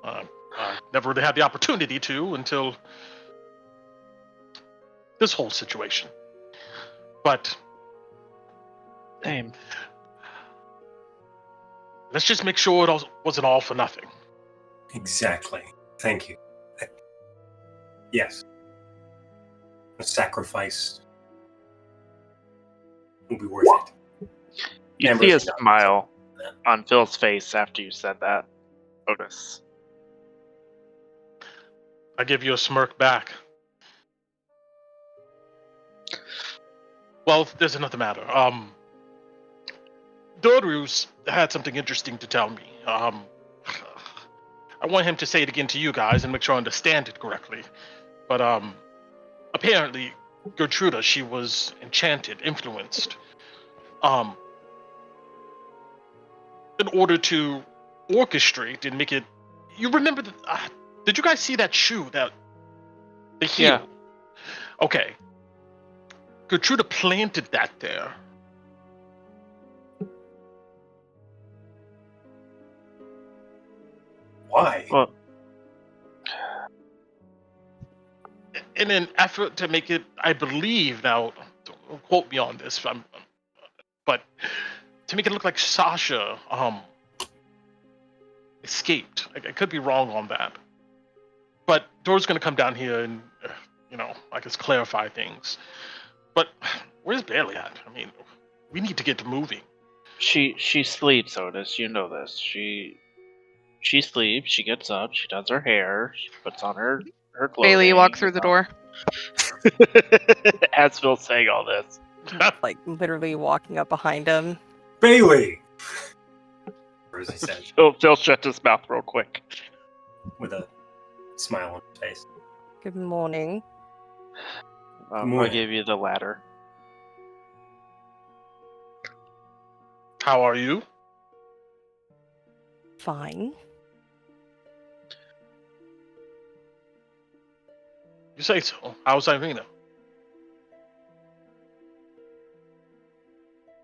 D: I never really had the opportunity to until this whole situation. But
C: Same.
D: Let's just make sure it wasn't all for nothing.
B: Exactly. Thank you. Yes. A sacrifice will be worth it.
C: You
B: Amber's
C: see a
B: nods.
C: smile on Phil's face after you said that, Otis.
D: I give you a smirk back. Well, there's another matter. Doru's had something interesting to tell me. I want him to say it again to you guys and make sure I understand it correctly. But apparently, Gertruda, she was enchanted, influenced. In order to orchestrate and make it. You remember did you guys see that shoe, the heel?
C: Yeah.
D: Okay. Gertruda planted that there.
B: Why?
C: Well,
D: In an effort to make it, I believe, now, don't quote me on this, but to make it look like Sasha escaped. I could be wrong on that. But Dora's going to come down here and, I guess clarify things. But where's Bailey at? I mean, we need to get moving.
C: she sleeps, Otis. You know this. She sleeps. She gets up. She does her hair. She puts on her clothing.
E: Bailey, you walk through the door.
C: As Phil's saying all this.
F: Like literally walking up behind him.
B: Bailey! Rosie said,
C: Phil shut his mouth real quick.
B: with a smile on his face.
F: Good morning.
C: I
B: Morning.
C: gave you the ladder.
D: How are you?
F: Fine.
D: You say so. How's Irina?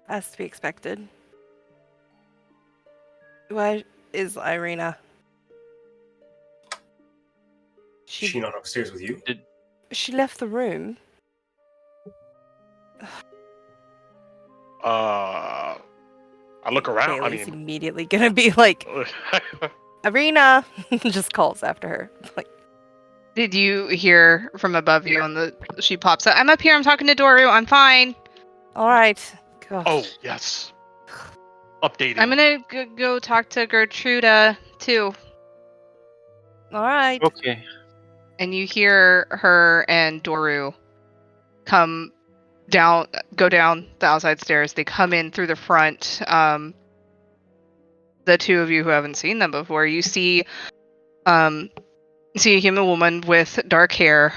F: As to be expected. Where is Irina?
B: Is she not upstairs with you?
F: She left the room.
D: I look around.
F: Bailey's
D: I mean,
F: immediately gonna be like, Irina! Just calls after her. Like,
E: Did you hear from above you on the? She pops up. I'm up here. I'm talking to Doru. I'm fine.
F: all right. Gosh.
D: oh yes. Updating.
E: I'm gonna go talk to Gertruda too.
F: All right.
C: Okay.
E: And you hear her and Doru go down the outside stairs. They come in through the front. The two of you who haven't seen them before, you see a human woman with dark hair,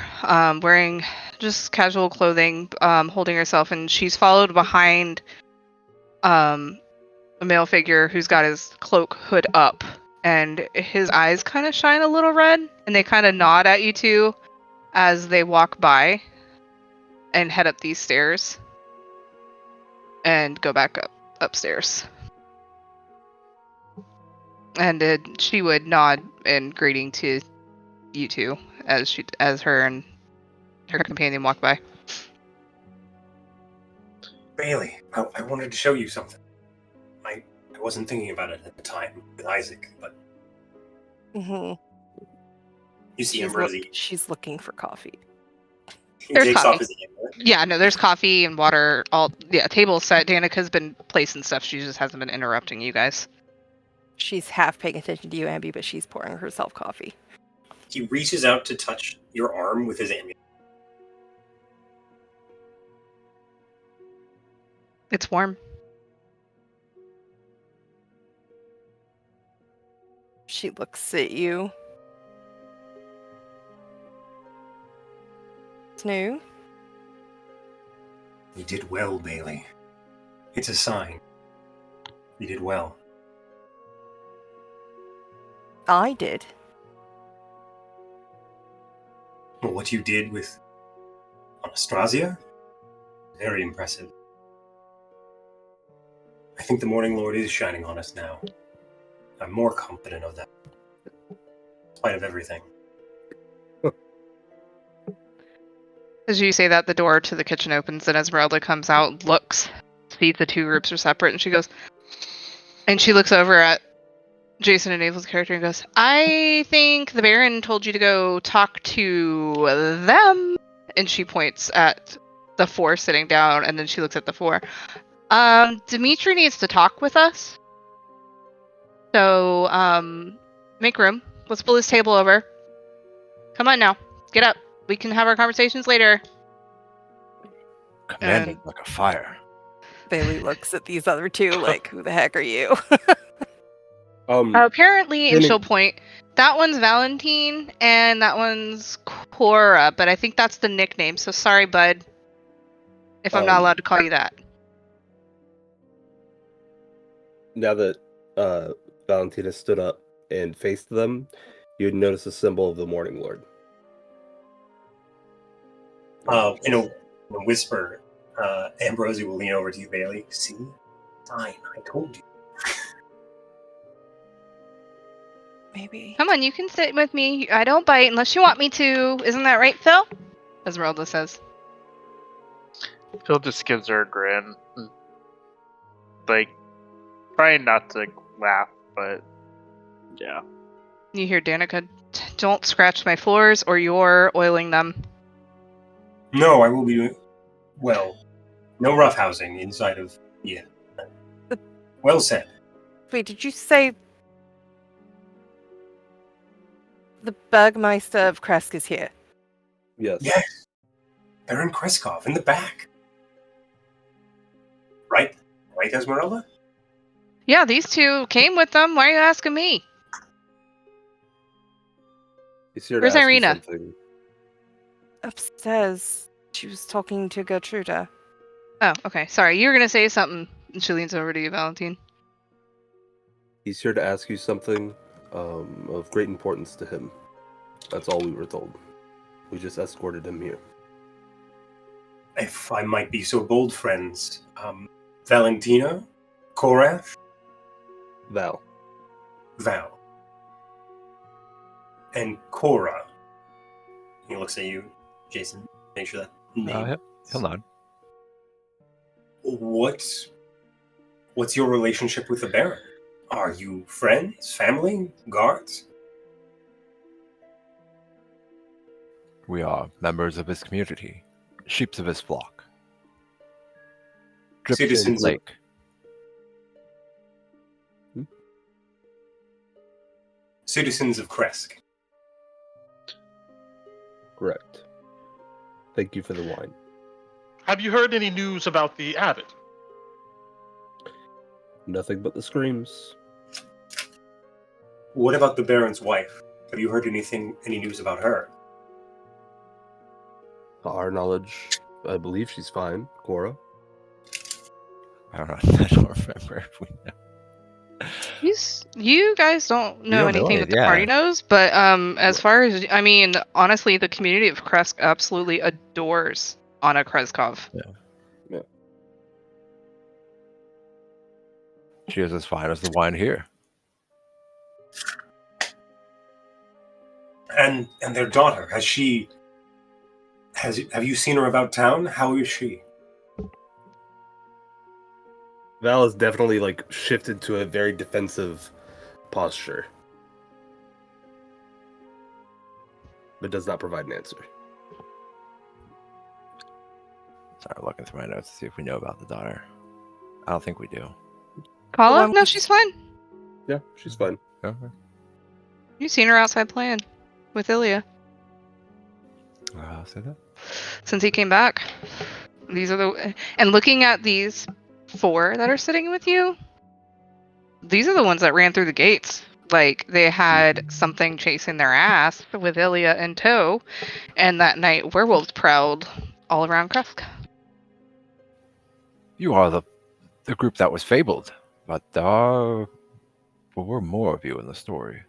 E: wearing just casual clothing, holding herself, and she's followed behind a male figure who's got his cloak hood up, and his eyes kind of shine a little red, and they kind of nod at you two as they walk by and head up these stairs and go back upstairs. And she would nod in greeting to you two as her and her companion walk by.
B: Bailey, I wanted to show you something. I wasn't thinking about it at the time with Isaac, but
F: Mm-hmm.
B: you see Rosie.
F: She's looking for coffee.
B: He
E: There's
B: takes
E: coffee.
B: off his amulet.
E: Yeah, no, there's coffee and water. Table set. Danica's been placing stuff. She just hasn't been interrupting you guys.
F: She's half paying attention to you, Ambi, but she's pouring herself coffee.
B: He reaches out to touch your arm with his amulet.
E: It's warm.
F: She looks at you. It's new.
B: You did well, Bailey. It's a sign. You did well.
F: I did.
B: Well, what you did with Anastasia? Very impressive. I think the Mourning Lord is shining on us now. I'm more confident of that. In spite of everything.
E: As you say that, the door to the kitchen opens, and Esmeralda comes out, looks, sees the two groups are separate, and she goes, And she looks over at Jason and Abel's character and goes, I think the Baron told you to go talk to them. And she points at the 4 sitting down, and then she looks at the 4. Dimitri needs to talk with us. So, make room. Let's pull this table over. Come on now. Get up. We can have our conversations later.
G: Commanding like a fire.
F: Bailey looks at these other 2 like, who the heck are you?
E: Apparently, and she'll point, that one's Valentine, and that one's Cora, but I think that's the nickname, so sorry, bud, if I'm not allowed to call you that.
A: Now that Valentina stood up and faced them, you'd notice a symbol of the Mourning Lord.
B: In a whisper, Ambrosie will lean over to you, Bailey. See? Fine, I told you.
F: Maybe.
E: Come on, you can sit with me. I don't bite unless you want me to. Isn't that right, Phil? Esmeralda says.
C: Phil just gives her a grin. Like, trying not to laugh, but yeah.
E: You hear Danica, don't scratch my floors or you're oiling them.
B: No, I will be doing... Well, no roughhousing inside of... Yeah. Well said.
F: Wait, did you say the Burgmeister of Kresk is here?
A: Yes.
B: Yes. Baron Kreskov in the back. Right? Right, Esmeralda?
E: Yeah, these 2 came with them. Why are you asking me?
A: He's here to
E: Where's
A: ask you
E: Irina?
A: something.
F: Upstairs. She was talking to Gertruda.
E: Oh, okay. Sorry, you were going to say something. And she leans over to you, Valentine.
A: He's here to ask you something of great importance to him. That's all we were told. We just escorted him here.
B: If I might be so bold, friends. Valentina? Korash?
A: Val.
B: Val. And Cora. He looks at you, Jason. Make sure that name.
G: Yep. He'll nod.
B: What's your relationship with the Baron? Are you friends, family, guards?
G: We are members of his community, sheep of his flock. Dripped in
B: Citizens of-
G: lake.
B: Citizens of Kresk.
A: Correct. Thank you for the wine.
D: Have you heard any news about the abbot?
A: Nothing but the screams.
B: What about the Baron's wife? Have you heard any news about her?
A: To our knowledge, I believe she's fine. Cora.
G: I don't know. I don't remember if we know.
E: You guys don't know
G: don't know
E: anything
G: it,
E: that the party knows, but as far as, I mean, honestly, the community of Kresk absolutely adores Anna Kreskov.
A: Yeah.
G: She is as fine as the wine here.
B: And their daughter, have you seen her about town? How is she?
A: Val has definitely shifted to a very defensive posture, but does not provide an answer.
G: Sorry, I'm looking through my notes to see if we know about the daughter. I don't think we do.
E: Paula? No, she's fine.
A: Yeah, she's fine.
G: Okay.
E: You've seen her outside playing with Ilya
G: Say that.
E: since he came back. And looking at these 4 that are sitting with you, these are the ones that ran through the gates. Like, they had something chasing their ass with Ilya in tow, and that night werewolves prowled all around Kresk.
G: You are the group that was fabled, but there were more of you in the story.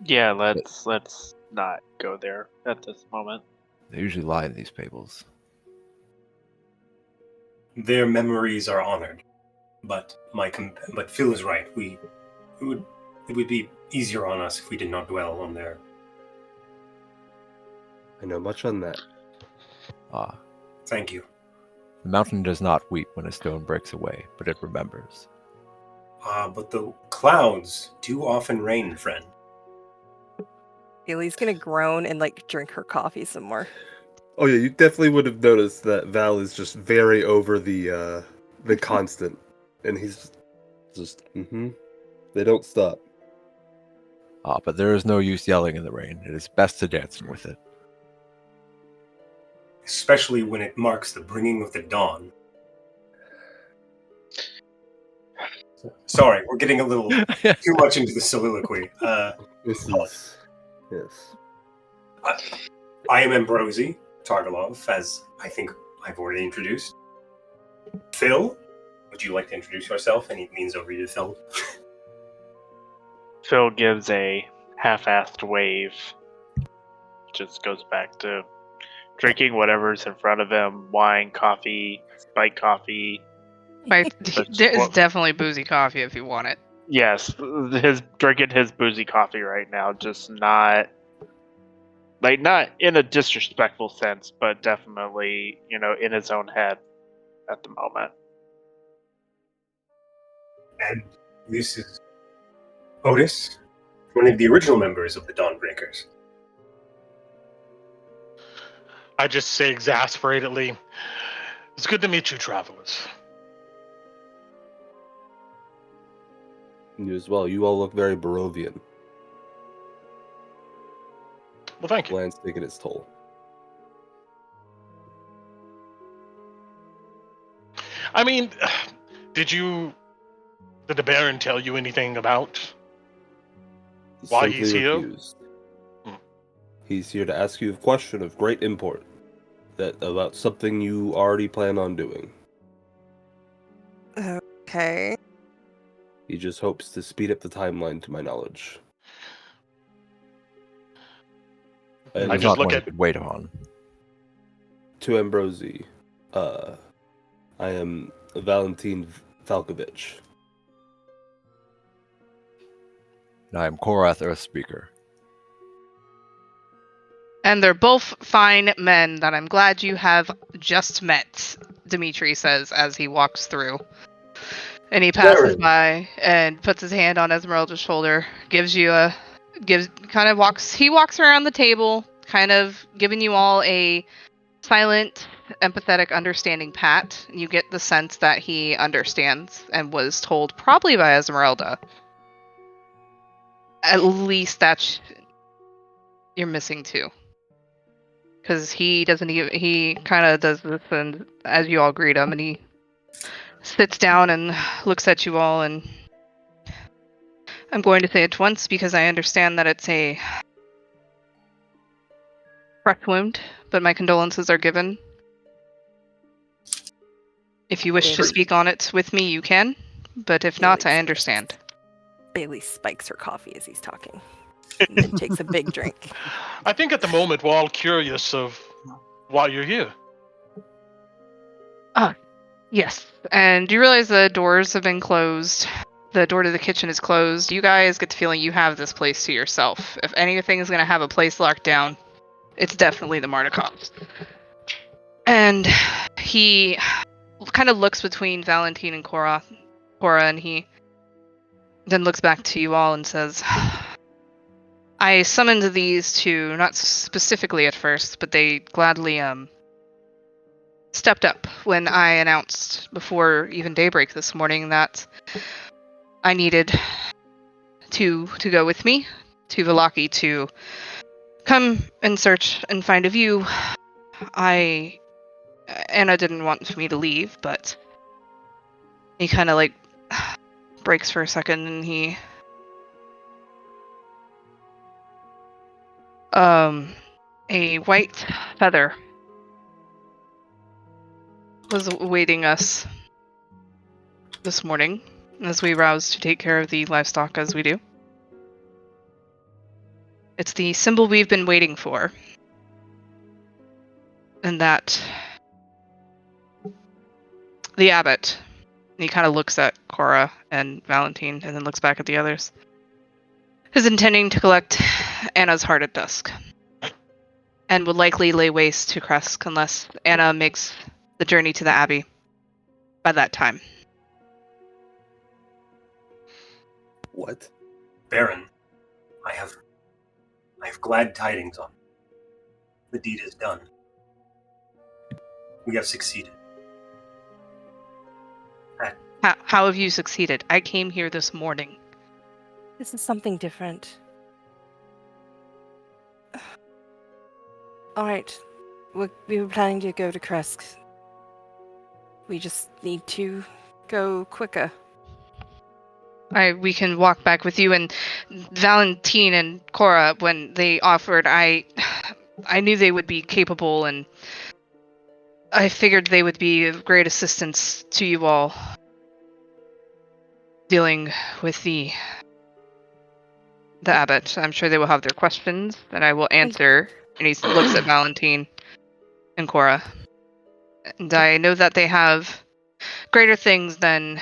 C: Yeah, let's not go there at this moment.
G: They usually lie in these fables.
B: Their memories are honored, but Phil is right. It would be easier on us if we did not dwell on their.
A: I know much on that.
B: Thank you.
G: The mountain does not weep when a stone breaks away, but it remembers.
B: But the clouds do often rain, friend.
F: Bailey's gonna groan and like drink her coffee some more.
A: Oh yeah, you definitely would have noticed that Val is just very over the constant, and he's just They don't stop.
G: But there is no use yelling in the rain. It is best to dance with it.
B: Especially when it marks the bringing of the dawn. Sorry, we're getting a little too much into the soliloquy.
A: Yes.
B: I am Ambrosi Targalov, as I think I've already introduced. Phil, would you like to introduce yourself? And he leans over you to Phil.
C: Phil gives a half-assed wave. Just goes back to drinking whatever's in front of him: wine, coffee, spiked coffee.
E: Right,
C: That's
E: there's
C: what-
E: definitely boozy coffee if you want it.
C: Yes, drinking his boozy coffee right now, just not in a disrespectful sense, but definitely, in his own head at the moment.
B: And this is Otis, one of the original members of the Dawnbreakers.
D: I just say exasperatedly, it's good to meet you, travelers.
A: You as well. You all look very Barovian.
D: Well, thank you.
A: Land's taking its toll.
D: I mean, did the Baron tell you anything about why he's
A: Simply
D: here?
A: refused.
D: Hmm.
A: He's here to ask you a question of great import about something you already plan on doing.
F: Okay.
A: He just hopes to speed up the timeline, to my knowledge. And
D: I
G: He's
D: just
G: not
D: look
G: one
D: at-
G: you could wait on.
A: to Ambrosi, I am Valentin Falkovich.
G: And I am Korath Earthspeaker.
E: And they're both fine men that I'm glad you have just met, Dimitri says as he walks through. And he passes
B: Baron.
E: by and puts his hand on Esmeralda's shoulder, he walks around the table, kind of giving you all a silent, empathetic, understanding pat. You get the sense that he understands and was told probably by Esmeralda. At least that's you're missing too. Because he kind of does this, and as you all greet him, and he sits down and looks at you all, and I'm going to say it once because I understand that it's a fresh wound, but my condolences are given. If you wish to speak on it with me, you can, but if not, I understand.
F: Bailey spikes her coffee as he's talking. And then takes a big drink.
D: I think at the moment we're all curious of why you're here.
E: Yes, and you realize the doors have been closed. The door to the kitchen is closed. You guys get the feeling you have this place to yourself. If anything is going to have a place locked down, it's definitely the Mardikovs. And he kind of looks between Valentine and Cora, and he then looks back to you all and says, I summoned these two, not specifically at first, but they gladly stepped up when I announced before even daybreak this morning that I needed to go with me to Vallaki to come and search and find a view. Anna didn't want me to leave, but he kind of breaks for a second, and he a white feather was awaiting us this morning as we roused to take care of the livestock as we do. It's the symbol we've been waiting for. And that the abbot, he kind of looks at Cora and Valentine and then looks back at the others, is intending to collect Anna's heart at dusk and would likely lay waste to Kresk unless Anna makes the journey to the Abbey by that time.
A: What?
B: Baron, I have glad tidings on. The deed is done. We have succeeded.
E: How have you succeeded? I came here this morning.
F: This is something different. Alright. We were planning to go to Kresk. We just need to go quicker.
E: We can walk back with you. And Valentine and Cora, when they offered, I knew they would be capable, and I figured they would be of great assistance to you all dealing with the abbot. I'm sure they will have their questions that I will answer. And he looks at Valentine and Cora. And I know that they have greater things than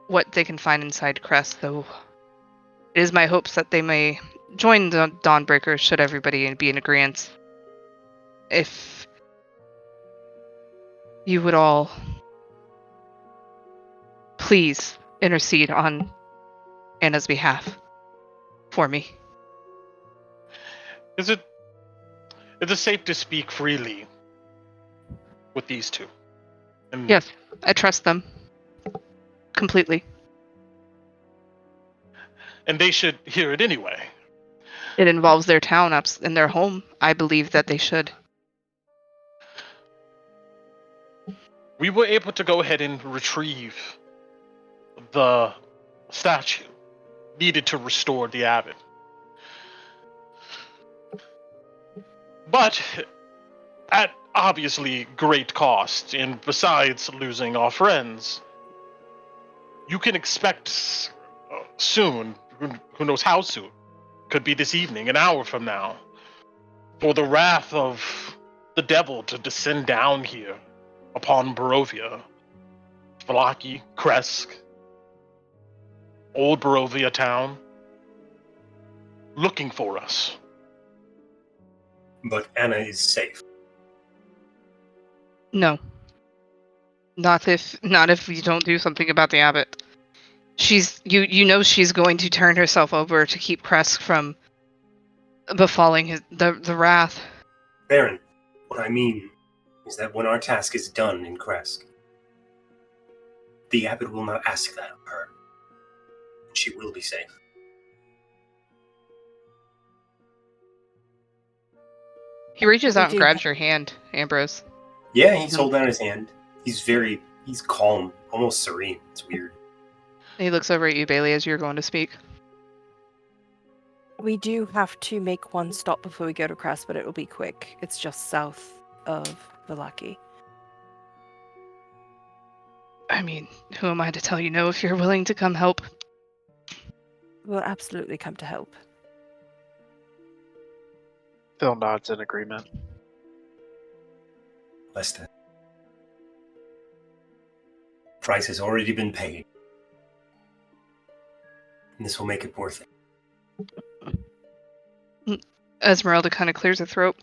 E: what they can find inside Crest, though it is my hopes that they may join the Dawnbreakers should everybody be in agreement. If you would all please intercede on Anna's behalf for me.
D: Is it safe to speak freely with these two? And
E: Yes, I trust them completely.
D: And they should hear it anyway.
E: It involves their town ups and their home. I believe that they should.
D: We were able to go ahead and retrieve the statue needed to restore the abbot. But at obviously great cost, and besides losing our friends, you can expect soon, who knows how soon, could be this evening, an hour from now, for the wrath of the devil to descend down here upon Barovia, Vallaki, Kresk, old Barovia town, looking for us.
B: But Anna is safe.
E: No. Not if you don't do something about the abbot. She's you know she's going to turn herself over to keep Kresk from befalling the wrath.
B: Baron, what I mean is that when our task is done in Kresk, the abbot will not ask that of her. And she will be safe.
E: He reaches out and grabs your hand, Ambrose.
B: Yeah, he's holding out his hand. He's calm, almost serene. It's weird.
E: He looks over at you, Bailey, as you're going to speak.
F: We do have to make one stop before we go to Kresk, but it will be quick. It's just south of Vallaki.
E: I mean, who am I to tell you no if you're willing to come help?
F: We'll absolutely come to help.
C: Phil nods in agreement.
B: Lester. Price has already been paid. And this will make it worth it.
E: Esmeralda kind of clears her throat.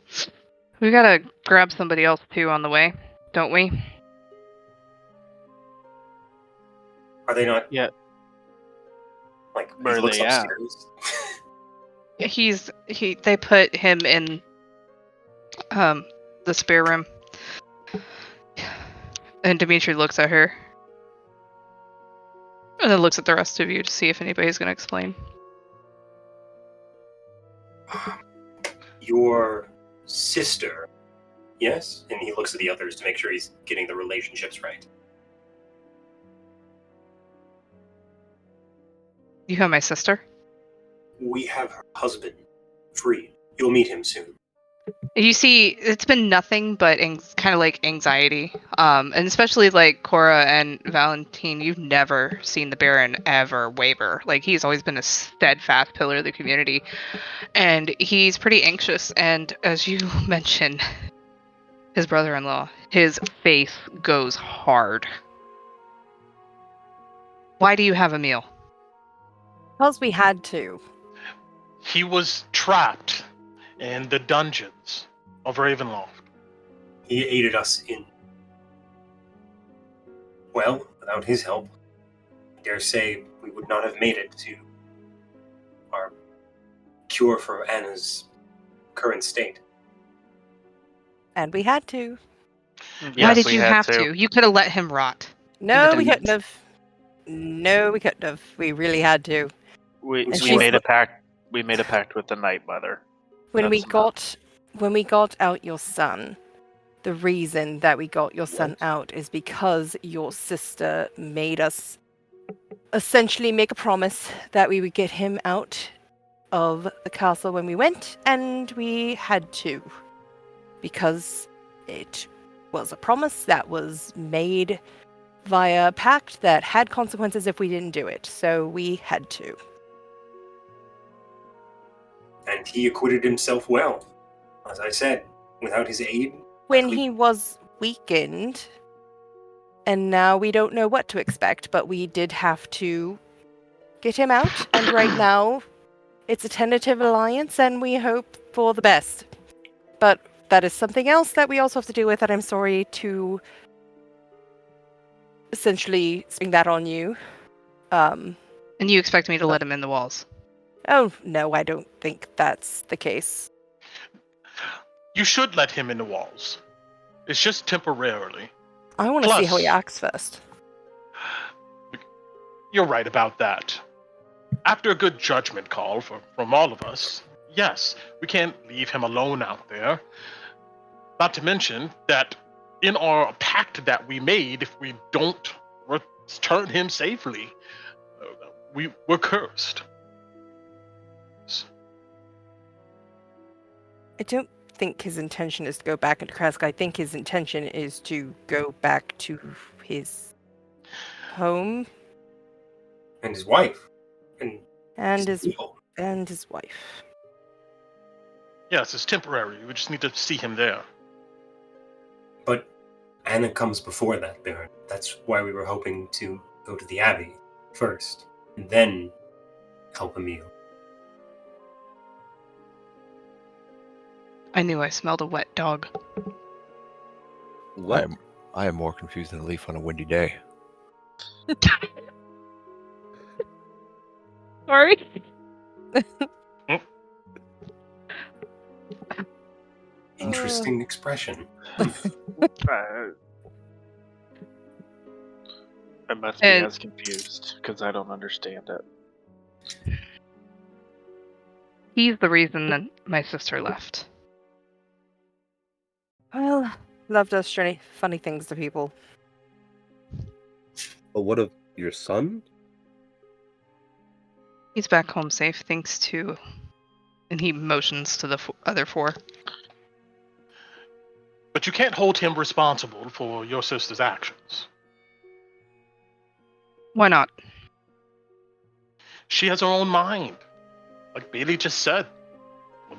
E: We gotta grab somebody else too on the way, don't we?
B: Are they not?
C: Yeah.
B: Like,
C: Where
B: he
C: are
B: looks
C: they at?
B: upstairs.
E: They put him in the spare room. And Dimitri looks at her. And then looks at the rest of you to see if anybody's gonna explain.
B: Your sister, yes? And he looks at the others to make sure he's getting the relationships right.
E: You have my sister?
B: We have her husband free. You'll meet him soon.
E: You see, it's been nothing but kind of like anxiety. And especially like Cora and Valentine, you've never seen the Baron ever waver. Like, he's always been a steadfast pillar of the community. And he's pretty anxious. And as you mentioned, his brother-in-law, his face goes hard. Why do you have a meal?
F: Because we had to.
D: He was trapped in the dungeons of Revenloft.
B: He aided us in. Well, without his help, dare say we would not have made it to our cure for Anna's current state.
F: And we had to.
E: Why
C: Yes,
E: did
C: we
E: you
C: had
E: have to? You could have let him rot.
F: No,
E: the
F: we
E: depths.
F: couldn't have. No, we couldn't have. We really had to.
C: We
B: And
C: we
B: she's
C: made
B: like-
C: a pact. We made a pact with the Night Mother.
F: When we
C: That's
F: got out your son, the reason that we got your son out is because your sister made us essentially make a promise that we would get him out of the castle when we went, and we had to. Because it was a promise that was made via a pact that had consequences if we didn't do it. So we had to.
B: And he acquitted himself well. As I said, without his aid,
F: When
B: likely-
F: he was weakened, and now we don't know what to expect, but we did have to get him out, and right now it's a tentative alliance, and we hope for the best. But that is something else that we also have to deal with, and I'm sorry to essentially spring that on you.
E: And you expect me to let him in the walls?
F: Oh, no, I don't think that's the case.
D: You should let him in the walls. It's just temporarily.
F: I want to see how he
D: Plus-
F: acts first.
D: You're right about that. After a good judgment call from all of us, yes, we can't leave him alone out there. Not to mention that in our pact that we made, if we don't return him safely, we're cursed.
F: I don't think his intention is to go back into Kresk. I think his intention is to go back to his home
B: and his wife, and
F: and his
B: people.
F: wife.
D: Yes, it's temporary. We just need to see him there.
B: But Anna comes before that, Baron. That's why we were hoping to go to the Abbey first, and then help Emil.
E: I knew I smelled a wet dog.
A: What?
G: I am more confused than a leaf on a windy day.
E: Sorry.
B: Interesting expression.
C: I must be
E: And-
C: as confused because I don't understand it.
E: He's the reason that my sister left.
F: Well, love does funny things to people.
A: But what of your son?
E: He's back home safe, thanks to... And he motions to the other four.
D: But you can't hold him responsible for your sister's actions.
E: Why not?
D: She has her own mind. Like Bailey just said. When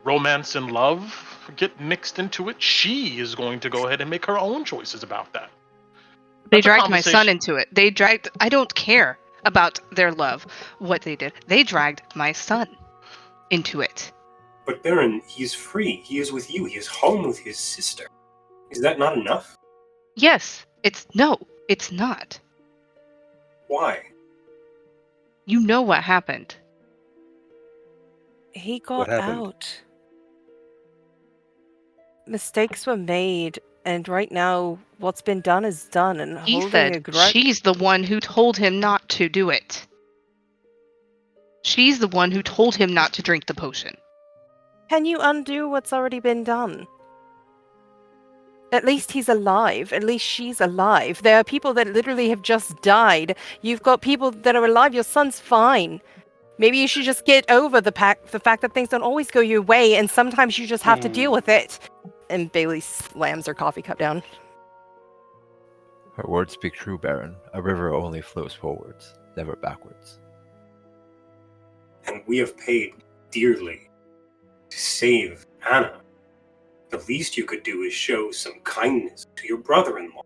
D: romance and love get mixed into it, she is going to go ahead and make her own choices about that.
E: They
D: That's a
E: dragged my son
D: conversation.
E: into it. I don't care about their love, what they did. They dragged my son into it.
B: But Baron, he's free. He is with you. He is home with his sister. Is that not enough?
E: Yes, it's not.
B: Why?
E: You know what happened.
F: He
A: What
F: got
A: happened?
F: out. Mistakes were made, and right now, what's been done is done, and
E: He
F: holding a
E: said
F: grudge.
E: she's the one who told him not to do it. She's the one who told him not to drink the potion.
F: Can you undo what's already been done? At least he's alive. At least she's alive. There are people that literally have just died. You've got people that are alive. Your son's fine. Maybe you should just get over the fact that things don't always go your way, and sometimes you just have to deal with it. And Bailey slams her coffee cup down.
G: Her words speak true, Baron. A river only flows forwards, never backwards.
B: And we have paid dearly to save Anna. The least you could do is show some kindness to your brother-in-law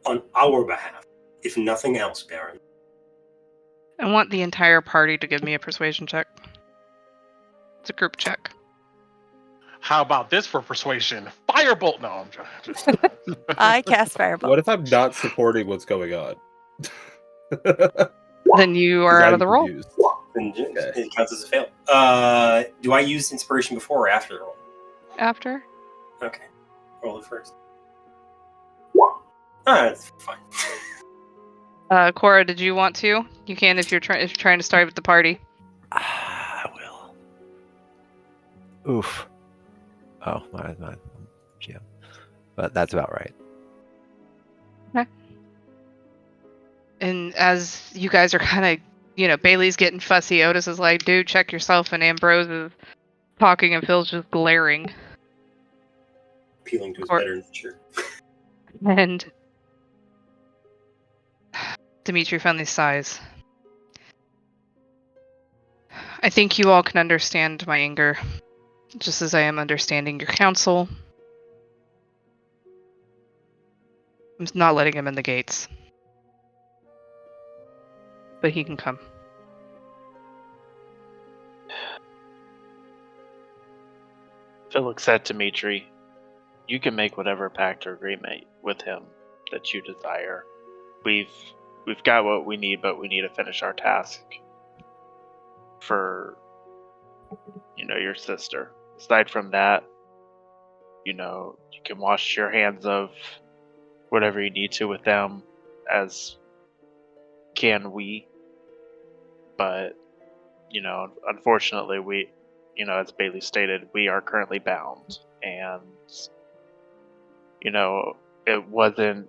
B: on our behalf, if nothing else, Baron.
E: I want the entire party to give me a persuasion check. It's a group check.
D: How about this for persuasion? Firebolt! No, I'm just
F: I cast Fireball.
A: What if I'm not supporting what's going on?
E: Then you are out of the roll.
B: Then
A: Okay.
B: it counts as a fail. Do I use inspiration before or after the roll?
E: After?
B: Okay. Roll it first. That's fine.
E: Cora, did you want to? You can if you're trying to start with the party.
G: I will. Oof. Oh, my GM. But that's about right.
E: And as you guys are kind of, Bailey's getting fussy. Otis is like, dude, check yourself. And Ambrose is talking and Phil's just glaring.
B: Appealing to his
E: Or-
B: better nature.
E: And Dimitri finally sighs. I think you all can understand my anger, just as I am understanding your counsel. I'm not letting him in the gates. But he can come.
C: Phil looks at Dimitri. You can make whatever pact or agreement with him that you desire. We've got what we need, but we need to finish our task for your sister. Aside from that, you can wash your hands of whatever you need to with them, as can we. But unfortunately, we, as Bailey stated, we are currently bound, and it wasn't.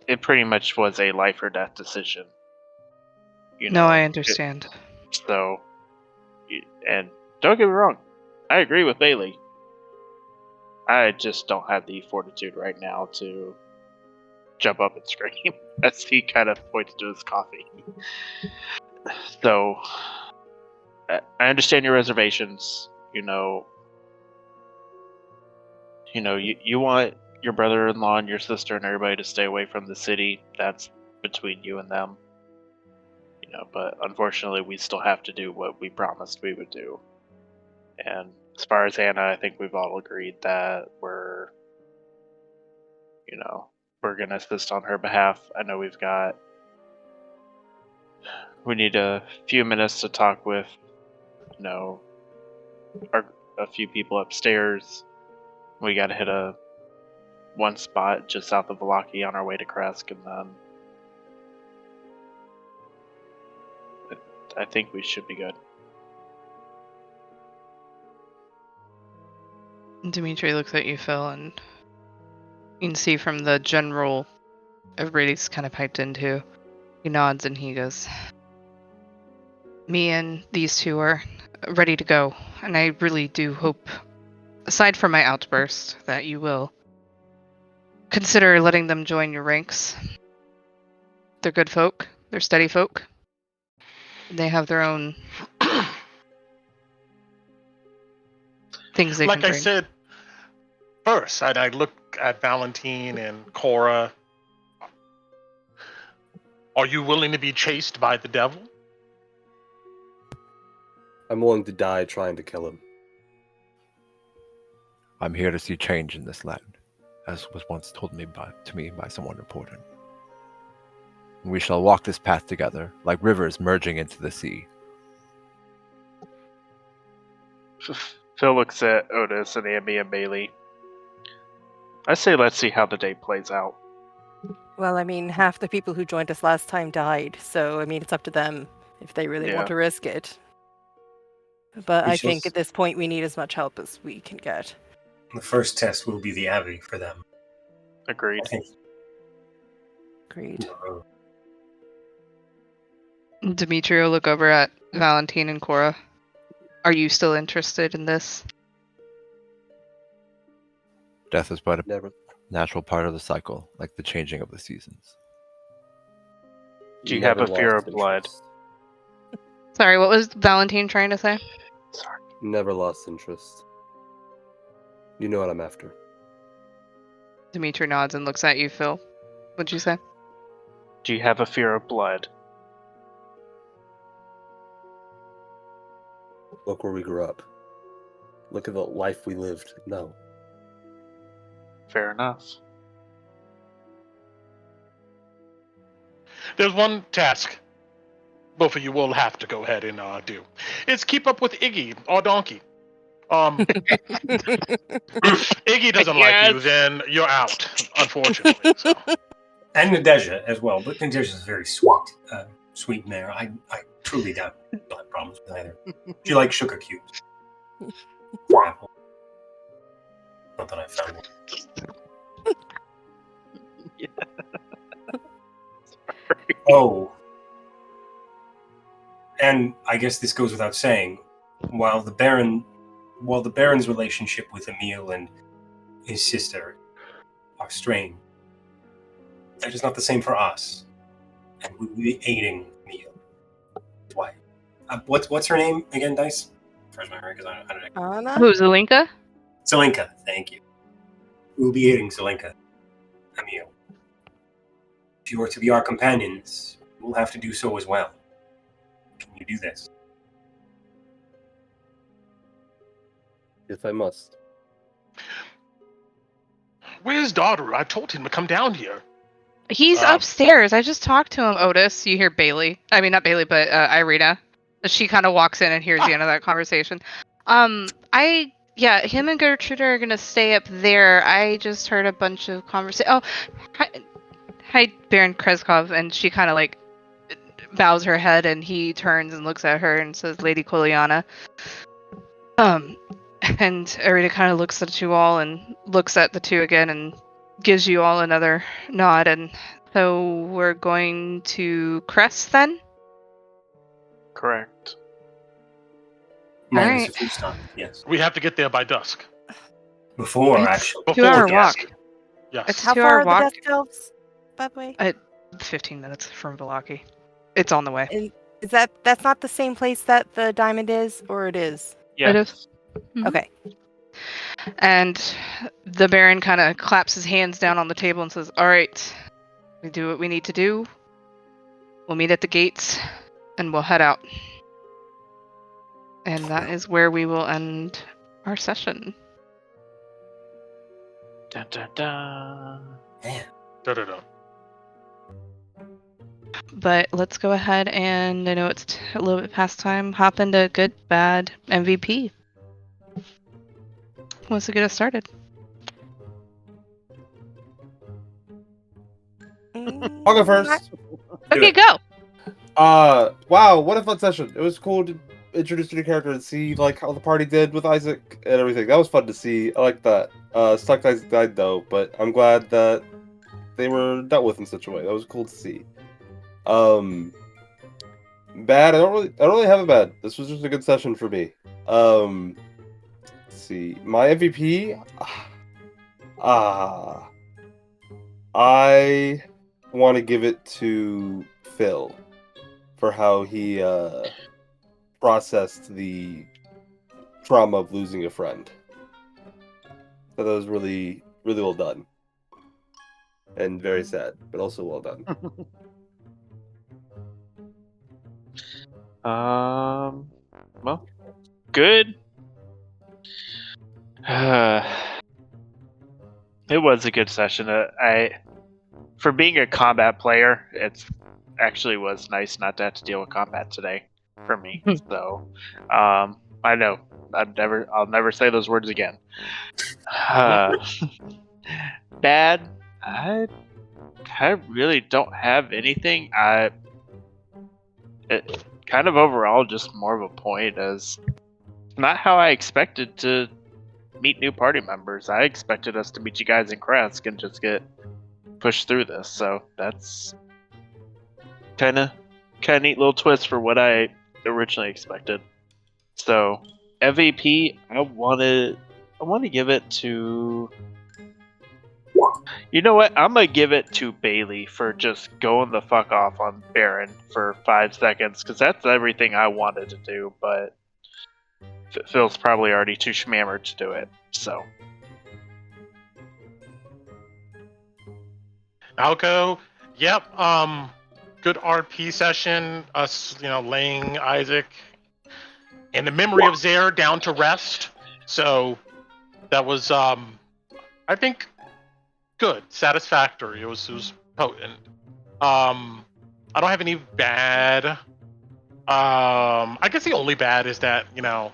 C: It pretty much was a life or death decision.
E: No, I understand.
C: So, and don't get me wrong, I agree with Bailey. I just don't have the fortitude right now to jump up and scream as he kind of points to his coffee. So, I understand your reservations. You want your brother-in-law and your sister and everybody to stay away from the city. That's between you and them. But unfortunately, we still have to do what we promised we would do. And as far as Anna, I think we've all agreed that we're going to assist on her behalf. I know we need a few minutes to talk with, a few people upstairs. We got to hit one spot just south of Vallaki on our way to Kresk, and then I think we should be good.
E: Dimitri looks at you, Phil, and you can see from the general, everybody's kind of piped into. He nods and he goes, me and these two are ready to go, and I really do hope, aside from my outburst, that you will consider letting them join your ranks. They're good folk. They're steady folk. They have their own things they
D: Like
E: can
D: I
E: bring.
D: said first, I look at Valentine and Cora. Are you willing to be chased by the devil?
A: I'm willing to die trying to kill him.
G: I'm here to see change in this land, as was once told to me by someone important. We shall walk this path together, like rivers merging into the sea.
C: Phil looks at Otis and Amby and Bailey. I say let's see how the day plays out.
F: Well, I mean, half the people who joined us last time died, so I mean, it's up to them if they really want to risk it. But I think at this point we need as much help as we can get.
B: The first test will be the Abbey for them.
C: Agreed.
B: I think.
F: Agreed.
E: Dimitri will look over at Valentine and Cora. Are you still interested in this?
G: Death is but a
A: Never.
G: natural part of the cycle, like the changing of the seasons.
C: Do you have
A: Never
C: a fear
A: lost
C: of blood?
A: interest.
E: Sorry, what was Valentine trying to say?
C: Sorry.
A: Never lost interest. You know what I'm after.
E: Dimitri nods and looks at you, Phil. What'd you say?
C: Do you have a fear of blood?
A: Look where we grew up. Look at the life we lived. No.
C: Fair enough.
D: There's one task both of you will have to go ahead and do. It's keep up with Iggy, our donkey. If Iggy doesn't like you,
C: Yes.
D: then you're out, unfortunately. So.
B: And Nadeja as well, but Nadeja's very sweet mare. I truly doubt you'll have problems with either. She likes sugar cubes. Apple. Not that I found one. Oh. And I guess this goes without saying, while the Baron's relationship with Emil and his sister are strained, that is not the same for us. And we will be aiding Emil. Why? What's her name again, Dice? First memory, because I don't know.
F: Anna?
E: Who's Zelinka?
B: Zelenka, thank you. We will be aiding Zelenka. Emil. If you are to be our companions, we'll have to do so as well. Can you do this?
A: Yes, I must.
D: Where's Daughter? I told him to come down here.
E: He's upstairs. I just talked to him, Otis. You hear Bailey. I mean, not Bailey, but Irina. She kind of walks in and hears the end of that conversation. Him and Gertrude are going to stay up there. I just heard a bunch of conversation. Oh, hi, Baron Kreskov. And she kind of like bows her head and he turns and looks at her and says, Lady Koliana. And Irina kind of looks at you all and looks at the two again and gives you all another nod. And so we're going to Crest then?
C: Correct.
B: Minus
E: Alright.
B: a few stop, yes.
D: We have to get there by dusk.
B: Before,
E: It's
B: actually.
D: Before
E: 2-hour
D: dusk.
E: walk.
D: Yes.
E: It's
F: How
E: 2-hour
F: far are
E: walk.
F: the Dust Elves, by the way?
E: 15 minutes from Vallaki. It's on the way.
F: And is that's not the same place that the diamond is, or it is?
C: Yeah.
E: It is. Mhm.
F: Okay.
E: And the Baron kind of claps his hands down on the table and says, all right, we do what we need to do. We'll meet at the gates and we'll head out. And that is where we will end our session.
C: Dun, dun, dun.
B: Man.
D: Da-da-da.
E: But let's go ahead and, I know it's a little bit past time, hop into good, bad, MVP. Who wants to get us started?
A: I'll go first.
E: Okay, go!
A: Wow, what a fun session. It was cool to introduce a new character and see like how the party did with Isaac and everything. That was fun to see. I like that. Stuck Isaac died though, but I'm glad that they were dealt with in such a way. That was cool to see. Bad, I don't really have a bad. This was just a good session for me. Let's see. My MVP? I want to give it to Phil for how he processed the trauma of losing a friend. So that was really, really well done. And very sad, but also well done.
C: Well, good. It was a good session. For being a combat player, it's actually was nice not to have to deal with combat today for me. So, I know I'll never say those words again. Bad. I really don't have anything. It kind of overall just more of a point as not how I expected to meet new party members. I expected us to meet you guys in Kresk and just get pushed through this. So that's kind of neat little twist for what I originally expected. So MVP, I want to give it to. You know what? I'm gonna give it to Bailey for just going the fuck off on Baron for 5 seconds, because that's everything I wanted to do, but Phil's probably already too schmammered to do it. So
D: I'll go. Yep. Good RP session. Us, laying Isaac in the memory of Zare down to rest. So that was, I think, good, satisfactory. It was potent. I don't have any bad. I guess the only bad is that now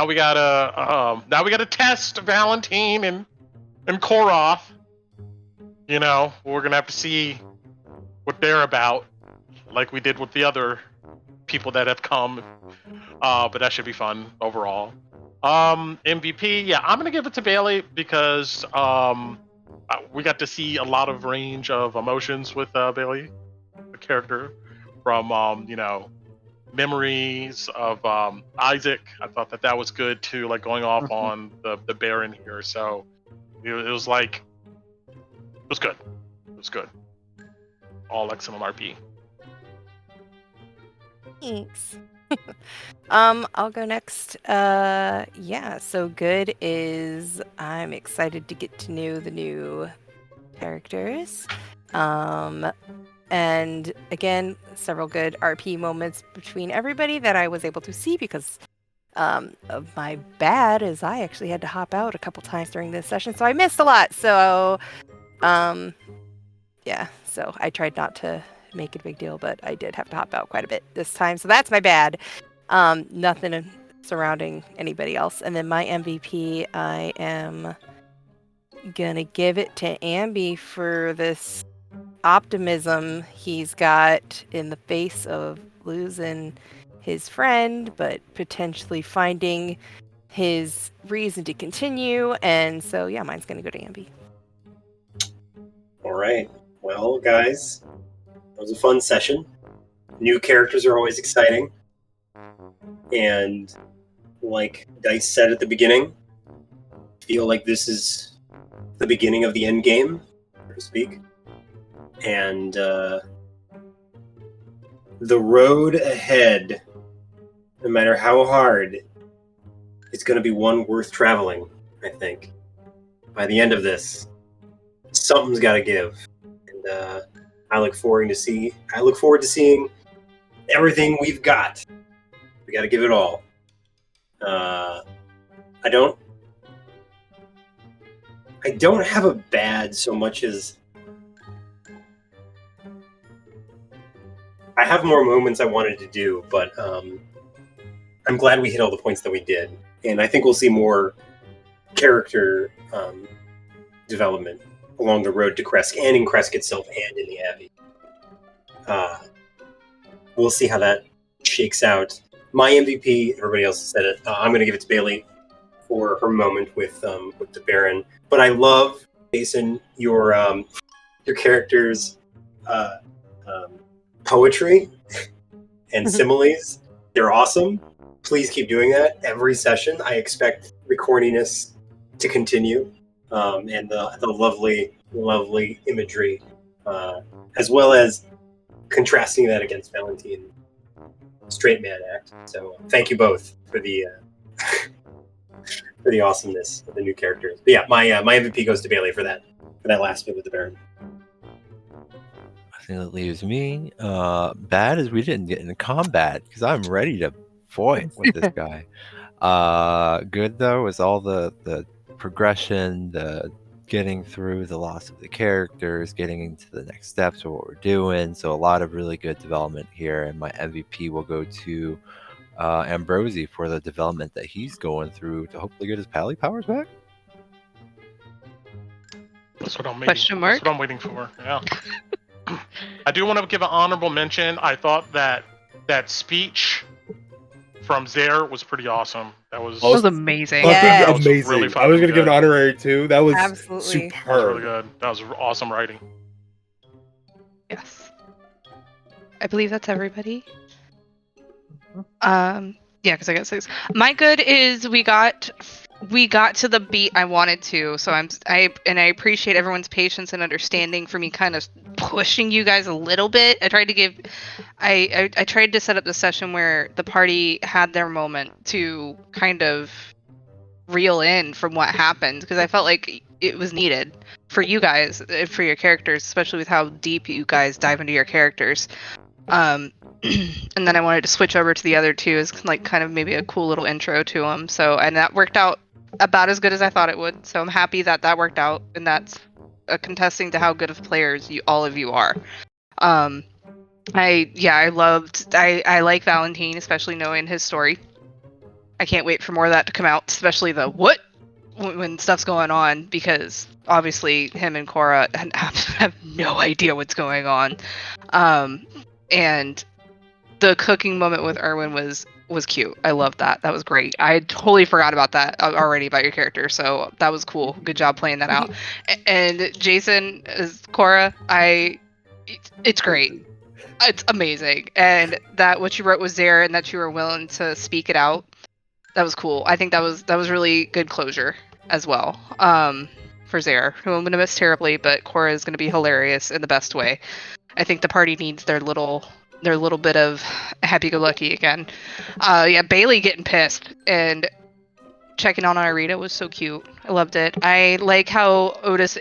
D: we gotta test Valentine and Koroth. We're gonna have to see what they're about, like we did with the other people that have come. But that should be fun overall. MVP, yeah, I'm gonna give it to Bailey because we got to see a lot of range of emotions with Bailey, the character, from memories of Isaac. I thought that was good too, like going off on the Baron here. So it was like it was good. It was good. All excellent RP.
F: Thanks. I'll go next. Yeah, so good is I'm excited to get to know the new characters. And again, several good RP moments between everybody that I was able to see because of my bad is I actually had to hop out a couple times during this session, so I missed a lot. So yeah, so I tried not to make it a big deal, but I did have to hop out quite a bit this time, so that's my bad. Nothing surrounding anybody else. And then my MVP, I am gonna give it to Ambi for this optimism he's got in the face of losing his friend, but potentially finding his reason to continue. And so, yeah, mine's gonna go to Ambi.
B: All right. Well, guys, it was a fun session. New characters are always exciting. And like Dice said at the beginning, I feel like this is the beginning of the end game, so to speak. And the road ahead, no matter how hard, it's going to be one worth traveling, I think. By the end of this, something's got to give. And I look forward to seeing everything we've got. We got to give it all. I don't have a bad so much as I have more moments I wanted to do, but I'm glad we hit all the points that we did, and I think we'll see more character development along the road to Kresk and in Kresk itself and in the Abbey. We'll see how that shakes out. My MVP, everybody else said it. I'm going to give it to Bailey for her moment with the Baron. But I love, Jason, your character's poetry and similes. They're awesome. Please keep doing that every session. I expect the corniness to continue, and the lovely, lovely imagery, as well as contrasting that against Valentine. Straight man act. So thank you both for the for the awesomeness of the new characters. But yeah, my MVP goes to Bailey for that last bit with the Baron.
G: I think that leaves me. Bad is we didn't get into combat because I'm ready to fight with this guy. Good though is all the progression, the getting through the loss of the characters, getting into the next steps of what we're doing. So a lot of really good development here, and my MVP will go to Ambrosi for the development that he's going through to hopefully get his pally powers back.
D: That's what I'm waiting.
E: Question mark?
D: That's what I'm waiting for. Yeah. I do want to give an honorable mention. I thought that speech from Zare was pretty awesome. That was
E: amazing.
F: Yeah.
A: That was
D: That was
A: amazing.
D: really
A: I was
D: fucking
A: going to give an
D: good.
A: honorary too. That was
F: Absolutely.
D: That was really
A: superb.
D: good. That was awesome writing.
E: Yes. I believe that's everybody. Yeah, because I got 6. My good is we got to the beat I wanted to, so I appreciate everyone's patience and understanding for me kind of pushing you guys a little bit. I tried to set up the session where the party had their moment to kind of reel in from what happened, because I felt like it was needed for you guys, for your characters, especially with how deep you guys dive into your characters. And then I wanted to switch over to the other two as like kind of maybe a cool little intro to them. So, and that worked out about as good as I thought it would. So I'm happy that worked out, and that's contesting to how good of players all of you are. I like Valentine, especially knowing his story. I can't wait for more of that to come out, especially the when stuff's going on, because obviously him and Cora have no idea what's going on. And the cooking moment with Erwin was cute. I loved that. That was great. I had totally forgot about that already about your character, so that was cool. Good job playing that out. And Jason as Cora, it's great. It's amazing. And that what you wrote was there, and that you were willing to speak it out. That was cool. I think that was really good closure as well. For Zare, who I'm gonna miss terribly, but Cora is gonna be hilarious in the best way. I think the party needs their little bit of happy-go-lucky again. Bailey getting pissed and checking on Irina was so cute. I loved it. I like how Otis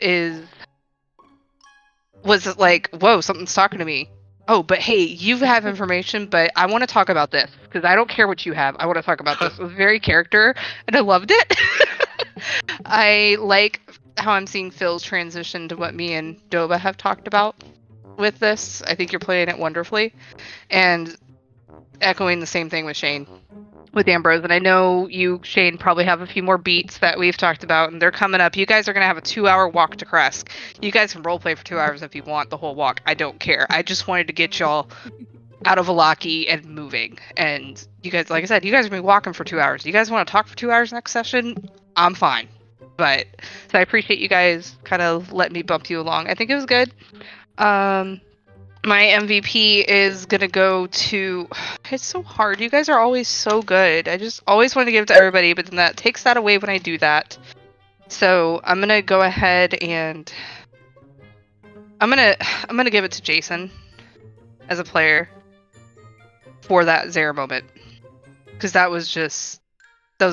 E: was like, whoa, something's talking to me. Oh, but hey, you have information, but I want to talk about this because I don't care what you have. I want to talk about this. It was very character, and I loved it. I like how I'm seeing Phil's transition to what me and Doba have talked about with this. I think you're playing it wonderfully, and echoing the same thing with Shane, with Ambrose. And I know you, Shane, probably have a few more beats that we've talked about, and they're coming up. You guys are going to have a 2-hour walk to Kresk. You guys can roleplay for 2 hours if you want the whole walk. I don't care. I just wanted to get y'all out of Vallaki and moving. And you guys, like I said, you guys are going to be walking for 2 hours. You guys want to talk for 2 hours next session? I'm fine. But, so I appreciate you guys kind of letting me bump you along. I think it was good. My MVP is gonna go to. It's so hard. You guys are always so good. I just always want to give it to everybody, but then that takes that away when I do that. So I'm gonna go ahead and I'm gonna give it to Jason as a player for that Zare moment, because that was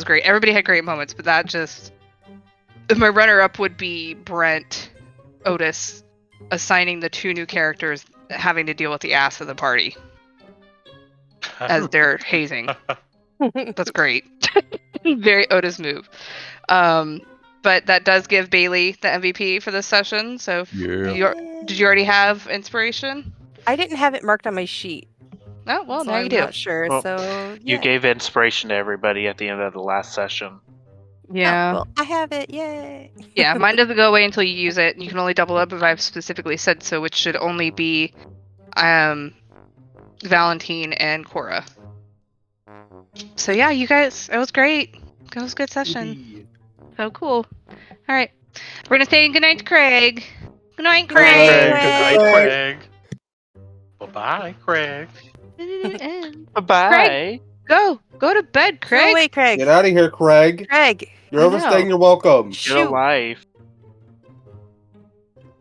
E: great. Everybody had great moments, but that just. My runner-up would be Brent, Otis, assigning the 2 new characters having to deal with the ass of the party as they're hazing. That's great. Very Otis move. But that does give Bailey the MVP for this session. So did you already have inspiration?
F: I didn't have it marked on my sheet.
E: Oh, well,
F: so
E: now
F: I'm
E: you do.
F: not sure.
C: Well,
F: so
C: You gave inspiration to everybody at the end of the last session.
E: Yeah.
F: Oh, well, I have it. Yay.
E: Yeah, mine doesn't go away until you use it. You can only double up if I've specifically said so, which should only be Valentine and Cora. So yeah, you guys, it was great. It was a good session. So cool. All right, we're gonna say goodnight to Craig. Good night,
D: Good
E: Craig.
D: night, Craig. Bye-bye, Craig.
C: Bye-bye.
E: Go to bed,
F: Go
E: Craig.
F: away, Craig.
A: Get out of here, Craig.
F: Craig.
A: You're
E: I
A: overstaying
E: know.
A: your welcome.
C: Get a
F: Shoot.
C: life.